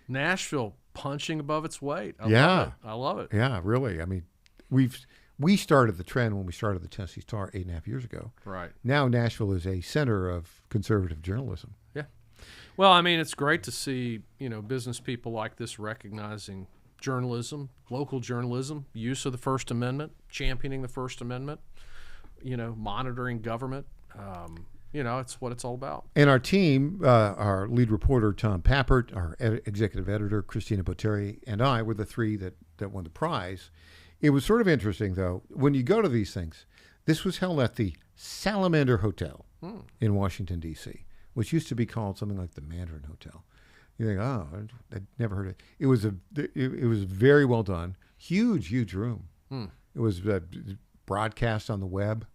Nashville punching above its weight. I love it. Yeah, really. I mean, we started the trend when we started the Tennessee Star 8.5 years ago. Right. Now Nashville is a center of conservative journalism. Yeah. Well, I mean, it's great to see, business people like this recognizing journalism, local journalism, use of the First Amendment, championing the First Amendment, monitoring government. It's what it's all about. And our team, our lead reporter, Tom Pappert, our executive editor, Christina Botteri, and I were the 3 that won the prize. It was sort of interesting, though, when you go to these things. This was held at the Salamander Hotel in Washington, D.C., which used to be called something like the Mandarin Hotel. You think, oh, I'd never heard of it. It was very well done. Huge room. It was broadcast on the web,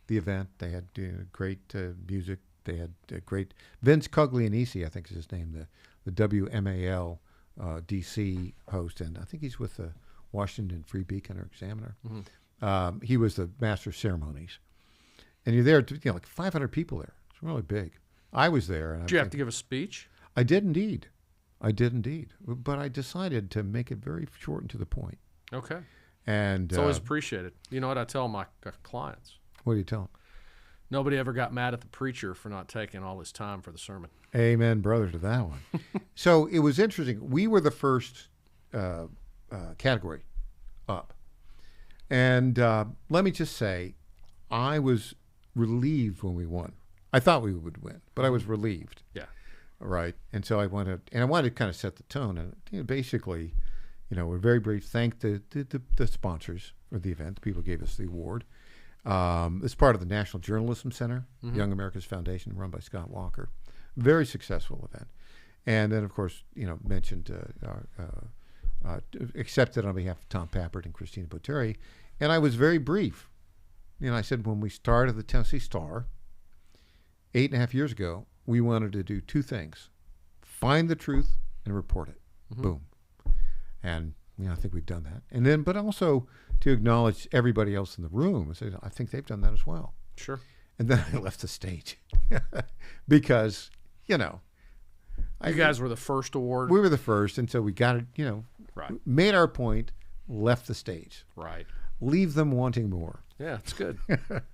the event. They had great music. They had great Vince Coglianese, I think is his name, the WMAL DC host, and I think he's with the Washington Free Beacon or Examiner. He was the master of ceremonies, and you're there. Like 500 people there. It's really big. I was there. And Did you have to give a speech? I did indeed. But I decided to make it very short and to the point. Okay. And it's always appreciated. You know what I tell my clients? What do you tell them? Nobody ever got mad at the preacher for not taking all his time for the sermon. Amen, brother, to that one. So it was interesting. We were the first category up. And let me just say, I was relieved when we won. I thought we would win, but I was relieved. Yeah. Right. And so I wanted to kind of set the tone. And basically, we're very brief. Thank the sponsors for the event. The people who gave us the award. It's part of the National Journalism Center, Young America's Foundation, run by Scott Walker. Very successful event. And then, of course, mentioned, accepted on behalf of Tom Pappert and Christina Botteri. And I was very brief. I said when we started the Tennessee Star 8.5 years ago, we wanted to do 2 things: find the truth and report it. Boom. And I think we've done that. And then, but also to acknowledge everybody else in the room and say, I think they've done that as well. Sure. And then I left the stage because, you guys were the first award. We were the first, and so we got it. Right. Made our point, left the stage. Right. Leave them wanting more. Yeah, it's good.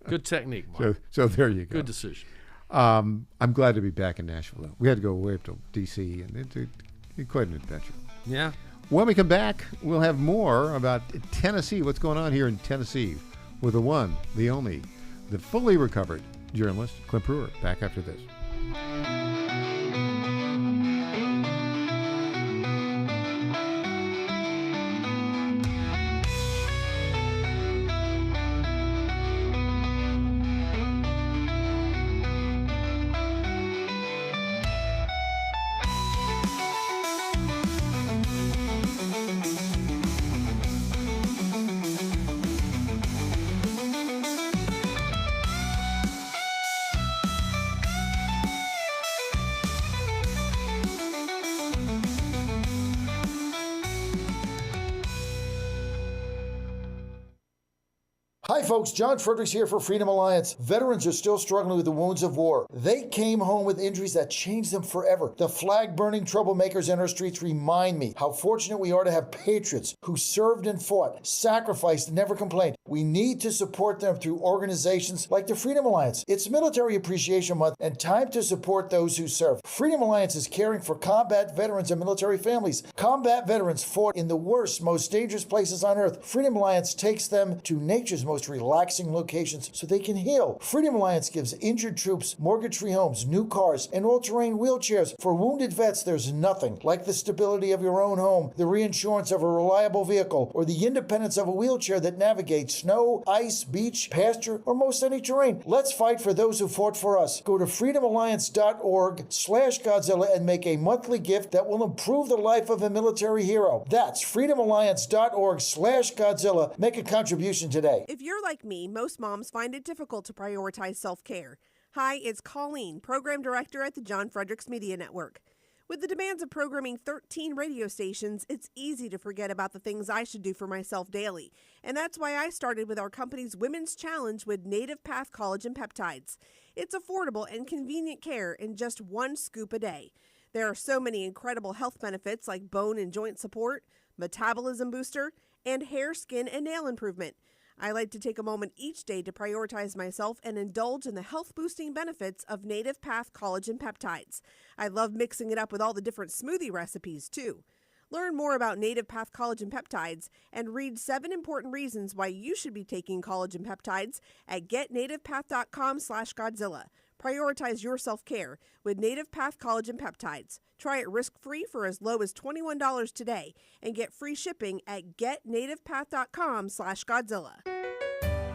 Good technique, Mark. So there you go. Good decision. I'm glad to be back in Nashville, though. We had to go way up to D.C., and it's quite an adventure. Yeah. When we come back, we'll have more about Tennessee, what's going on here in Tennessee, with the one, the only, the fully recovered journalist, Clint Brewer. Back after this. Hi folks, John Fredericks here for Freedom Alliance. Veterans are still struggling with the wounds of war. They came home with injuries that changed them forever. The flag-burning troublemakers in our streets remind me how fortunate we are to have patriots who served and fought, sacrificed, and never complained. We need to support them through organizations like the Freedom Alliance. It's Military Appreciation Month and time to support those who serve. Freedom Alliance is caring for combat veterans and military families. Combat veterans fought in the worst, most dangerous places on earth. Freedom Alliance takes them to nature's most relaxing locations so they can heal. Freedom Alliance gives injured troops mortgage-free homes, new cars, and all-terrain wheelchairs. For wounded vets, there's nothing like the stability of your own home, the reinsurance of a reliable vehicle, or the independence of a wheelchair that navigates snow, ice, beach, pasture, or most any terrain. Let's fight for those who fought for us. Go to freedomalliance.org/Godzilla and make a monthly gift that will improve the life of a military hero. That's freedomalliance.org/Godzilla. Make a contribution today. If you're like me, most moms find it difficult to prioritize self-care. Hi, it's Colleen, Program Director at the John Fredericks Media Network. With the demands of programming 13 radio stations, it's easy to forget about the things I should do for myself daily. And that's why I started with our company's Women's Challenge with Native Path Collagen Peptides. It's affordable and convenient care in just one scoop a day. There are so many incredible health benefits like bone and joint support, metabolism booster, and hair, skin, and nail improvement. I like to take a moment each day to prioritize myself and indulge in the health-boosting benefits of Native Path Collagen Peptides. I love mixing it up with all the different smoothie recipes, too. Learn more about Native Path Collagen Peptides and read 7 important reasons why you should be taking collagen peptides at getnativepath.com/Godzilla. Prioritize your self-care with Native Path Collagen Peptides. Try it risk-free for as low as $21 today and get free shipping at getnativepath.com/Godzilla.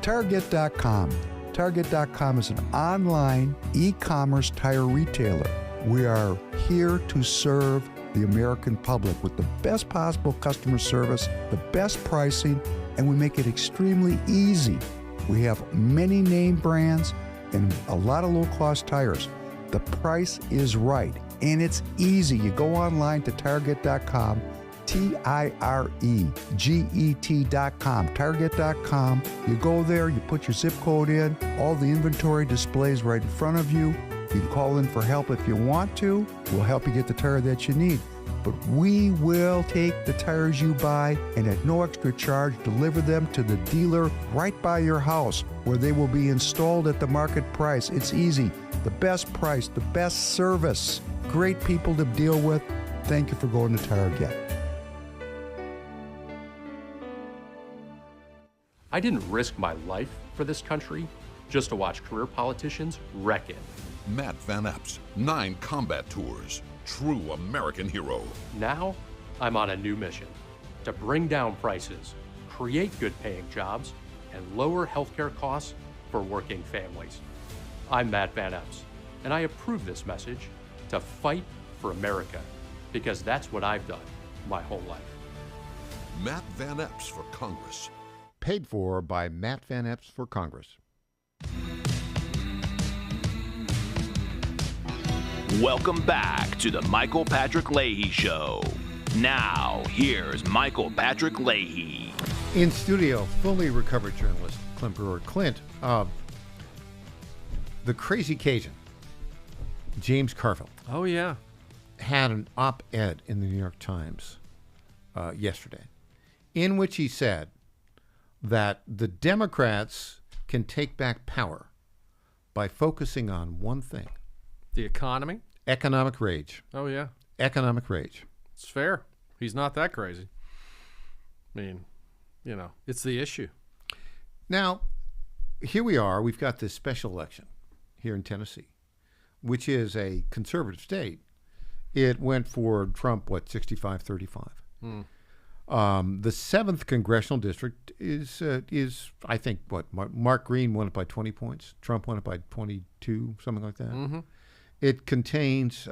Target.com. Target.com is an online e-commerce tire retailer. We are here to serve the American public with the best possible customer service, the best pricing, and we make it extremely easy. We have many name brands and a lot of low-cost tires. The price is right, and it's easy. You go online to Target.com, Tireget.com, Target.com. You go there, you put your zip code in, all the inventory displays right in front of you. You can call in for help if you want to. We'll help you get the tire that you need. But we will take the tires you buy and at no extra charge deliver them to the dealer right by your house where they will be installed at the market price. It's easy. The best price, the best service, great people to deal with. Thank you for going to Target. I didn't risk my life for this country just to watch career politicians wreck it. Matt Van Epps, 9 combat tours. True American hero. Now, I'm on a new mission to bring down prices, create good paying jobs, and lower healthcare costs for working families. I'm Matt Van Epps, and I approve this message to fight for America, because that's what I've done my whole life. Matt Van Epps for Congress. Paid for by Matt Van Epps for Congress. Welcome back to the Michael Patrick Leahy Show. Now, here's Michael Patrick Leahy. In studio, fully recovered journalist Clint Brewer. Clint, the crazy Cajun, James Carville. Oh, yeah. Had an op-ed in the New York Times yesterday in which he said that the Democrats can take back power by focusing on one thing. The economy? Economic rage. Oh, yeah. Economic rage. It's fair. He's not that crazy. I mean, you know, it's the issue. Now, here we are. We've got this special election here in Tennessee, which is a conservative state. It went for Trump, 65-35. The 7th congressional district is I think, Mark Green won it by 20 points. Trump won it by 22, something like that. Mm-hmm. It contains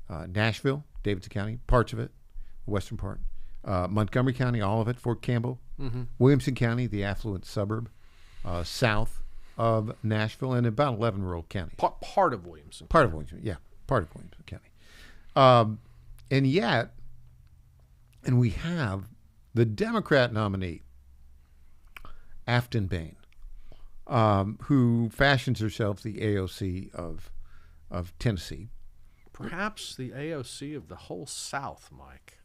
Nashville, Davidson County, parts of it, the western part, Montgomery County, all of it, Fort Campbell, Williamson County, the affluent suburb, south of Nashville, and about 11 rural counties. Part of Williamson. Part of Williamson, yeah, part of Williamson County. And yet, we have the Democrat nominee Aftonbane, who fashions herself the AOC of Tennessee. Perhaps the AOC of the whole South, Mike.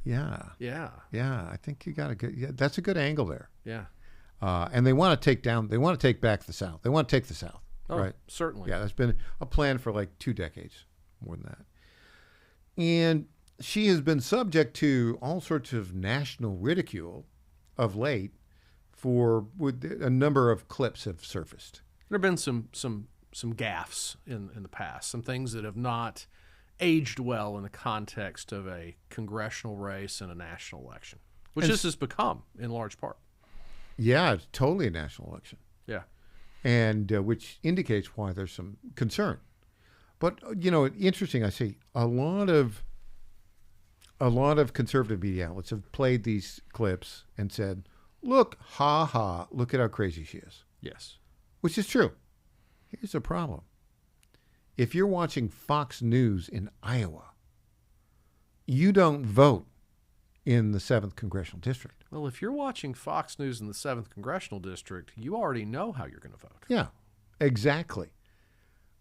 Yeah. Yeah. Yeah, I think you got a good. Yeah, that's a good angle there. Yeah. And they want to take back the South. They want to take the South. Oh, right? certainly. Yeah, that's been a plan for like 2 decades, more than that. And she has been subject to all sorts of national ridicule of late with a number of clips have surfaced. There have been some gaffes in the past, some things that have not aged well in the context of a congressional race and a national election, which this has become in large part. Yeah, it's totally a national election. Yeah. And which indicates why there's some concern. But, interesting, I see a lot of conservative media outlets have played these clips and said, look, look at how crazy she is. Yes. Which is true. Here's the problem. If you're watching Fox News in Iowa, you don't vote in the 7th Congressional District. Well, if you're watching Fox News in the 7th Congressional District, you already know how you're going to vote. Yeah, exactly.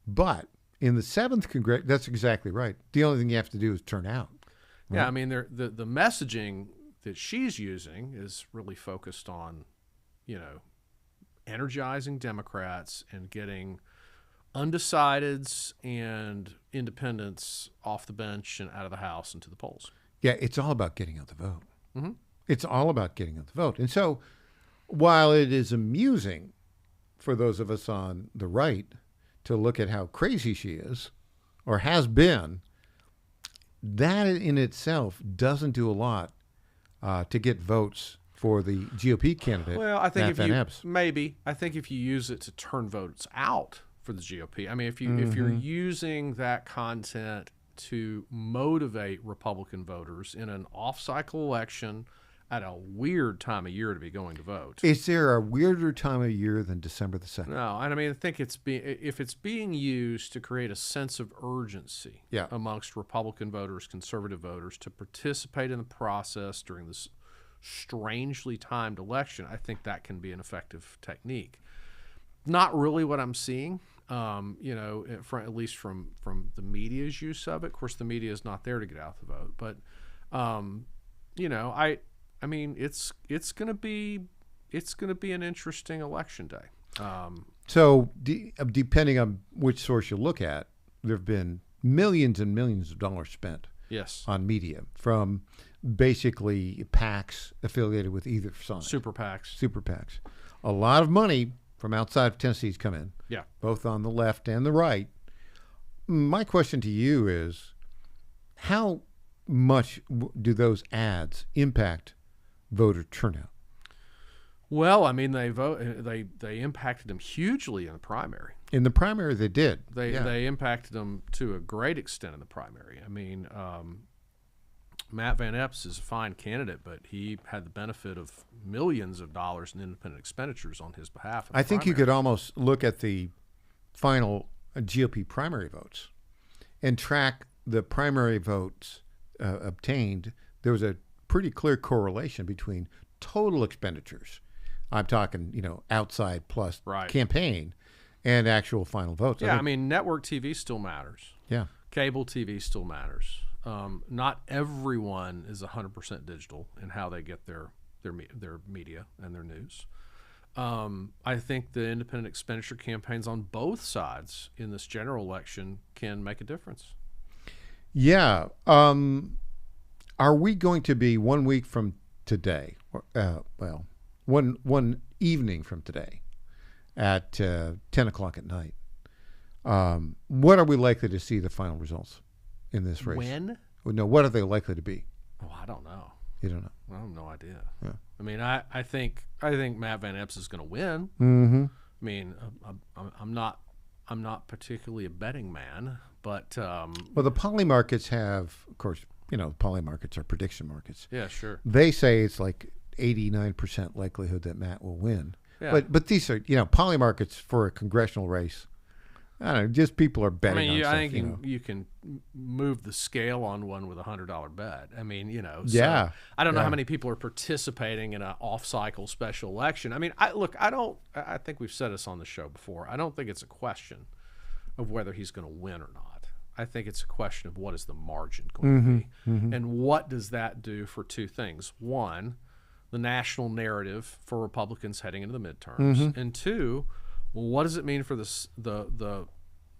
But in the 7th Congressional, that's exactly right. The only thing you have to do is turn out. Right? Yeah, I mean, the messaging that she's using is really focused on, energizing Democrats and getting undecideds and independents off the bench and out of the House and to the polls. Yeah, it's all about getting out the vote. Mm-hmm. It's all about getting out the vote. And so while it is amusing for those of us on the right to look at how crazy she is or has been, that in itself doesn't do a lot to get votes for the GOP candidate. Well, I think I think if you use it to turn votes out for the GOP, I mean, if you're using that content to motivate Republican voters in an off-cycle election at a weird time of year to be going to vote. Is there a weirder time of year than December the 2nd? No, and I mean, I think if it's being used to create a sense of urgency amongst Republican voters, conservative voters, to participate in the process during this strangely timed election, I think that can be an effective technique. Not really what I'm seeing, at least from the media's use of it. Of course, the media is not there to get out the vote, but I mean, it's going to be an interesting election day. So depending on which source you look at, there have been millions and millions of dollars spent on media from basically PACs affiliated with either side. Super PACs. A lot of money from outside of Tennessee's come in, both on the left and the right. My question to you is, how much do those ads impact voter turnout? Well, I mean, they impacted them hugely in the primary. In the primary, they did. They impacted them to a great extent in the primary. I mean, Matt Van Epps is a fine candidate, but he had the benefit of millions of dollars in independent expenditures on his behalf. I think you could almost look at the final GOP primary votes and track the primary votes obtained. There was a pretty clear correlation between total expenditures. I'm talking, outside plus campaign and actual final votes. Yeah, I mean, network TV still matters. Yeah. Cable TV still matters. Not everyone is 100% digital in how they get their media and their news. I think the independent expenditure campaigns on both sides in this general election can make a difference. Yeah. Are we going to be 1 week from today? One evening from today at 10 o'clock at night. What are we likely to see the final results in this race? When? No, what are they likely to be? Oh, I don't know. You don't know? I have no idea. Yeah. I mean, I think Matt Van Epps is going to win. Mm-hmm. I mean, I'm not particularly a betting man, but well, the poly markets have, of course, poly markets are prediction markets. Yeah, sure. They say it's like 89% likelihood that Matt will win. Yeah. But these are poly markets for a congressional race. I don't know. Just people are betting. I mean, on stuff, I think you can move the scale on one with a $100 bet. I mean, so Yeah. I don't know how many people are participating in an off-cycle special election. I mean, I think we've said this on the show before. I don't think it's a question of whether he's going to win or not. I think it's a question of what is the margin going to be, and what does that do for two things: one, the national narrative for Republicans heading into the midterms, and two, what does it mean for the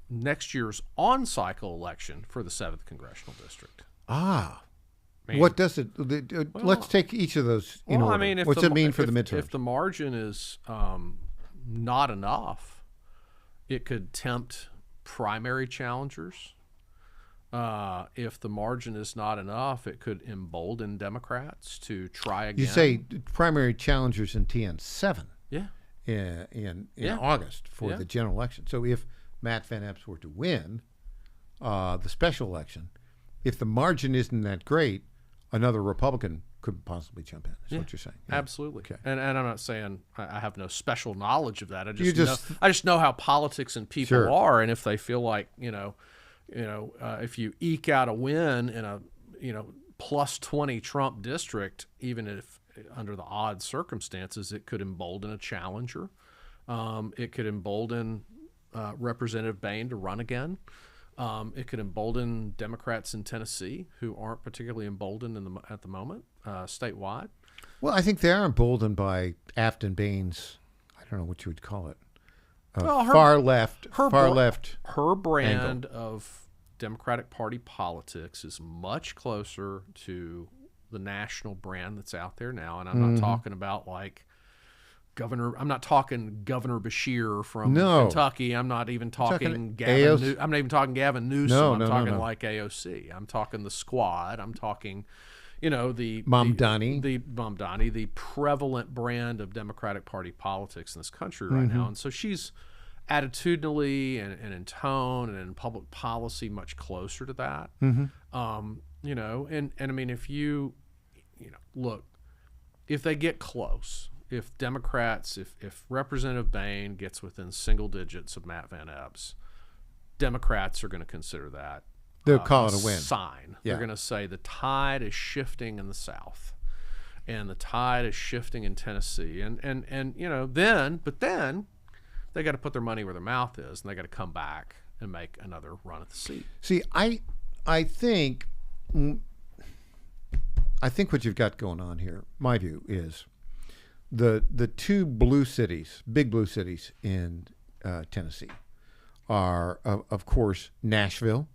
next year's on-cycle election for the 7th Congressional District? What does it? Let's take each of those in order. I mean, what's it mean for the midterms? If the margin is not enough, it could tempt primary challengers. If the margin is not enough, it could embolden Democrats to try again. You say primary challengers in TN7. Yeah. In August for the general election. So if Matt Van Epps were to win the special election, if the margin isn't that great, another Republican could possibly jump in. Is what you're saying? Yeah. Absolutely. Okay. And I'm not saying I have no special knowledge of that. I just know how politics and people are, and if they feel like if you eke out a win in a plus 20 Trump district, even if under the odd circumstances, it could embolden a challenger. It could embolden Representative Bain to run again. It could embolden Democrats in Tennessee who aren't particularly emboldened at the moment statewide. Well, I think they are emboldened by Afton Bain's, I don't know what you would call it, far left. Her brand angle. of Democratic Party politics is much closer to the national brand that's out there now, and I'm not talking about like I'm not talking Governor Beshear from Kentucky. I'm not even talking Gavin. I'm not even talking Gavin Newsom. I'm talking like AOC. I'm talking the Squad. I'm talking, the Mamdani, the prevalent brand of Democratic Party politics in this country right now. And so she's attitudinally and in tone and in public policy much closer to that. And I mean, if you look, if they get close, if Democrats, if Representative Bain gets within single digits of Matt Van Epps, Democrats are going to consider that they'll call it a win sign. Yeah. They're going to say the tide is shifting in the South, and the tide is shifting in Tennessee, and then they got to put their money where their mouth is, and they got to come back and make another run at the seat. See, I think what you've got going on here, my view is the two blue cities, big blue cities in Tennessee are, of course, Nashville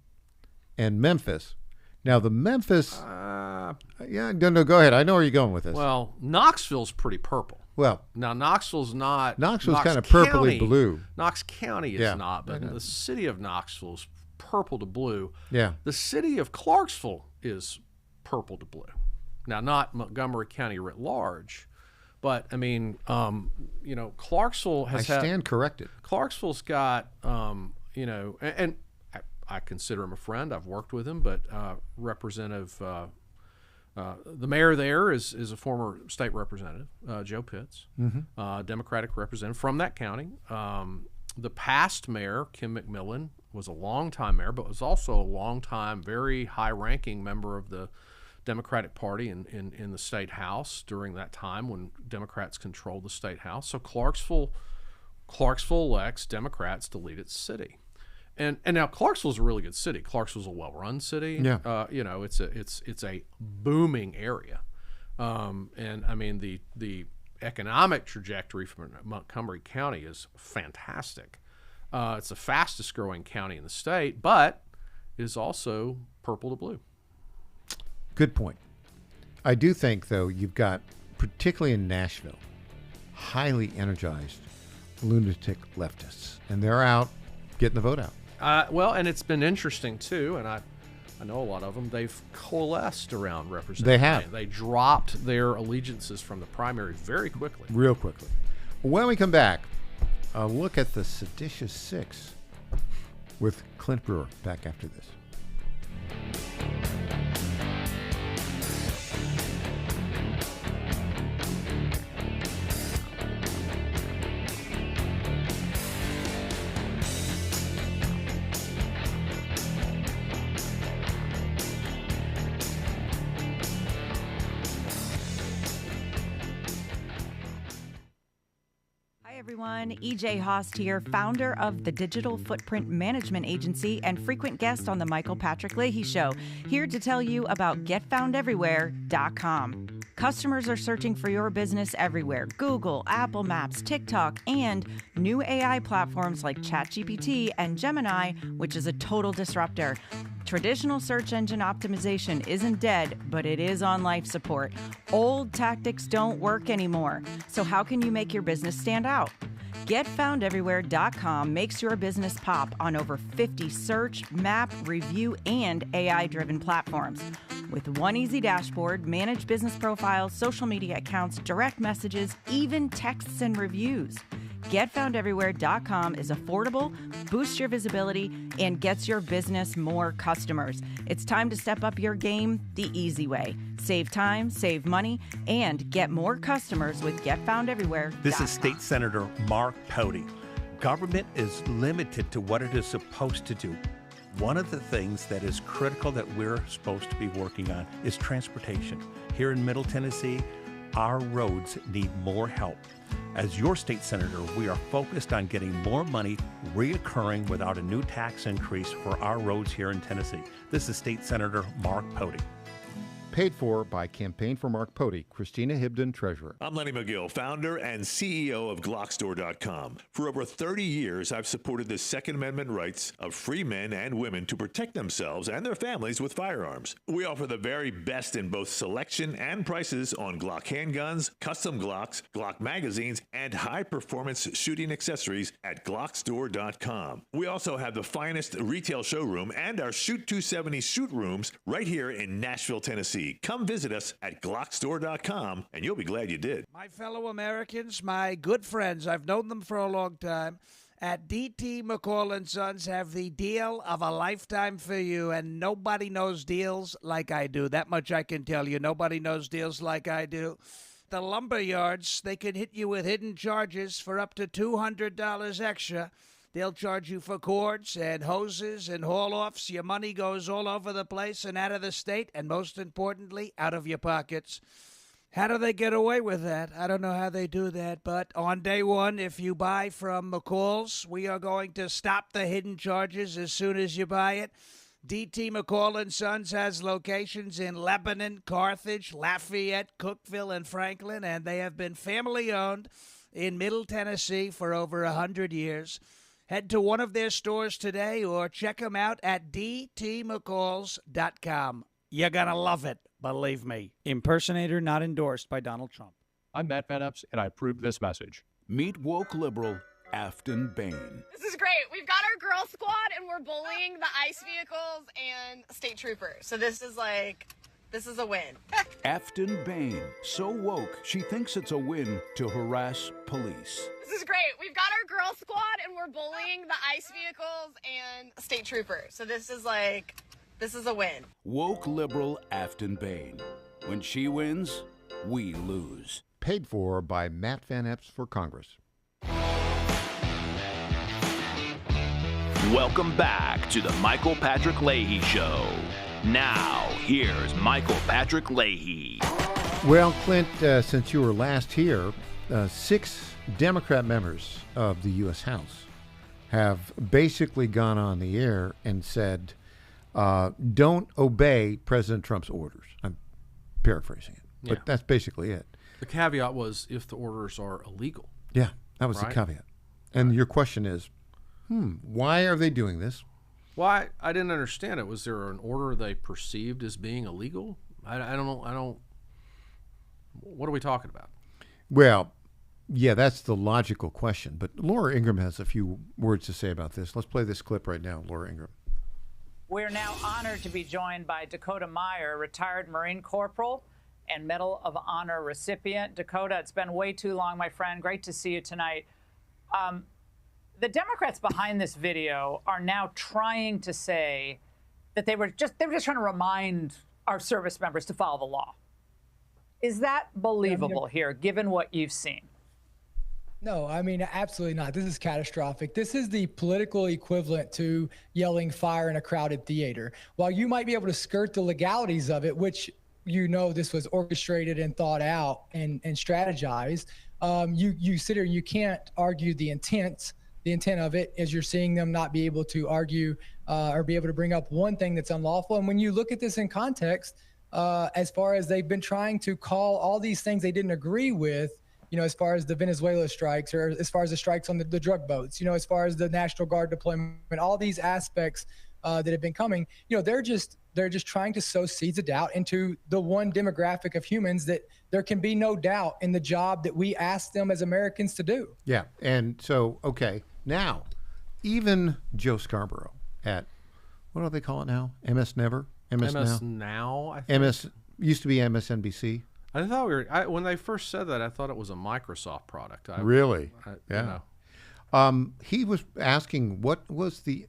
and Memphis. Now, the Memphis... no, go ahead. I know where you're going with this. Well, Knoxville's pretty purple. Well, now Knoxville's not. Knoxville's kind of purpley blue. Knox County is not, but the city of Knoxville's purple to blue. Yeah. The city of Clarksville is purple to blue. Now, not Montgomery County writ large, but I mean, Clarksville has. I stand corrected. Clarksville's got, and I consider him a friend. I've worked with him, but Representative. The mayor there is a former state representative, Joe Pitts, Democratic representative from that county. The past mayor, Kim McMillan, was a longtime mayor, but was also a longtime, very high-ranking member of the Democratic Party in the state house during that time when Democrats controlled the state house. So Clarksville elects Democrats to lead its city. And now Clarksville's a really good city. Clarksville's a well-run city. Yeah. It's a booming area, and I mean the economic trajectory from Montgomery County is fantastic. It's the fastest growing county in the state, but it is also purple to blue. Good point. I do think, though, you've got, particularly in Nashville, highly energized lunatic leftists, and they're out getting the vote out. Well, and it's been interesting, too, and I know a lot of them. They've coalesced around Representative They have. Bain. They dropped their allegiances from the primary very quickly. Real quickly. When we come back, a look at the seditious six with Clint Brewer. Back after this. everyone, EJ Host here, founder of the Digital Footprint Management Agency and frequent guest on the Michael Patrick Leahy Show, here to tell you about GetFoundEverywhere.com. Customers are searching for your business everywhere: Google, Apple Maps, TikTok, and new AI platforms like ChatGPT and Gemini, which is a total disruptor. Traditional search engine optimization isn't dead, but it is on life support. Old tactics don't work anymore. So how can you make your business stand out? GetFoundEverywhere.com makes your business pop on over 50 search, map, review, and AI-driven platforms. With one easy dashboard, manage business profiles, social media accounts, direct messages, even texts and reviews. GetFoundEverywhere.com is affordable, boosts your visibility, and gets your business more customers. It's time to step up your game the easy way. Save time, save money, and get more customers with GetFoundEverywhere.com. This is State Senator Mark Pody. Government is limited to what it is supposed to do. One of the things that is critical that we're supposed to be working on is transportation. Here in Middle Tennessee, our roads need more help. As your state senator, we are focused on getting more money reoccurring without a new tax increase for our roads here in Tennessee. This is State Senator Mark Pody. Paid for by Campaign for Mark Pody, Christina Hibden, Treasurer. I'm Lenny McGill, founder and CEO of GlockStore.com. For over 30 years, I've supported the Second Amendment rights of free men and women to protect themselves and their families with firearms. We offer the very best in both selection and prices on Glock handguns, custom Glocks, Glock magazines, and high-performance shooting accessories at GlockStore.com. We also have the finest retail showroom and our Shoot 270 shoot rooms right here in Nashville, Tennessee. Come visit us at GlockStore.com, and you'll be glad you did. My fellow Americans, my good friends, I've known them for a long time, at D.T. McCall & Sons have the deal of a lifetime for you, and nobody knows deals like I do. That much I can tell you. Nobody knows deals like I do. The lumber yards, they can hit you with hidden charges for up to $200 extra. They'll charge you for cords and hoses and haul-offs. Your money goes all over the place and out of the state, and most importantly, out of your pockets. How do they get away with that? I don't know how they do that, but on day one, if you buy from McCall's, we are going to stop the hidden charges as soon as you buy it. D.T. McCall & Sons has locations in Lebanon, Carthage, Lafayette, Cookeville, and Franklin, and they have been family-owned in Middle Tennessee for over 100 years. Head to one of their stores today or check them out at dtmccalls.com. You're going to love it, believe me. Impersonator not endorsed by Donald Trump. I'm Matt Van Epps, and I approve this message. Meet woke liberal Afton Bain. This is great. We've got our girl squad, and we're bullying the ICE vehicles and state troopers. So this is a win. Afton Bain, so woke, she thinks it's a win to harass police. This is great. We've got our girl squad, and we're bullying the ICE vehicles and state troopers. So this is a win. Woke liberal Afton Bain. When she wins, we lose. Paid for by Matt Van Epps for Congress. Welcome back to the Michael Patrick Leahy Show. Now, here's Michael Patrick Leahy. Well, Clint, since you were last here, 6 Democrat members of the U.S. House have basically gone on the air and said, don't obey President Trump's orders. I'm paraphrasing it, but that's basically it. The caveat was if the orders are illegal. Yeah, that was the caveat. And your question is, why are they doing this? Well, I didn't understand it. Was there an order they perceived as being illegal? I don't know. What are we talking about? Well, yeah, that's the logical question. But Laura Ingraham has a few words to say about this. Let's play this clip right now, Laura Ingraham. We're now honored to be joined by Dakota Meyer, retired Marine Corporal and Medal of Honor recipient. Dakota, it's been way too long, my friend. Great to see you tonight. The Democrats behind this video are now trying to say that they were just trying to remind our service members to follow the law. Is that believable here, given what you've seen? No, I mean, absolutely not. This is catastrophic. This is the political equivalent to yelling fire in a crowded theater. While you might be able to skirt the legalities of it, which this was orchestrated and thought out and strategized. You sit here, you can't argue the intent of it, as you're seeing them not be able to argue or be able to bring up one thing that's unlawful. And when you look at this in context, as far as they've been trying to call all these things they didn't agree with, as far as the Venezuela strikes, or as far as the strikes on the drug boats, as far as the National Guard deployment, all these aspects that have been coming, they're just trying to sow seeds of doubt into the one demographic of humans that there can be no doubt in the job that we ask them as Americans to do. Yeah. And so, okay, now, even Joe Scarborough at, what do they call it now? MS Never? MS Now, I think. MS used to be MSNBC. I thought when they first said that, I thought it was a Microsoft product. Really? Yeah. He was asking what was the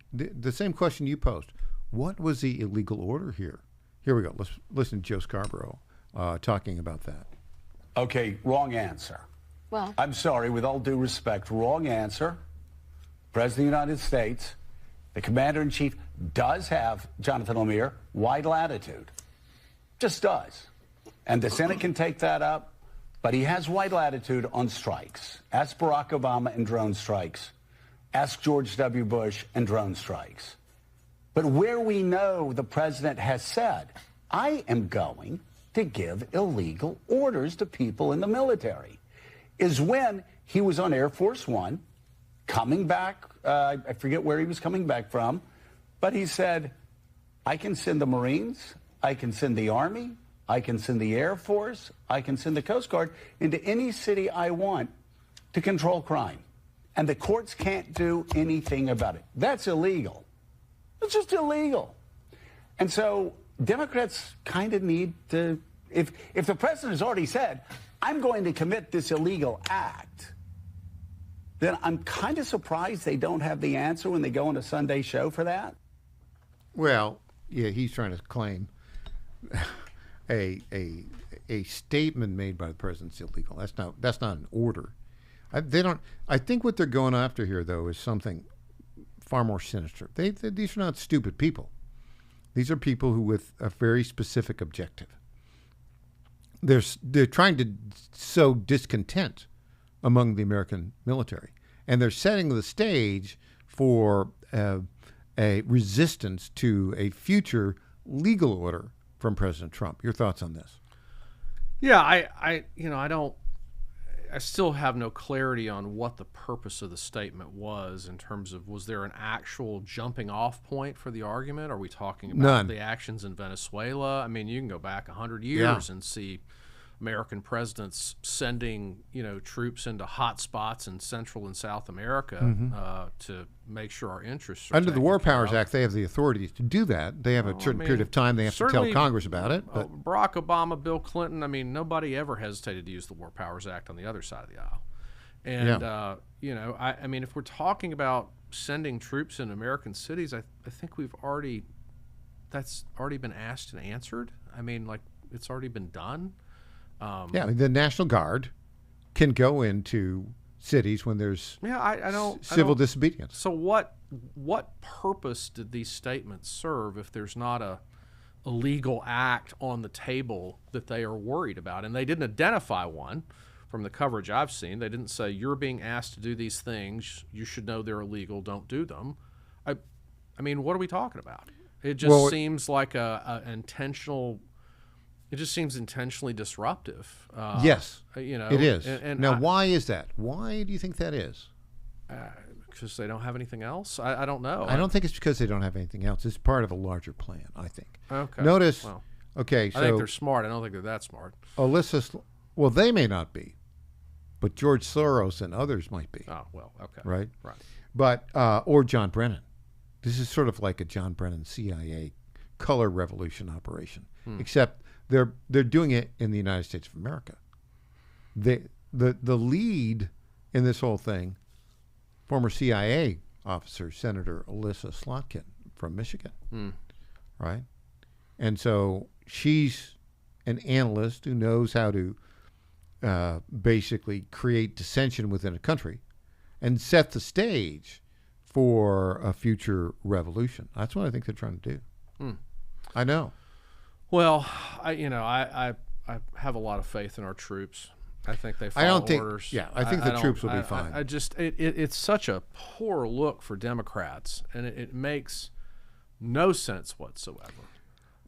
same question you posed. What was the illegal order here? Here we go. Let's listen to Joe Scarborough talking about that. Okay, wrong answer. Well, I'm sorry, with all due respect, wrong answer. President of the United States, the Commander-in-Chief does have, Jonathan Lemire, wide latitude. Just does. And the Senate can take that up, but he has wide latitude on strikes. Ask Barack Obama and drone strikes. Ask George W. Bush and drone strikes. But where we know the president has said, I am going to give illegal orders to people in the military, is when he was on Air Force One, coming back, I forget where he was coming back from, but he said, I can send the Marines, I can send the Army, I can send the Air Force, I can send the Coast Guard into any city I want to control crime. And the courts can't do anything about it. That's illegal. It's just illegal. And so Democrats kind of need to, if the president has already said, I'm going to commit this illegal act, then I'm kind of surprised they don't have the answer when they go on a Sunday show for that. Well, yeah, he's trying to claim a statement made by the president's illegal. That's not an order. I think what they're going after here, though, is something far more sinister. These are not stupid people. These are people who with a very specific objective. They're trying to sow discontent among the American military, and they're setting the stage for a resistance to a future legal order from President Trump. Your thoughts on this? Yeah, I still have no clarity on what the purpose of the statement was in terms of, was there an actual jumping off point for the argument? Are we talking about the actions in Venezuela? I mean, you can go back 100 years and see American presidents sending, troops into hot spots in Central and South America to make sure our interests are under the War Powers Act. They have the authority to do that. They have a certain period of time they have to tell Congress about it. But Barack Obama, Bill Clinton, I mean, nobody ever hesitated to use the War Powers Act on the other side of the aisle. And, I mean, if we're talking about sending troops in American cities, I think that's already been asked and answered. I mean, like, it's already been done. The National Guard can go into cities when there's civil disobedience. So what purpose did these statements serve if there's not a legal act on the table that they are worried about? And they didn't identify one from the coverage I've seen. They didn't say, you're being asked to do these things, you should know they're illegal, don't do them. I mean, what are we talking about? It just seems like a intentional. It just seems intentionally disruptive. Yes, it is. And now, why is that? Why do you think that is? Because they don't have anything else? I don't know. I don't think it's because they don't have anything else. It's part of a larger plan, I think. Okay. Notice, well, okay, so... I think they're smart. I don't think they're that smart. Well, they may not be, but George Soros and others might be. Oh, well, okay. Right? Right. But, or John Brennan. This is sort of like a John Brennan CIA color revolution operation, except... They're doing it in the United States of America. The lead in this whole thing, former CIA officer, Senator Alyssa Slotkin from Michigan, right? And so she's an analyst who knows how to basically create dissension within a country and set the stage for a future revolution. That's what I think they're trying to do. I know. Well, I have a lot of faith in our troops. I think they follow orders. I think the troops will be fine. It's such a poor look for Democrats, and it makes no sense whatsoever.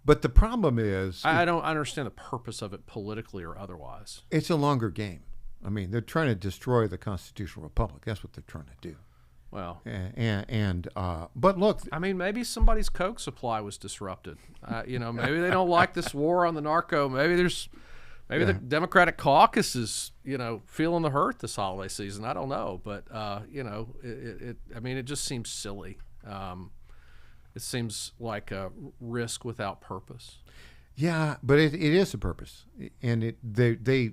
But the problem is, I don't understand the purpose of it politically or otherwise. It's a longer game. I mean, they're trying to destroy the constitutional republic. That's what they're trying to do. Well, but look, I mean, maybe somebody's Coke supply was disrupted. Maybe they don't like this war on the narco. Maybe the Democratic caucus is, feeling the hurt this holiday season. I don't know, but it just seems silly. It seems like a risk without purpose. Yeah, but it is a purpose, and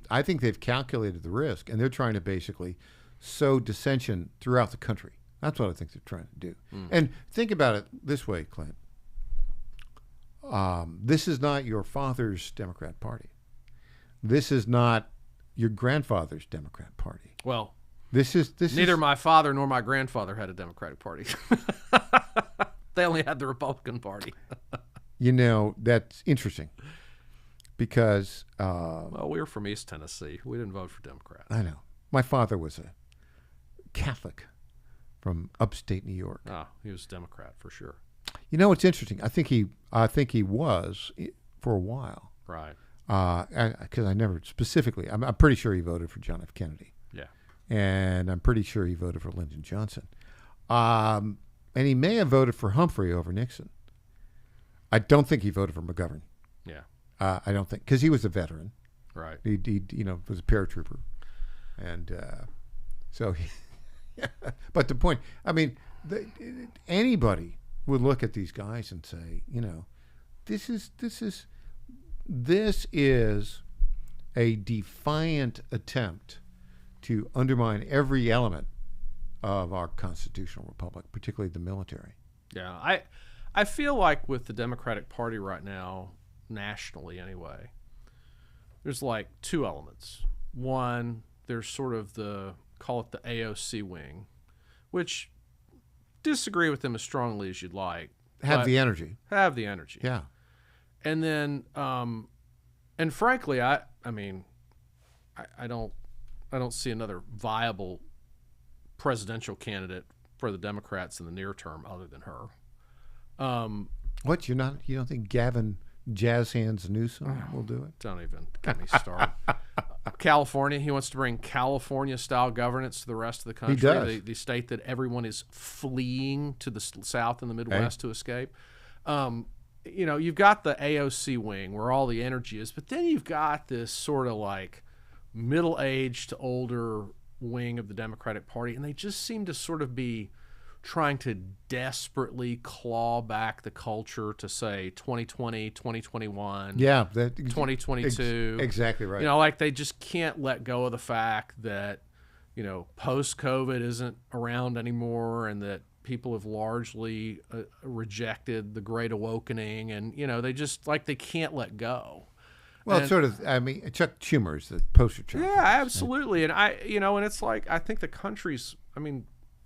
I think they've calculated the risk, and they're trying to basically sow dissension throughout the country. That's what I think they're trying to do. And think about it this way, Clint. This is not your father's Democrat Party. This is not your grandfather's Democrat Party. Well, this is neither my father nor my grandfather had a Democratic Party. They only had the Republican Party. That's interesting because well, we were from East Tennessee. We didn't vote for Democrats. I know. My father was a Catholic from upstate New York. He was a Democrat for sure. It's interesting. I think he was for a while. Right. Because I never specifically. I'm pretty sure he voted for John F. Kennedy. Yeah. And I'm pretty sure he voted for Lyndon Johnson. And he may have voted for Humphrey over Nixon. I don't think he voted for McGovern. Yeah. I don't think, because he was a veteran. Right. He was a paratrooper, and so. But the point, I mean, anybody would look at these guys and say, this is a defiant attempt to undermine every element of our constitutional republic, particularly the military. Yeah, I feel like with the Democratic Party right now, nationally anyway, there's like two elements. One, there's sort of call it the AOC wing, which disagree with them as strongly as you'd like. Have the energy. Yeah. And then, and frankly, I don't see another viable presidential candidate for the Democrats in the near term other than her. What, you don't think Gavin Jazz Hands Newsom will do it? Don't even get me started. California, he wants to bring California-style governance to the rest of the country. He does. The state that everyone is fleeing to the South and the Midwest to escape. You've got the AOC wing where all the energy is, but then you've got this sort of like middle-aged to older wing of the Democratic Party, and they just seem to sort of be trying to desperately claw back the culture to say 2020, 2021, 2022. Exactly right. Like they just can't let go of the fact that, post-COVID isn't around anymore and that people have largely rejected the Great Awakening, and, they just they can't let go. Well, it's sort of, Chuck Schumer is the poster child. Yeah, absolutely. And and it's like, I think the country's,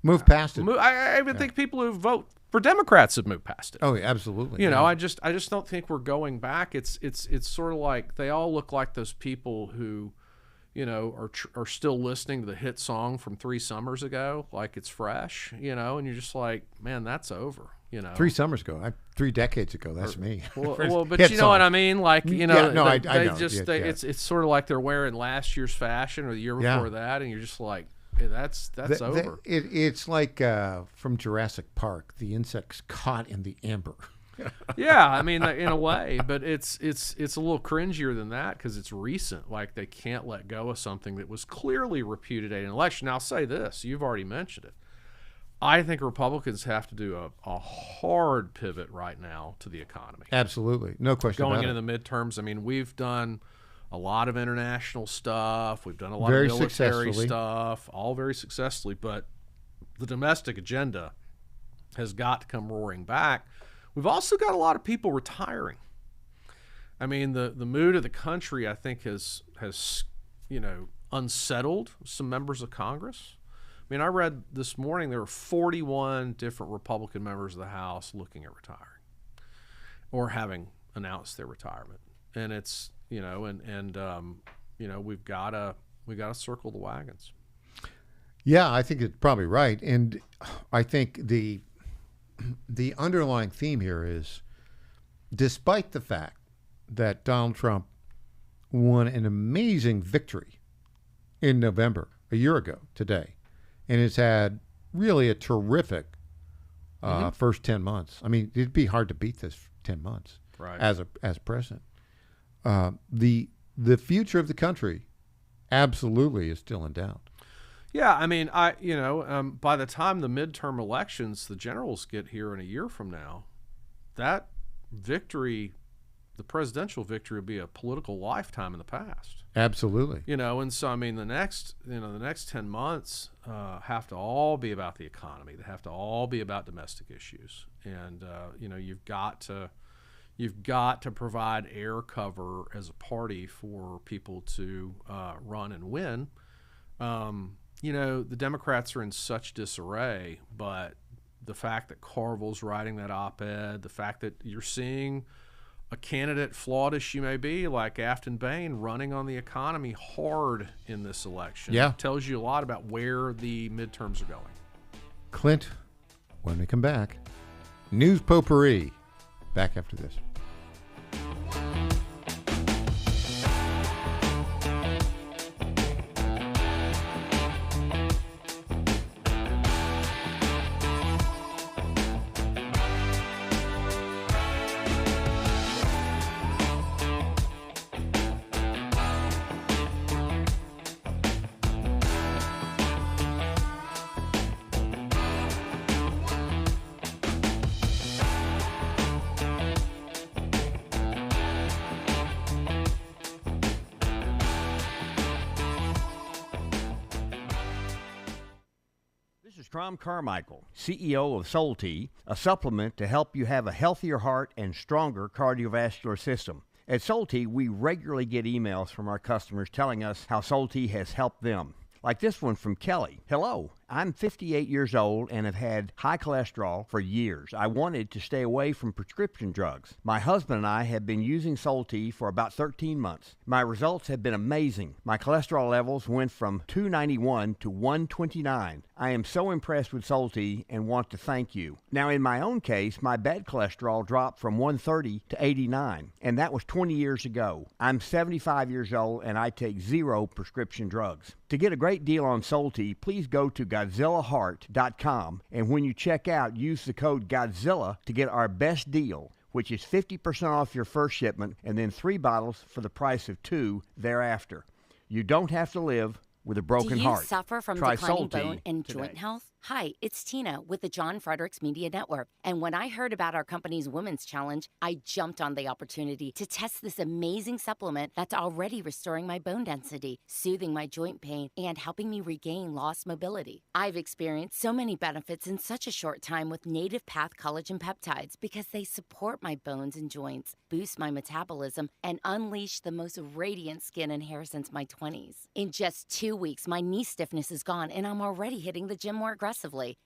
move past it. I even think people who vote for Democrats have moved past it. Oh, yeah, absolutely. I just don't think we're going back. It's sort of like they all look like those people who, are still listening to the hit song from 3 summers ago, like it's fresh, and you're just like, man, that's over. 3 summers ago, 3 decades ago, that's me. Well, but you know what I mean? Like, I know. It's sort of like they're wearing last year's fashion or the year before that, and you're just like, hey, that's over. It's like from Jurassic Park, the insects caught in the amber. Yeah, in a way, but it's a little cringier than that because it's recent. Like they can't let go of something that was clearly repudiated in an election. Now, I'll say this: you've already mentioned it. I think Republicans have to do a hard pivot right now to the economy. Absolutely, no question about it. Going into the midterms, we've done a lot of international stuff. We've done a lot of military stuff, all very successfully. But the domestic agenda has got to come roaring back. We've also got a lot of people retiring. The mood of the country, I think, has unsettled some members of Congress. I read this morning there were 41 different Republican members of the House looking at retiring or having announce their retirement, and it's we've got to circle the wagons. Yeah, I think it's probably right, and I think the underlying theme here is, despite the fact that Donald Trump won an amazing victory in November, a year ago today, and has had really a terrific first 10 months. I mean, it'd be hard to beat this 10 months as president. The future of the country absolutely is still in doubt. Yeah, I mean, by the time the midterm elections, the generals get here in a year from now, that victory, the presidential victory, will be a political lifetime in the past. Absolutely. And so, I mean, the next 10 months have to all be about the economy. They have to all be about domestic issues. And, you've got to provide air cover as a party for people to run and win. The Democrats are in such disarray, but the fact that Carville's writing that op-ed, the fact that you're seeing a candidate, flawed as she may be, like Afton Bain, running on the economy hard in this election, tells you a lot about where the midterms are going. Clint, when we come back, News Potpourri. Back after this. Tom Carmichael, CEO of Soul Tea, a supplement to help you have a healthier heart and stronger cardiovascular system. At Soul Tea, we regularly get emails from our customers telling us how Soul Tea has helped them. Like this one from Kelly. Hello, I'm 58 years old and have had high cholesterol for years. I wanted to stay away from prescription drugs. My husband and I have been using Soul Tea for about 13 months. My results have been amazing. My cholesterol levels went from 291 to 129. I am so impressed with Soul Tea and want to thank you. Now, in my own case, my bad cholesterol dropped from 130 to 89, and that was 20 years ago. I'm 75 years old and I take 0 prescription drugs. To get a great deal on Soul Tea, please go to GodzillaHeart.com, and when you check out, use the code Godzilla to get our best deal, which is 50% off your first shipment and then 3 bottles for the price of 2 thereafter. You don't have to live with a broken heart. Do you suffer from Try declining Soul Tea bone and today. joint health? Hi, it's Tina with the John Fredericks Media Network. And when I heard about our company's Women's Challenge, I jumped on the opportunity to test this amazing supplement that's already restoring my bone density, soothing my joint pain, and helping me regain lost mobility. I've experienced so many benefits in such a short time with Native Path Collagen Peptides because they support my bones and joints, boost my metabolism, and unleash the most radiant skin and hair since my 20s. In just 2 weeks, my knee stiffness is gone, and I'm already hitting the gym more aggressively.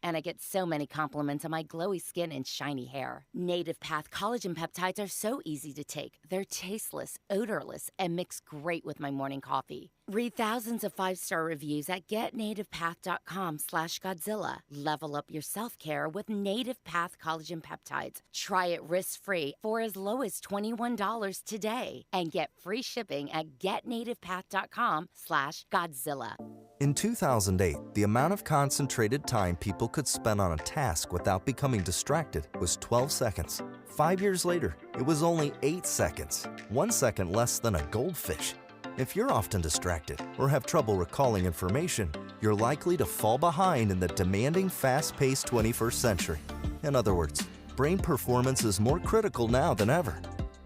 And I get so many compliments on my glowy skin and shiny hair. Native Path Collagen Peptides are so easy to take. They're tasteless, odorless, and mix great with my morning coffee. Read thousands of 5-star reviews at getnativepath.com/Godzilla. Level up your self-care with Native Path Collagen Peptides. Try it risk-free for as low as $21 today. And get free shipping at getnativepath.com/Godzilla. In 2008, the amount of concentrated time people could spend on a task without becoming distracted was 12 seconds. 5 years later, it was only 8 seconds, 1 second less than a goldfish. If you're often distracted or have trouble recalling information, you're likely to fall behind in the demanding, fast-paced 21st century. In other words, brain performance is more critical now than ever.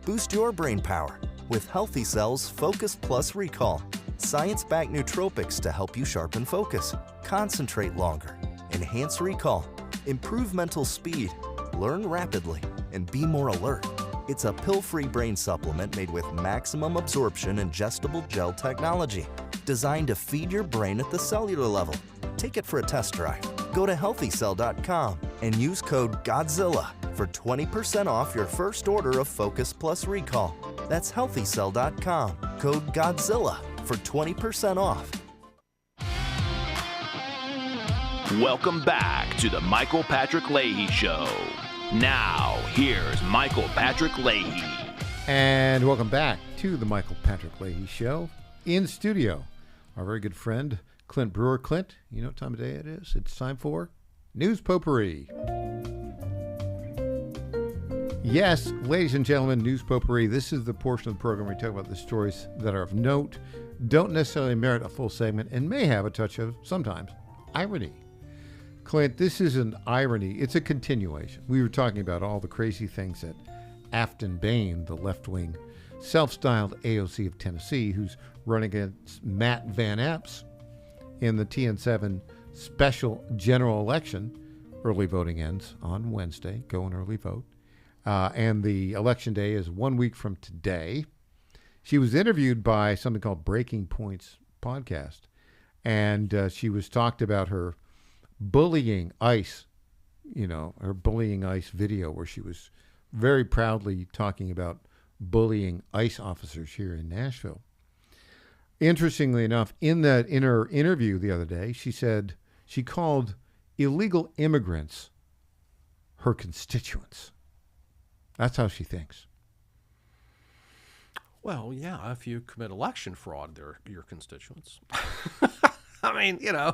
Boost your brain power with Healthy Cells Focus Plus Recall. Science-backed nootropics to help you sharpen focus, concentrate longer, enhance recall, improve mental speed, learn rapidly, and be more alert. It's a pill-free brain supplement made with maximum absorption ingestible gel technology, designed to feed your brain at the cellular level. Take it for a test drive. Go to healthycell.com and use code GODZILLA for 20% off your first order of Focus Plus Recall. That's HealthyCell.com. Code Godzilla for 20% off. Welcome back to the Michael Patrick Leahy Show. Now, here's Michael Patrick Leahy. And welcome back to the Michael Patrick Leahy Show. In studio, our very good friend, Clint Brewer. Clint, you know what time of day it is? It's time for News Potpourri. Yes, ladies and gentlemen, News Potpourri. This is the portion of the program where we talk about the stories that are of note, don't necessarily merit a full segment, and may have a touch of, sometimes, irony. Clint, this is an irony. It's a continuation. We were talking about all the crazy things that Afton Bain, the left-wing self-styled AOC of Tennessee, who's running against Matt Van Epps in the TN7 special general election. Early voting ends on Wednesday. Go and early vote. And the election day is 1 week from today. She was interviewed by something called Breaking Points podcast, and she was talked about her bullying ICE, her bullying ICE video where she was very proudly talking about bullying ICE officers here in Nashville. Interestingly enough, in her interview the other day, she said she called illegal immigrants her constituents. That's how she thinks. Well, yeah, if you commit election fraud, they're your constituents. I mean, yeah.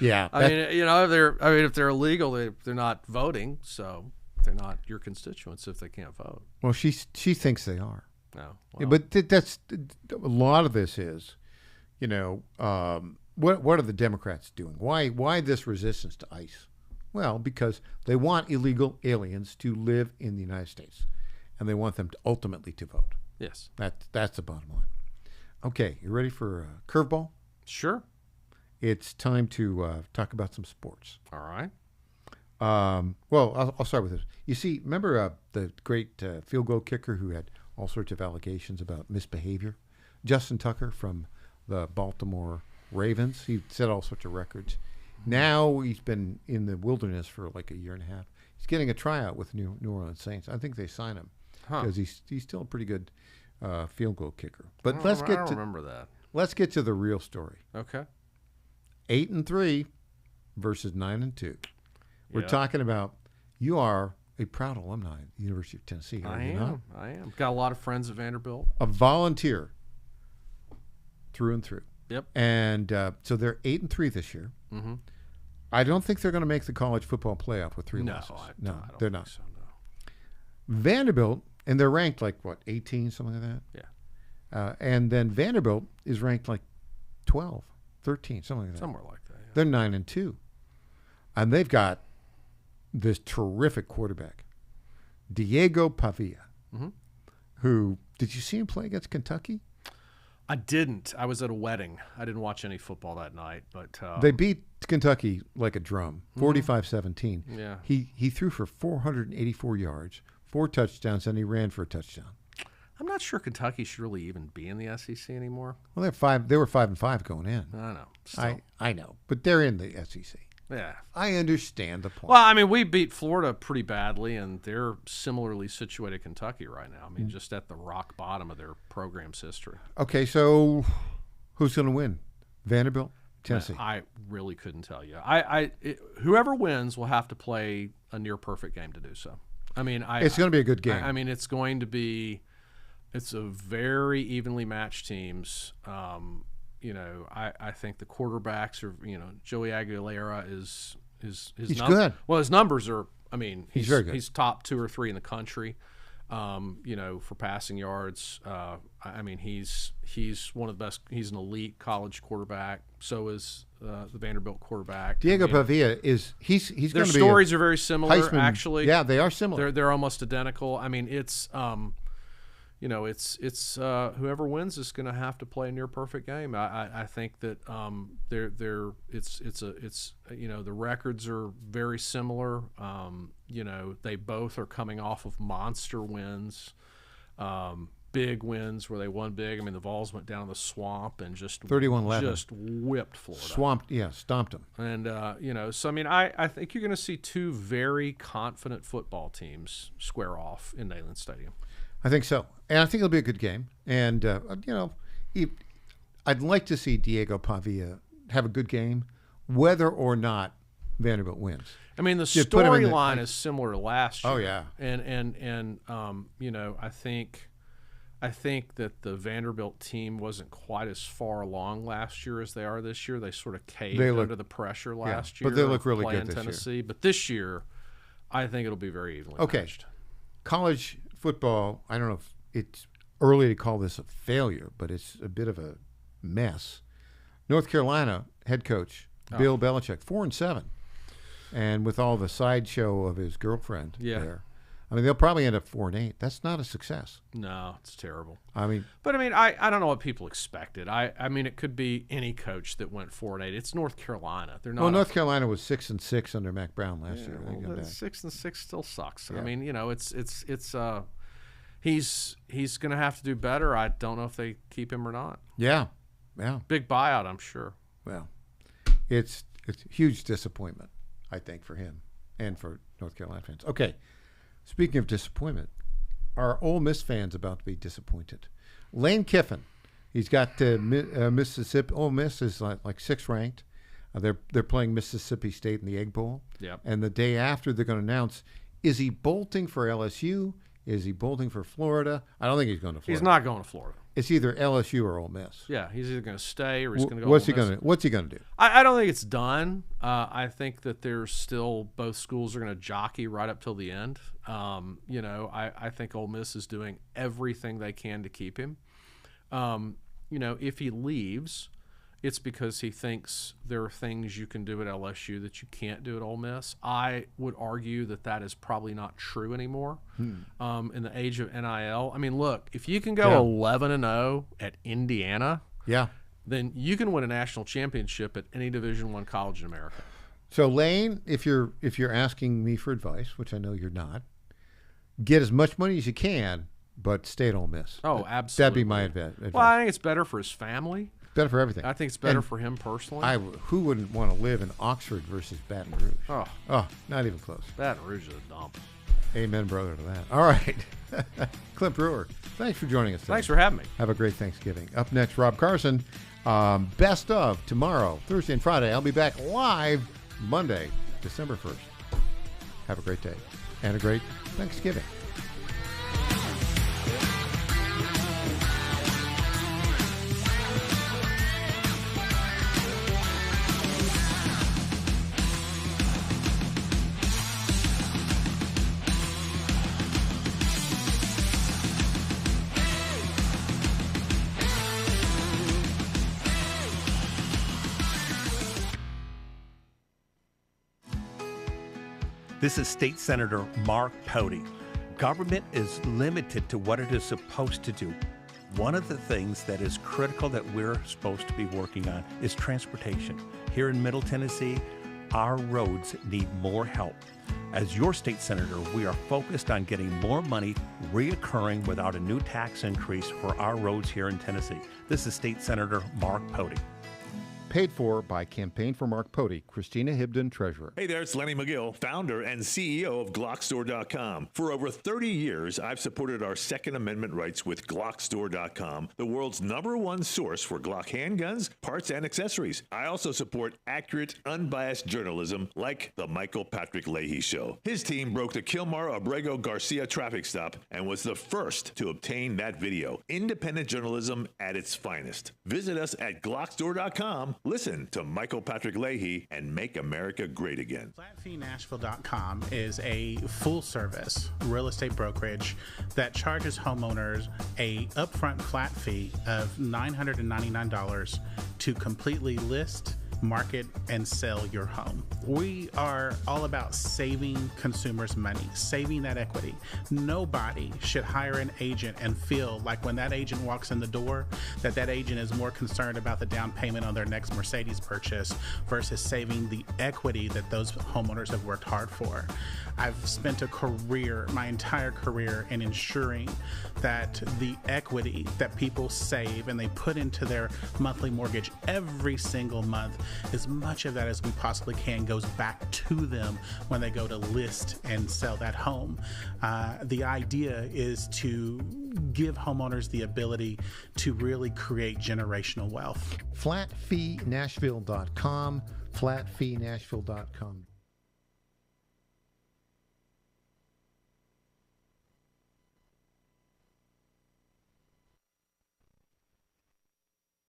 If they're illegal, they're not voting, so they're not your constituents if they can't vote. Well, she thinks they are. No, well. But that's a lot of this is, what are the Democrats doing? Why this resistance to ICE? Well, because they want illegal aliens to live in the United States, and they want them to ultimately to vote. Yes, that's the bottom line. Okay, you ready for a curveball? Sure. It's time to talk about some sports. All right. Well, I'll start with this. You see, remember the great field goal kicker who had all sorts of allegations about misbehavior? Justin Tucker from the Baltimore Ravens. He set all sorts of records. Now he's been in the wilderness for like a year and a half. He's getting a tryout with New Orleans Saints. I think they sign him because he's still a pretty good field goal kicker. But I don't remember that. Let's get to the real story. Okay. 8-3 versus 9-2. We're talking about you are a proud alumni at the University of Tennessee. I am. Got a lot of friends at Vanderbilt. A volunteer through and through. Yep. And so they're 8-3 this year. Mm-hmm. I don't think they're going to make the college football playoff with 3 losses. I don't they're think not. So, no. Vanderbilt, and they're ranked like, 18, something like that? Yeah. And then Vanderbilt is ranked like 12, 13, something like that. Somewhere like that, yeah. They're 9-2. And they've got this terrific quarterback, Diego Pavia, who, did you see him play against Kentucky? I didn't. I was at a wedding. I didn't watch any football that night, but they beat Kentucky like a drum, 45-17. Yeah. He threw for 484 yards, 4 touchdowns, and he ran for a touchdown. I'm not sure Kentucky should really even be in the SEC anymore. Well, they were 5-5 going in. I know. Still. I know, but they're in the SEC. Yeah. I understand the point. Well, I mean, we beat Florida pretty badly, and they're similarly situated Kentucky right now. I mean, just at the rock bottom of their program's history. Okay, so who's going to win? Vanderbilt? Tennessee? I really couldn't tell you. Whoever wins will have to play a near-perfect game to do so. I mean, it's going to be a good game. I mean, it's going to be – it's a very evenly matched teams. I think the quarterbacks are, Joey Aguilera is he's good. Well, his numbers are, I mean, he's very good. He's top 2 or 3 in the country, for passing yards. I mean, he's one of the best. He's an elite college quarterback. So is the Vanderbilt quarterback. Diego Pavia is he's going to be. Their stories are very similar, Heisman, actually. Yeah, they are similar. They're almost identical. I mean, it's it's whoever wins is going to have to play a near perfect game. I think that the records are very similar. They both are coming off of monster wins. big wins where they won big. I mean, the Vols went down the swamp and just 31-11. Just whipped Florida. Stomped them. And, so, I mean, I think you're going to see two very confident football teams square off in Neyland Stadium. I think so. And I think it'll be a good game. And, I'd like to see Diego Pavia have a good game, whether or not Vanderbilt wins. I mean, the storyline is similar to last year. Oh, yeah. And I think that the Vanderbilt team wasn't quite as far along last year as they are this year. They sort of caved under the pressure last year. But they look really good this Tennessee. year. But this year, I think it'll be very evenly matched. College football, I don't know if it's early to call this a failure, but it's a bit of a mess. North Carolina head coach Bill Belichick, 4-7. And with all the sideshow of his girlfriend there, I mean, they'll probably end up 4-8. That's not a success. No, it's terrible. I mean, I don't know what people expected. I mean, it could be any coach that went 4-8. It's North Carolina. They're not. Well, North Carolina was 6-6 under Mac Brown last year. Well, 6-6 still sucks. Yeah. I mean, he's going to have to do better. I don't know if they keep him or not. Yeah. Big buyout, I'm sure. Well, it's huge disappointment, I think, for him and for North Carolina fans. Okay, speaking of disappointment, are Ole Miss fans about to be disappointed? Lane Kiffin, he's got Mississippi. Ole Miss is like 6th ranked. They're playing Mississippi State in the Egg Bowl. Yep. And the day after, they're going to announce, is he bolting for LSU? Is he bolting for Florida? I don't think he's going to Florida. He's not going to Florida. It's either LSU or Ole Miss. Yeah, he's either going to stay or he's going to go. What's he going to do? I don't think it's done. I think that there's still both schools are going to jockey right up till the end. I think Ole Miss is doing everything they can to keep him. If he leaves, it's because he thinks there are things you can do at LSU that you can't do at Ole Miss. I would argue that is probably not true anymore in the age of NIL. I mean, look, if you can go 11-0 at Indiana, then you can win a national championship at any Division I college in America. So, Lane, if you're asking me for advice, which I know you're not, get as much money as you can, but stay at Ole Miss. Oh, absolutely. That'd be my advice. Well, I think it's better for his family. Better for everything. I think it's better for him personally. Who wouldn't want to live in Oxford versus Baton Rouge? Oh, not even close. Baton Rouge is a dump. Amen, brother, to that. All right. Clint Brewer, thanks for joining us today. Thanks for having me. Have a great Thanksgiving. Up next, Rob Carson. Best of tomorrow, Thursday and Friday. I'll be back live Monday, December 1st. Have a great day and a great Thanksgiving. This is State Senator Mark Pody. Government is limited to what it is supposed to do. One of the things that is critical that we're supposed to be working on is transportation. Here in Middle Tennessee, our roads need more help. As your state senator, we are focused on getting more money reoccurring without a new tax increase for our roads here in Tennessee. This is State Senator Mark Pody. Paid for by Campaign for Mark Pody, Christina Hibden, Treasurer. Hey there, it's Lenny McGill, founder and CEO of GlockStore.com. For over 30 years, I've supported our Second Amendment rights with GlockStore.com, the world's #1 source for Glock handguns, parts, and accessories. I also support accurate, unbiased journalism like The Michael Patrick Leahy Show. His team broke the Kilmar Abrego Garcia traffic stop and was the first to obtain that video. Independent journalism at its finest. Visit us at GlockStore.com. Listen to Michael Patrick Leahy and make America great again. FlatFeeNashville.com is a full-service real estate brokerage that charges homeowners a upfront flat fee of $999 to completely list market and sell your home. We are all about saving consumers money, saving that equity. Nobody should hire an agent and feel like when that agent walks in the door, that agent is more concerned about the down payment on their next Mercedes purchase versus saving the equity that those homeowners have worked hard for. I've spent my entire career in ensuring that the equity that people save and they put into their monthly mortgage every single month, as much of that as we possibly can goes back to them when they go to list and sell that home. The idea is to give homeowners the ability to really create generational wealth. Flatfeenashville.com, flatfeenashville.com.